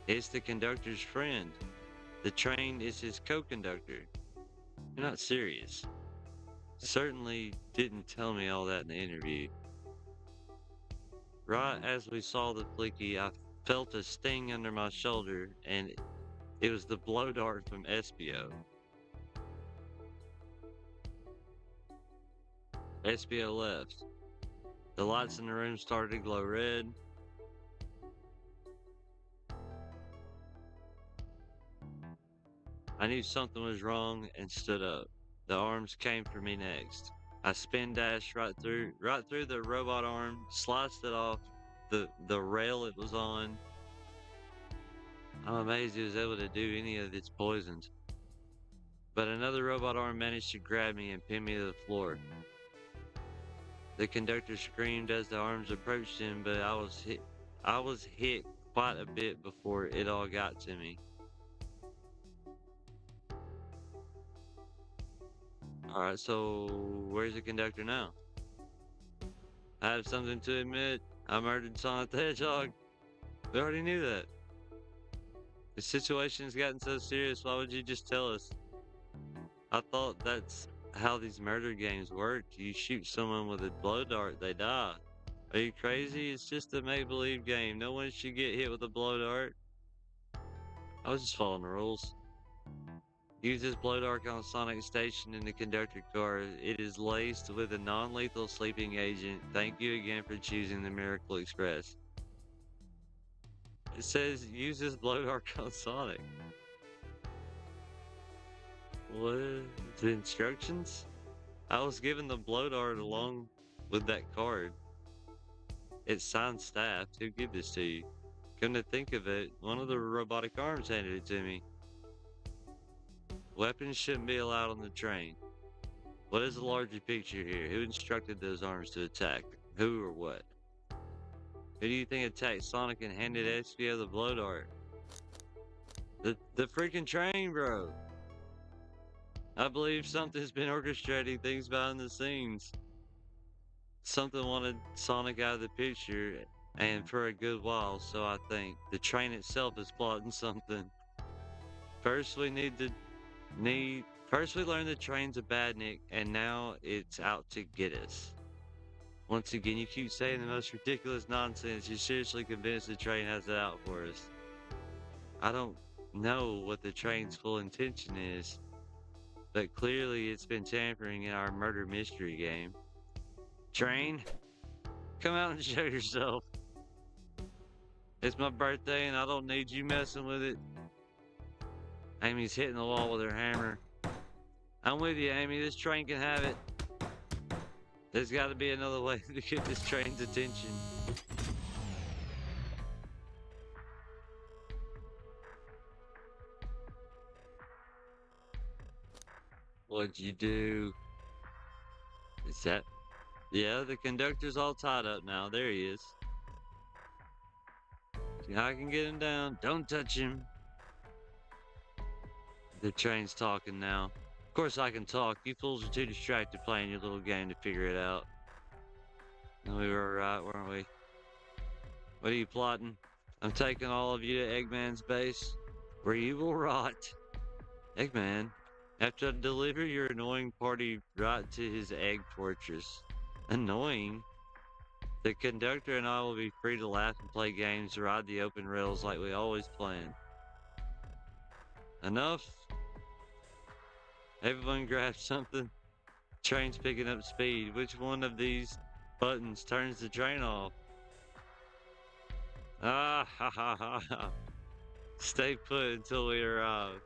It's the conductor's friend. The train is his co-conductor. You're not serious. Certainly didn't tell me all that in the interview. Right as we saw the flicky, I felt a sting under my shoulder, and it was the blow dart from SBO. SBO left. The lights in the room started to glow red. I knew something was wrong and stood up. The arms came for me next. I spin dashed right through the robot arm, sliced it off the rail it was on. I'm amazed he was able to do any of its poisons. But another robot arm managed to grab me and pin me to the floor. The conductor screamed as the arms approached him, but I was hit quite a bit before it all got to me. Alright, so where's the conductor now? I have something to admit. I murdered Sonic the Hedgehog. We already knew that. The situation's gotten so serious, why would you just tell us? I thought that's how these murder games work. You shoot someone with a blow dart, they die. Are you crazy? It's just a make-believe game. No one should get hit with a blow dart. I was just following the rules. Use this blow dart on Sonic Station in the conductor car. It is laced with a non-lethal sleeping agent. Thank you again for choosing the Miracle Express. It says use this blow dart on Sonic. What? The instructions? I was given the blow dart along with that card. It's signed staff. Who gave this to you? Come to think of it, one of the robotic arms handed it to me. Weapons shouldn't be allowed on the train. What is the larger picture here? Who instructed those arms to attack? Who or what? Who do you think attacked Sonic and handed SBO the blow dart? The freaking train, bro. I believe something's been orchestrating things behind the scenes. Something wanted Sonic out of the picture, and for a good while, so I think. The train itself is plotting something. First we learned the train's a badnik, and now it's out to get us. Once again, you keep saying the most ridiculous nonsense. You're seriously convinced the train has it out for us. I don't know what the train's full intention is, but clearly it's been tampering in our murder mystery game. Train, come out and show yourself. It's my birthday and I don't need you messing with it. Amy's hitting the wall with her hammer. I'm with you, Amy. This train can have it. There's got to be another way to get this train's attention. What'd you do? Is that Yeah, the conductor's all tied up now. There he is. I can get him down. Don't touch him. The train's talking now. Of course I can talk. You fools are too distracted playing your little game to figure it out. And we were right, weren't we? What are you plotting? I'm taking all of you to Eggman's base, where you will rot. Eggman, after I deliver your annoying party right to his egg fortress. Annoying? The conductor and I will be free to laugh and play games, ride the open rails like we always planned. Enough? Everyone grab something. Train's picking up speed. Which one of these buttons turns the train off? Ah, ha ha ha ha. Stay put until we arrive.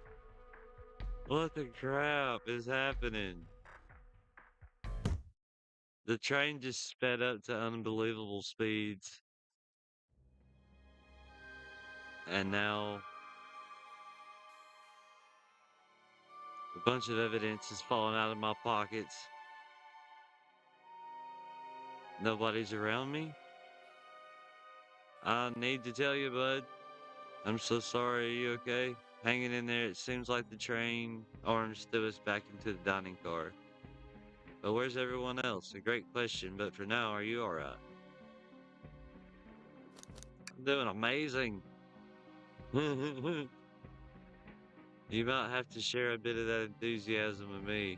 What the crap is happening? The train just sped up to unbelievable speeds. And now a bunch of evidence is falling out of my pockets. Nobody's around me? I need to tell you, bud. I'm so sorry. Are you okay? Hanging in there. It seems like the train arms threw us back into the dining car. But where's everyone else? A great question, but for now, are you alright? I'm doing amazing. You might have to share a bit of that enthusiasm with me.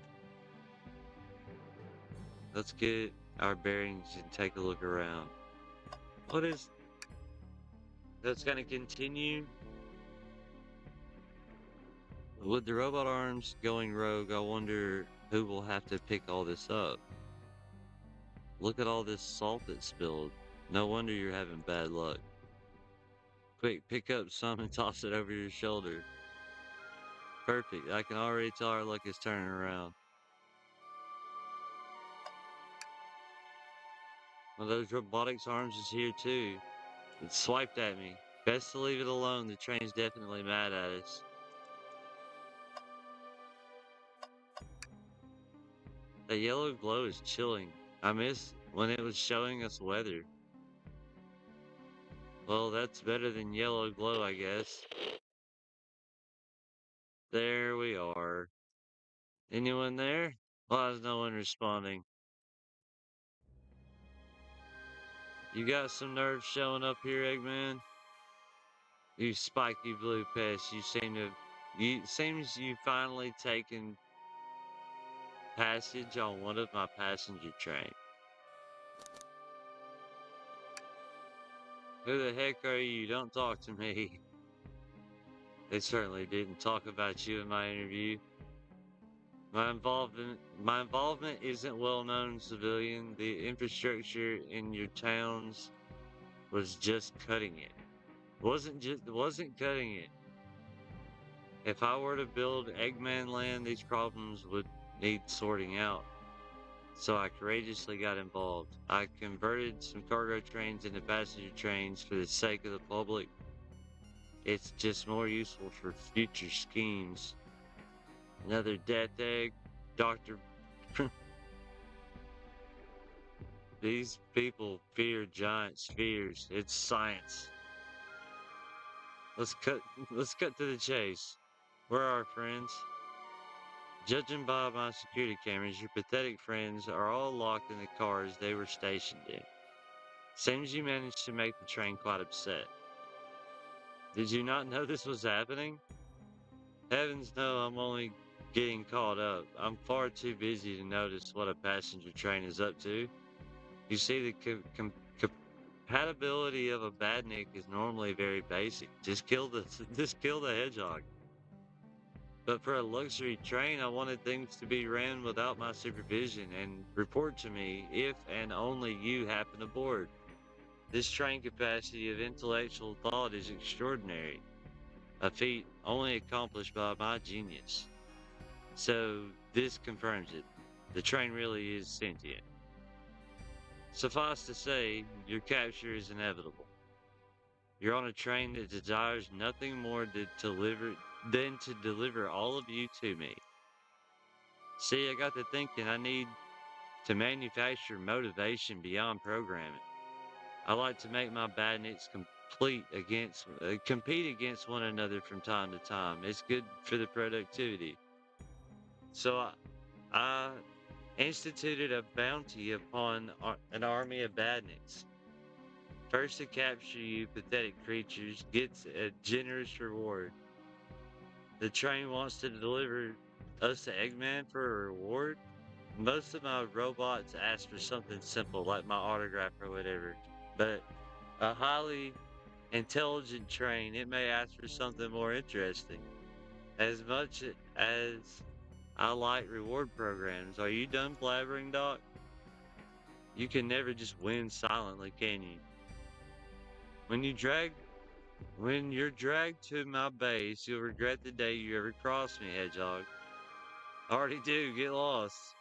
Let's get our bearings and take a look around. What is... That's gonna continue? With the robot arms going rogue, I wonder who will have to pick all this up. Look at all this salt that's spilled. No wonder you're having bad luck. Quick, pick up some and toss it over your shoulder. Perfect. I can already tell our luck is turning around. One of those robotics arms is here too. It swiped at me. Best to leave it alone. The train's definitely mad at us. The yellow glow is chilling. I miss when it was showing us weather. Well, that's better than yellow glow, I guess. There we are. Anyone there? Why is no one responding? You got some nerve showing up here, Eggman? You spiky blue pest, seems you've finally taken passage on one of my passenger trains. Who the heck are you? Don't talk to me. They certainly didn't talk about you in my interview. My involvement isn't well known, civilian. The infrastructure in your towns was just cutting it. Wasn't cutting it. If I were to build Eggman Land, these problems would need sorting out. So I courageously got involved. I converted some cargo trains into passenger trains for the sake of the public. It's just more useful for future schemes. Another death egg, Dr. These people fear giant spheres. It's science. Let's cut to the chase. Where are our friends? Judging by my security cameras, your pathetic friends are all locked in the cars they were stationed in. Seems you managed to make the train quite upset. Did you not know this was happening? Heavens no, I'm only getting caught up. I'm far too busy to notice what a passenger train is up to. You see, the compatibility of a badnik is normally very basic. Just kill the hedgehog. But for a luxury train, I wanted things to be ran without my supervision and report to me if and only you happen aboard. This train capacity of intellectual thought is extraordinary, a feat only accomplished by my genius. So this confirms it. The train really is sentient. Suffice to say, your capture is inevitable. You're on a train that desires nothing more than to deliver all of you to me. See, I got to thinking I need to manufacture motivation beyond programming. I like to make my badniks compete against one another from time to time. It's good for the productivity. So I instituted a bounty upon an army of badniks. First to capture you pathetic creatures gets a generous reward. The train wants to deliver us to Eggman for a reward. Most of my robots ask for something simple like my autograph or whatever. But a highly intelligent train, it may ask for something more interesting. As much as I like reward programs, are you done blabbering, Doc? You can never just win silently, can you? When you're dragged to my base, you'll regret the day you ever crossed me, Hedgehog. I already do, get lost.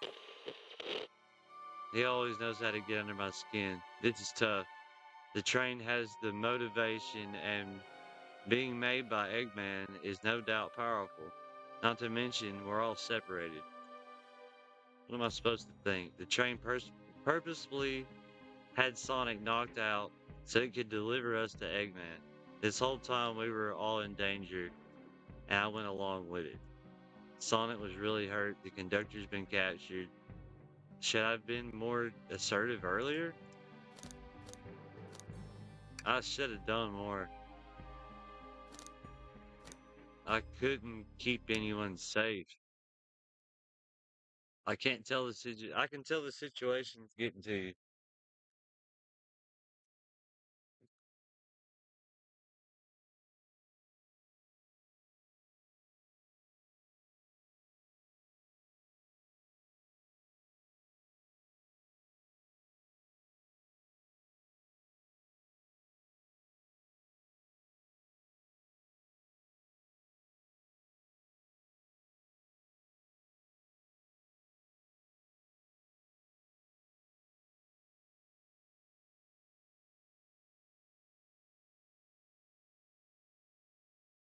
He always knows how to get under my skin. This is tough. The train has the motivation, and being made by Eggman is no doubt powerful. Not to mention, we're all separated. What am I supposed to think? The train purposefully had Sonic knocked out so it could deliver us to Eggman. This whole time we were all in danger, and I went along with it. Sonic was really hurt. The conductor's been captured. Should I have been more assertive earlier? I should have done more. I couldn't keep anyone safe. I can't tell I can tell the situation's getting to you.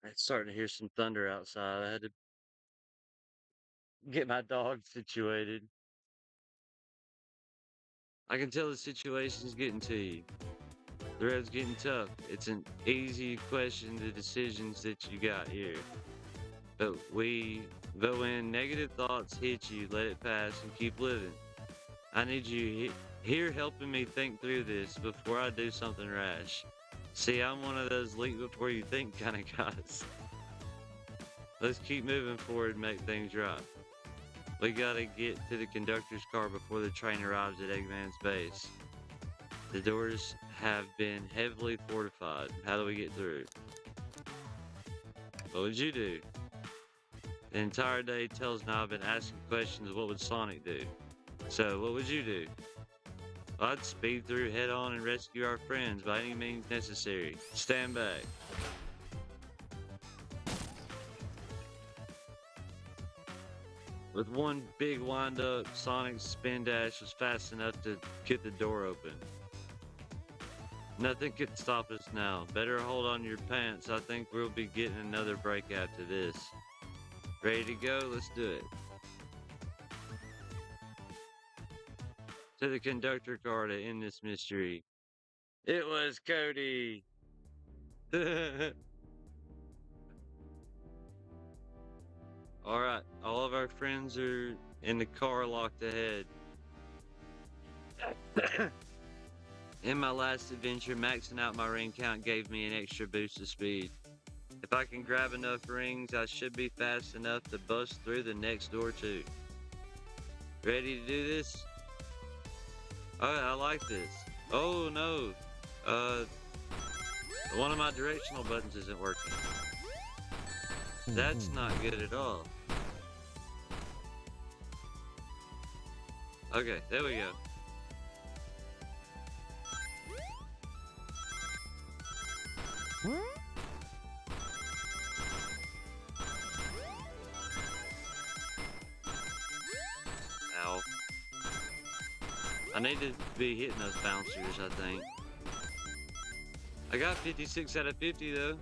I'm starting to hear some thunder outside. I had to get my dog situated. I can tell the situation's getting to you. The road's getting tough. It's an easy question, the decisions that you got here. But when negative thoughts hit you, let it pass and keep living. I need you here helping me think through this before I do something rash. See, I'm one of those leap before you think kind of guys. Let's keep moving forward and make things right. We gotta get to the conductor's car before the train arrives at Eggman's base. The doors have been heavily fortified. How do we get through? What would you do? The entire day tells me I've been asking questions, what would Sonic do? So, what would you do? I'd speed through head on and rescue our friends by any means necessary. Stand back. With one big wind-up, Sonic's spin dash was fast enough to get the door open. Nothing could stop us now. Better hold on to your pants. I think we'll be getting another break after this. Ready to go? Let's do it. To the conductor car to end this mystery. It was Cody. Alright, all of our friends are in the car locked ahead. In my last adventure, maxing out my ring count gave me an extra boost of speed. If I can grab enough rings, I should be fast enough to bust through the next door too. Ready to do this? Oh, I like this. Oh no. One of my directional buttons isn't working. That's not good at all. Okay, there we go. Ow. I need to be hitting those bouncers, I think. I got 56 out of 50 though.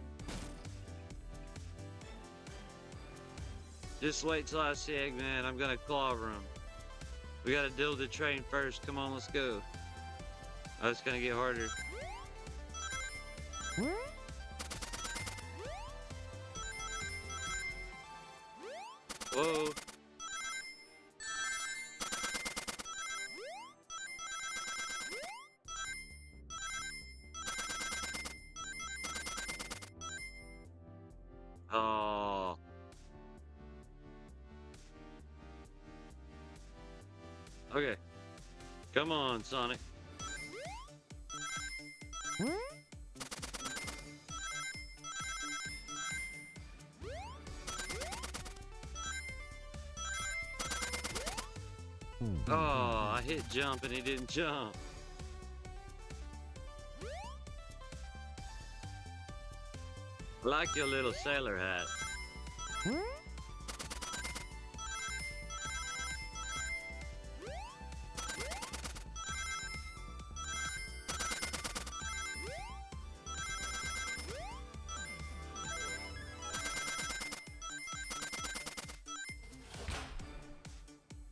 Just wait till I see Eggman, I'm gonna clobber him. We gotta deal with the train first. Come on, let's go. Oh, it's gonna get harder. Whoa. Oh. Okay. Come on, Sonic. Oh, I hit jump and he didn't jump. I like your little sailor hat.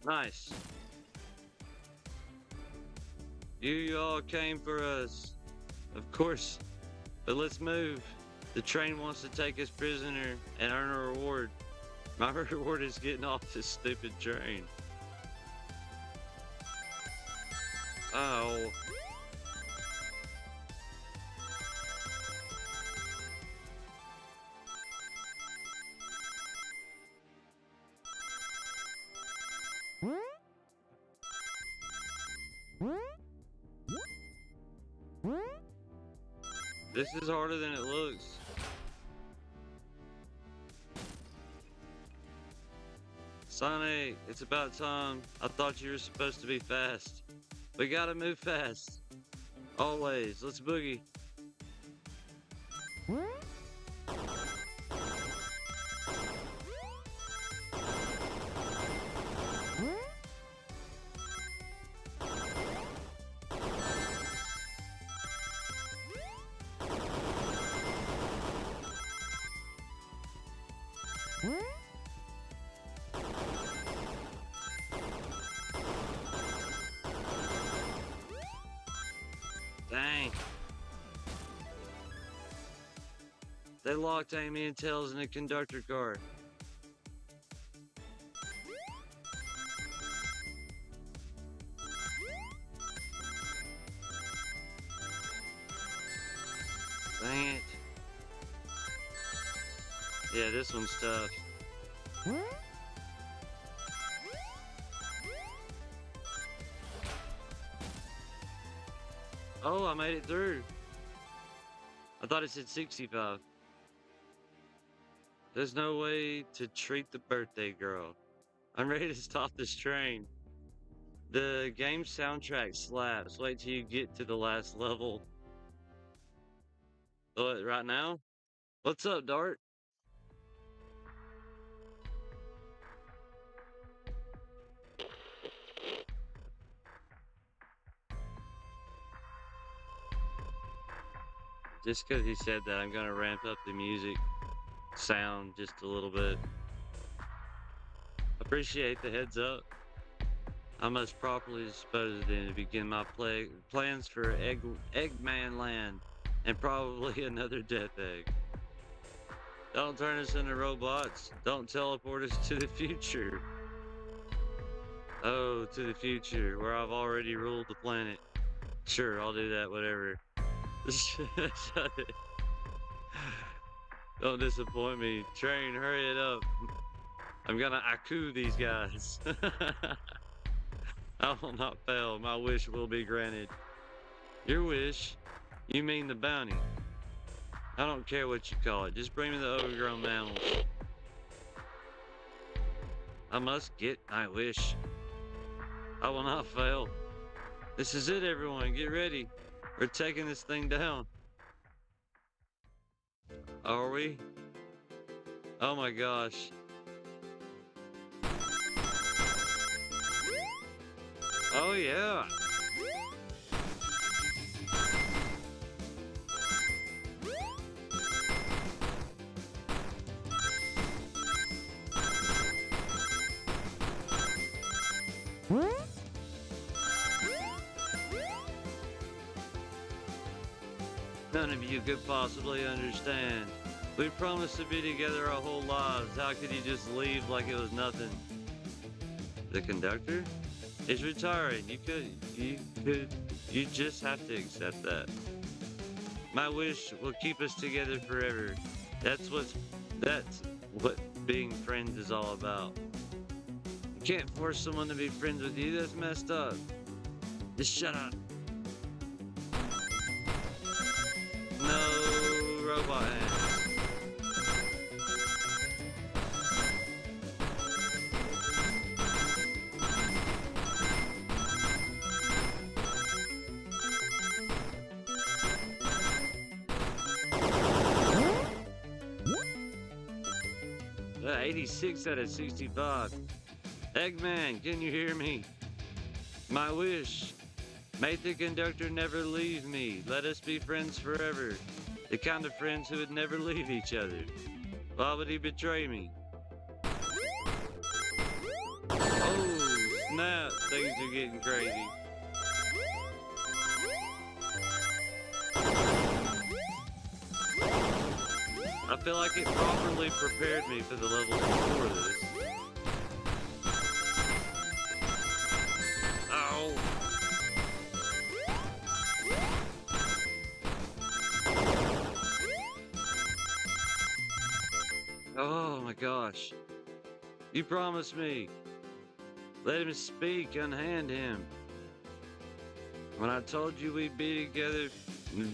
Nice. You all came for us. Of course. But let's move. The train wants to take us prisoner and earn a reward. My reward is getting off this stupid train. Oh. This is harder than it looks. Sonic, it's about time. I thought you were supposed to be fast. We gotta move fast. Always. Let's boogie. Dang. They locked Amy and Tails in a conductor car. Dang it. Yeah, this one's tough. Oh, I made it through. I thought it said 65. There's no way to treat the birthday girl. I'm ready to stop this train. The game soundtrack slaps. Wait till you get to the last level. What, right now? What's up, Dart? Just because he said that, I'm gonna ramp up the music sound just a little bit. Appreciate the heads up. I must properly dispose of them to begin my plans for Eggman Land and probably another death egg. Don't turn us into robots. Don't teleport us to the future. Oh, to the future, where I've already ruled the planet. Sure, I'll do that, whatever. Shut it. Don't disappoint me. Train, hurry it up. I'm gonna Aku these guys. I will not fail. My wish will be granted. Your wish? You mean the bounty? I don't care what you call it. Just bring me the overgrown mammals. I must get my wish. I will not fail. This is it, everyone. Get ready. We're taking this thing down. Are we? Oh my gosh. Oh yeah. none of you could possibly understand. We promised to be together our whole lives. How could you just leave like it was nothing? The conductor is retiring. You just have to accept that. My wish will keep us together forever. That's what being friends is all about. You can't force someone to be friends with you. That's messed up. Just shut up. No robot hands. Yeah, 86 out of 65. Eggman, can you hear me? My wish. May the conductor never leave me. Let us be friends forever. The kind of friends who would never leave each other. Why would he betray me? Oh, snap. Things are getting crazy. I feel like it properly prepared me for the levels before this. Ow. Oh my gosh. You promised me. Let him speak, unhand him. When I told you we'd be together,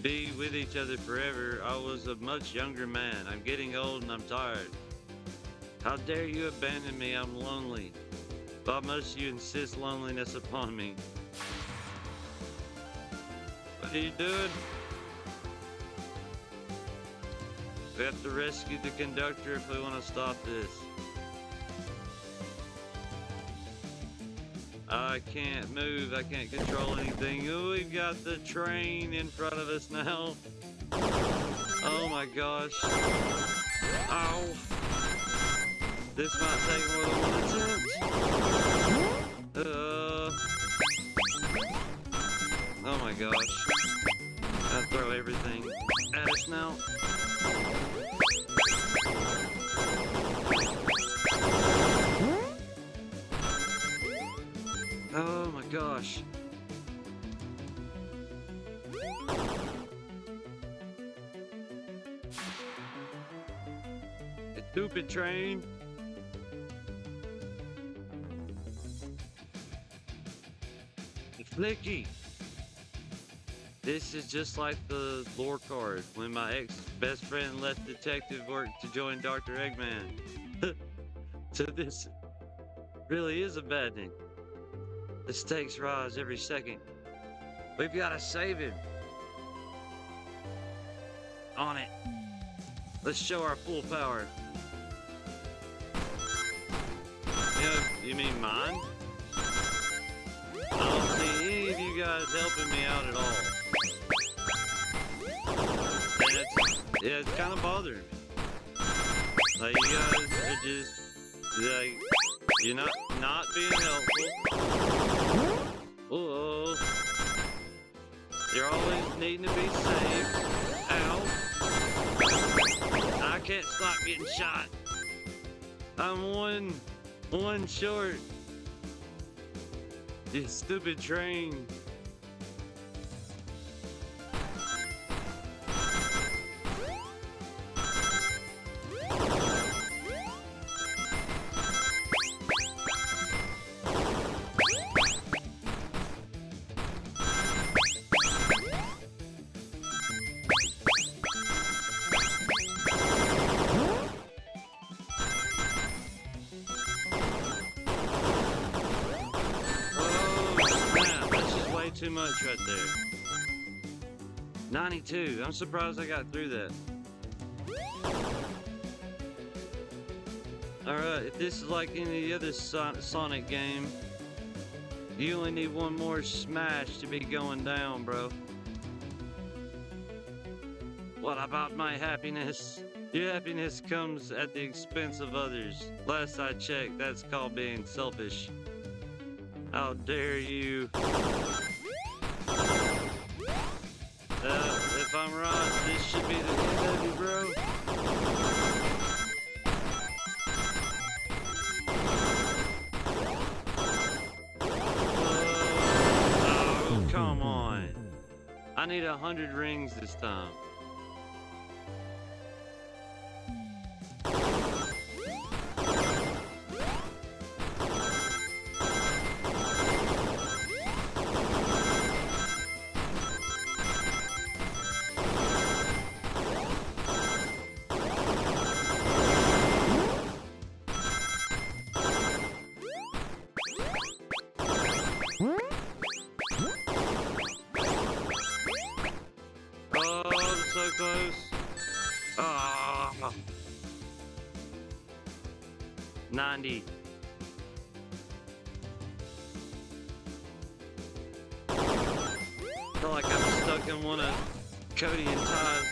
be with each other forever, I was a much younger man. I'm getting old and I'm tired. How dare you abandon me? I'm lonely. Why must you insist loneliness upon me? What are you doing? We have to rescue the conductor if we want to stop this. I can't move. I can't control anything. Oh, we've got the train in front of us now. Oh my gosh. Ow. This might take more than one attempt. Oh my gosh. I'll throw everything at us now. Oh my gosh. A stupid train. It's flicky. This is just like the lore card when my ex-best friend left detective work to join Dr. Eggman. So this really is a bad thing. The stakes rise every second. We've got to save him. On it. Let's show our full power. You mean mine? I don't see any of you guys helping me out at all. And it's kind of bothering me. Like, you guys are just, like, you're not being helpful. Uh-oh. You're always needing to be saved. Ow. I can't stop getting shot. I'm one short. This stupid train. Too much right there. 92. I'm surprised I got through that. Alright, if this is like any other Sonic game, you only need one more smash to be going down, bro. What about my happiness? Your happiness comes at the expense of others. Last I checked, that's called being selfish. How dare you? If I'm right, this should be the end of you, bro. Oh, come on. I need 100 rings this time. Oh, so close. Oh. 90. I feel like I'm stuck in one of Cody and Ty's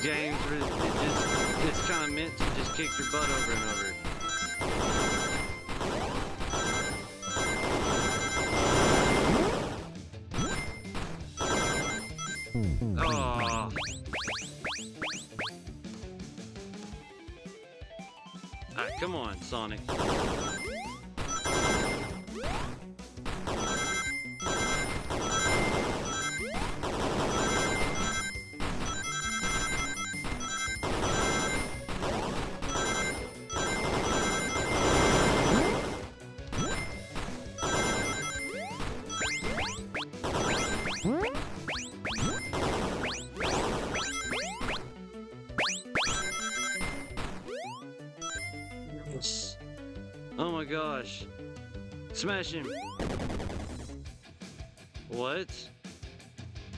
games where it's kind of meant to just kick your butt over and over. Oh. Alright, come on, Sonic. Oh my gosh. Smash him. What?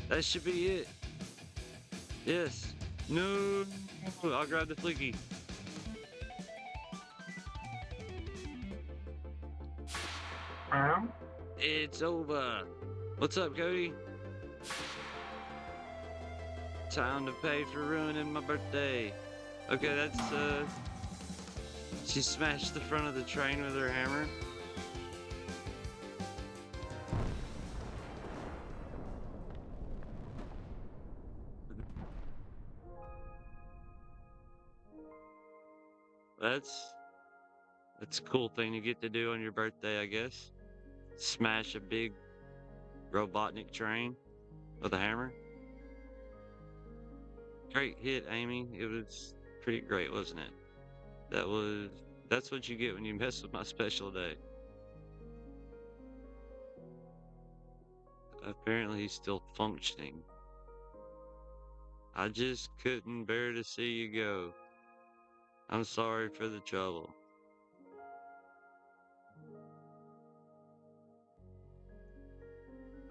That should be it. Yes. No. I'll grab the flicky. It's over. What's up, Cody? Time to pay for ruining my birthday. Okay, that's she smashed the front of the train with her hammer. That's a cool thing to get to do on your birthday, I guess. Smash a big Robotnik train with a hammer. Great hit, Amy. It was pretty great, wasn't it? That's what you get when you mess with my special day. Apparently he's still functioning. I just couldn't bear to see you go. I'm sorry for the trouble.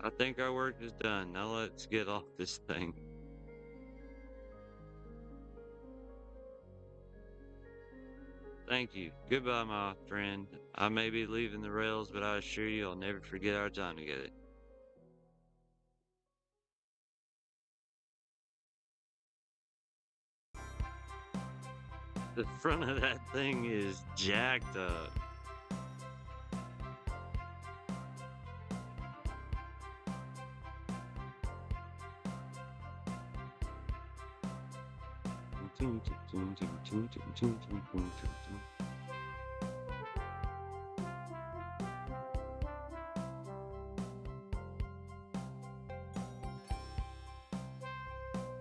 I think our work is done. Now let's get off this thing. Thank you. Goodbye, my friend. I may be leaving the rails, but I assure you I'll never forget our time together. The front of that thing is jacked up.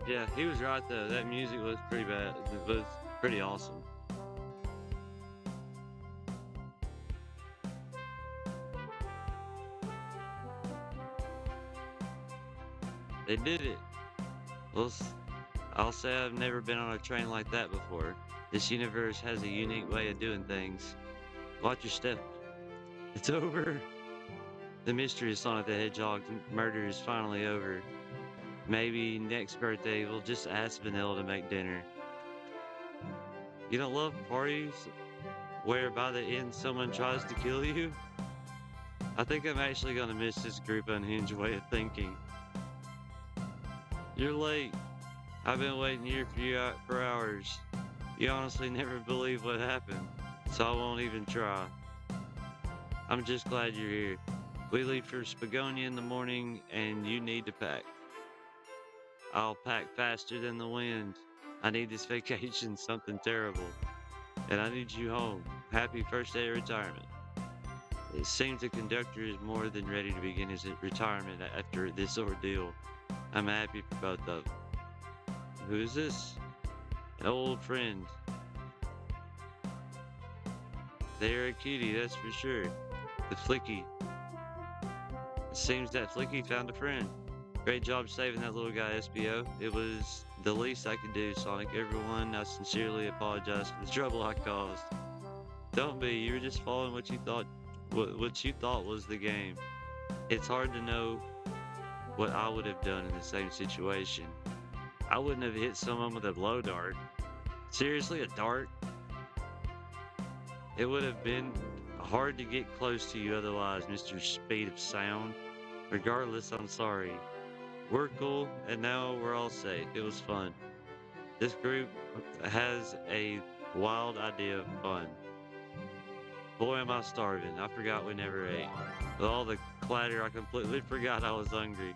Yeah, he was right though. That music was pretty bad. It was pretty awesome. They did it. Well, I'll say I've never been on a train like that before. This universe has a unique way of doing things. Watch your step. It's over. The mystery of Sonic the Hedgehog's murder is finally over. Maybe next birthday we'll just ask Vanilla to make dinner. You don't love parties where by the end someone tries to kill you? I think I'm actually gonna miss this group unhinged way of thinking. You're late. I've been waiting here for hours. You honestly never believe what happened, so I won't even try. I'm just glad you're here. We leave for Spagonia in the morning, and you need to pack. I'll pack faster than the wind. I need this vacation, something terrible. And I need you home. Happy first day of retirement. It seems the conductor is more than ready to begin his retirement after this ordeal. I'm happy for both of them. Who is this? An old friend. They're a cutie, that's for sure. The Flicky. It seems that Flicky found a friend. Great job saving that little guy, SBO. It was the least I could do, Sonic. Everyone, I sincerely apologize for the trouble I caused. Don't be, you were just following what you thought was the game. It's hard to know what I would have done in the same situation. I wouldn't have hit someone with a blow dart. Seriously, a dart? It would have been hard to get close to you otherwise, Mr. Speed of Sound. Regardless, I'm sorry. We're cool, and now we're all safe. It was fun. This group has a wild idea of fun. Boy, am I starving. I forgot we never ate. With all the clatter, I completely forgot I was hungry.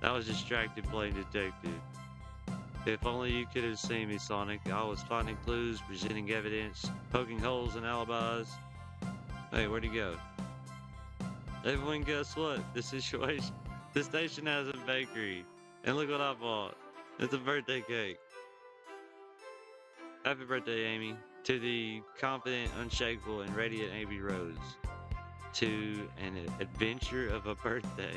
I was distracted playing detective. If only you could have seen me, Sonic. I was finding clues, presenting evidence, poking holes in alibis. Hey, where'd he go? Everyone, guess what? The station has a bakery. And look what I bought. It's a birthday cake. Happy birthday, Amy. To the confident, unshakable, and radiant Amy Rose. To an adventure of a birthday.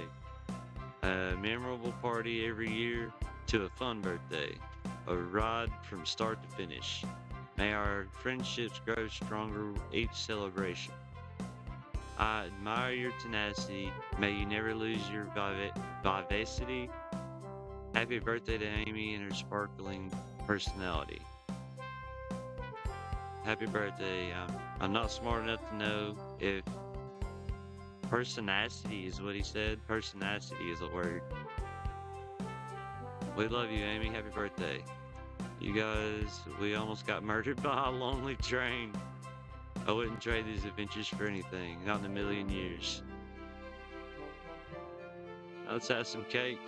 A memorable party every year. To a fun birthday. A ride from start to finish. May our friendships grow stronger each celebration. I admire your tenacity. May you never lose your vivacity. Happy birthday to Amy and her sparkling personality. Happy birthday. I'm not smart enough to know if personacity is what he said. Personacity is a word. We love you, Amy. Happy birthday. You guys, we almost got murdered by a lonely train. I wouldn't trade these adventures for anything, not in a million years. Now let's have some cake.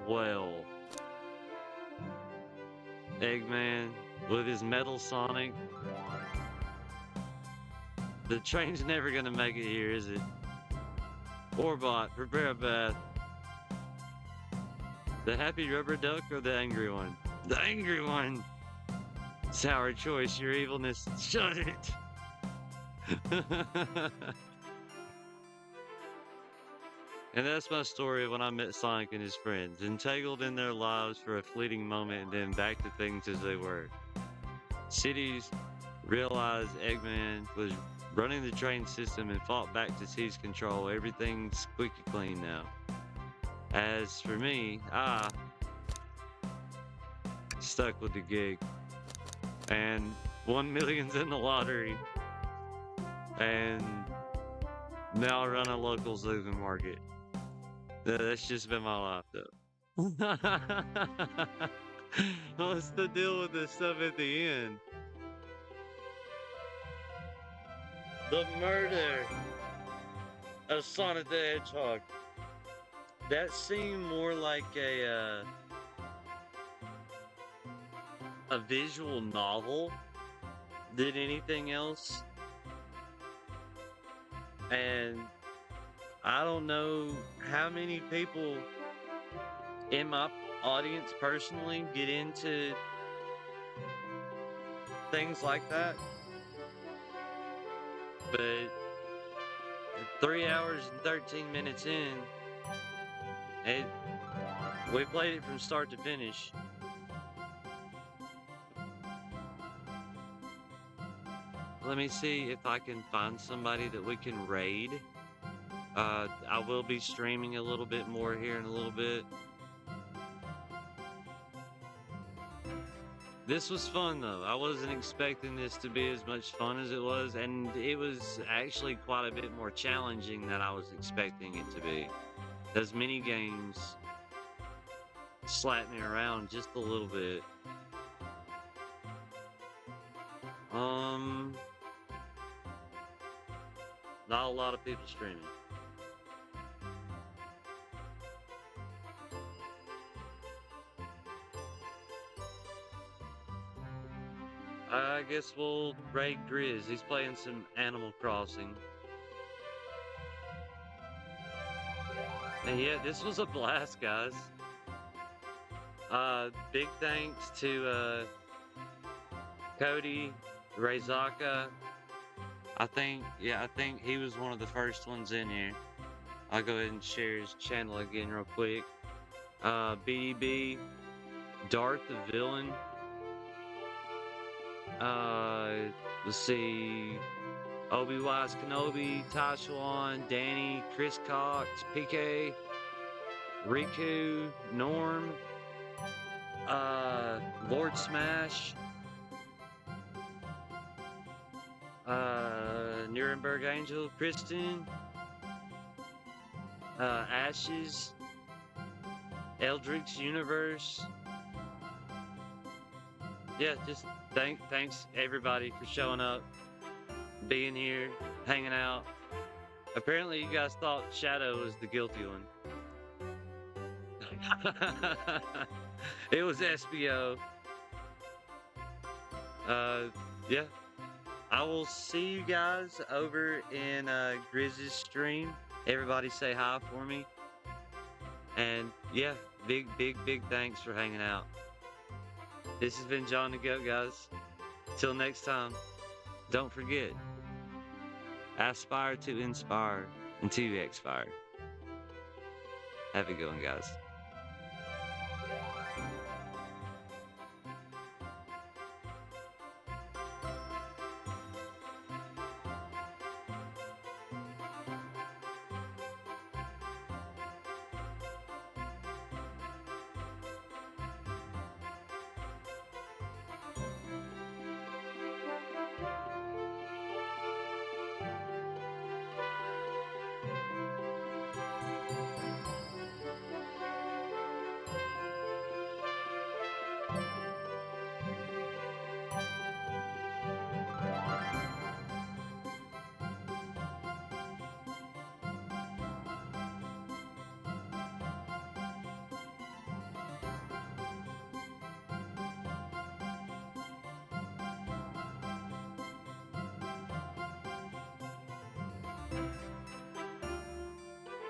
Well, Eggman with his metal Sonic. The train's never gonna make it here, is it? Orbot, prepare a bath. The happy rubber duck or the angry one? The angry one! Sour choice, your evilness. Shut it! And that's my story of when I met Sonic and his friends, entangled in their lives for a fleeting moment and then back to things as they were. Cities realized Eggman was running the train system and fought back to seize control. Everything's squeaky clean now. As for me, I stuck with the gig and won millions in the lottery, and now I run a local supermarket. That's just been my life, though. What's the deal with this stuff at the end? The murder of Sonic the Hedgehog. That seemed more like a visual novel than anything else. And I don't know how many people in my audience personally get into things like that. But 3 hours and 13 minutes in, we played it from start to finish. Let me see if I can find somebody that we can raid. I will be streaming a little bit more here in a little bit. This was fun though. I wasn't expecting this to be as much fun as it was, and it was actually quite a bit more challenging than I was expecting it to be. Those mini games slapped me around just a little bit. Not a lot of people streaming. I guess we'll raid Grizz. He's playing some Animal Crossing. And yeah, this was a blast, guys. Big thanks to Cody, Rezaka. I think he was one of the first ones in here. I'll go ahead and share his channel again real quick. BDB, Dart the Villain. Let's see. Obi-Wise Kenobi, Tashawan, Danny, Chris Cox, PK, Riku, Norm, Lord Smash, Nuremberg Angel, Kristen, Ashes, Eldrick's Universe. Yeah, just thanks everybody for showing up, being here, hanging out. Apparently you guys thought Shadow was the guilty one. It was SBO. Yeah. I will see you guys over in Grizz's stream. Everybody say hi for me. And yeah, big thanks for hanging out. This has been John the Goat, guys. Till next time, don't forget, aspire to inspire and to expire. Have a good one, guys.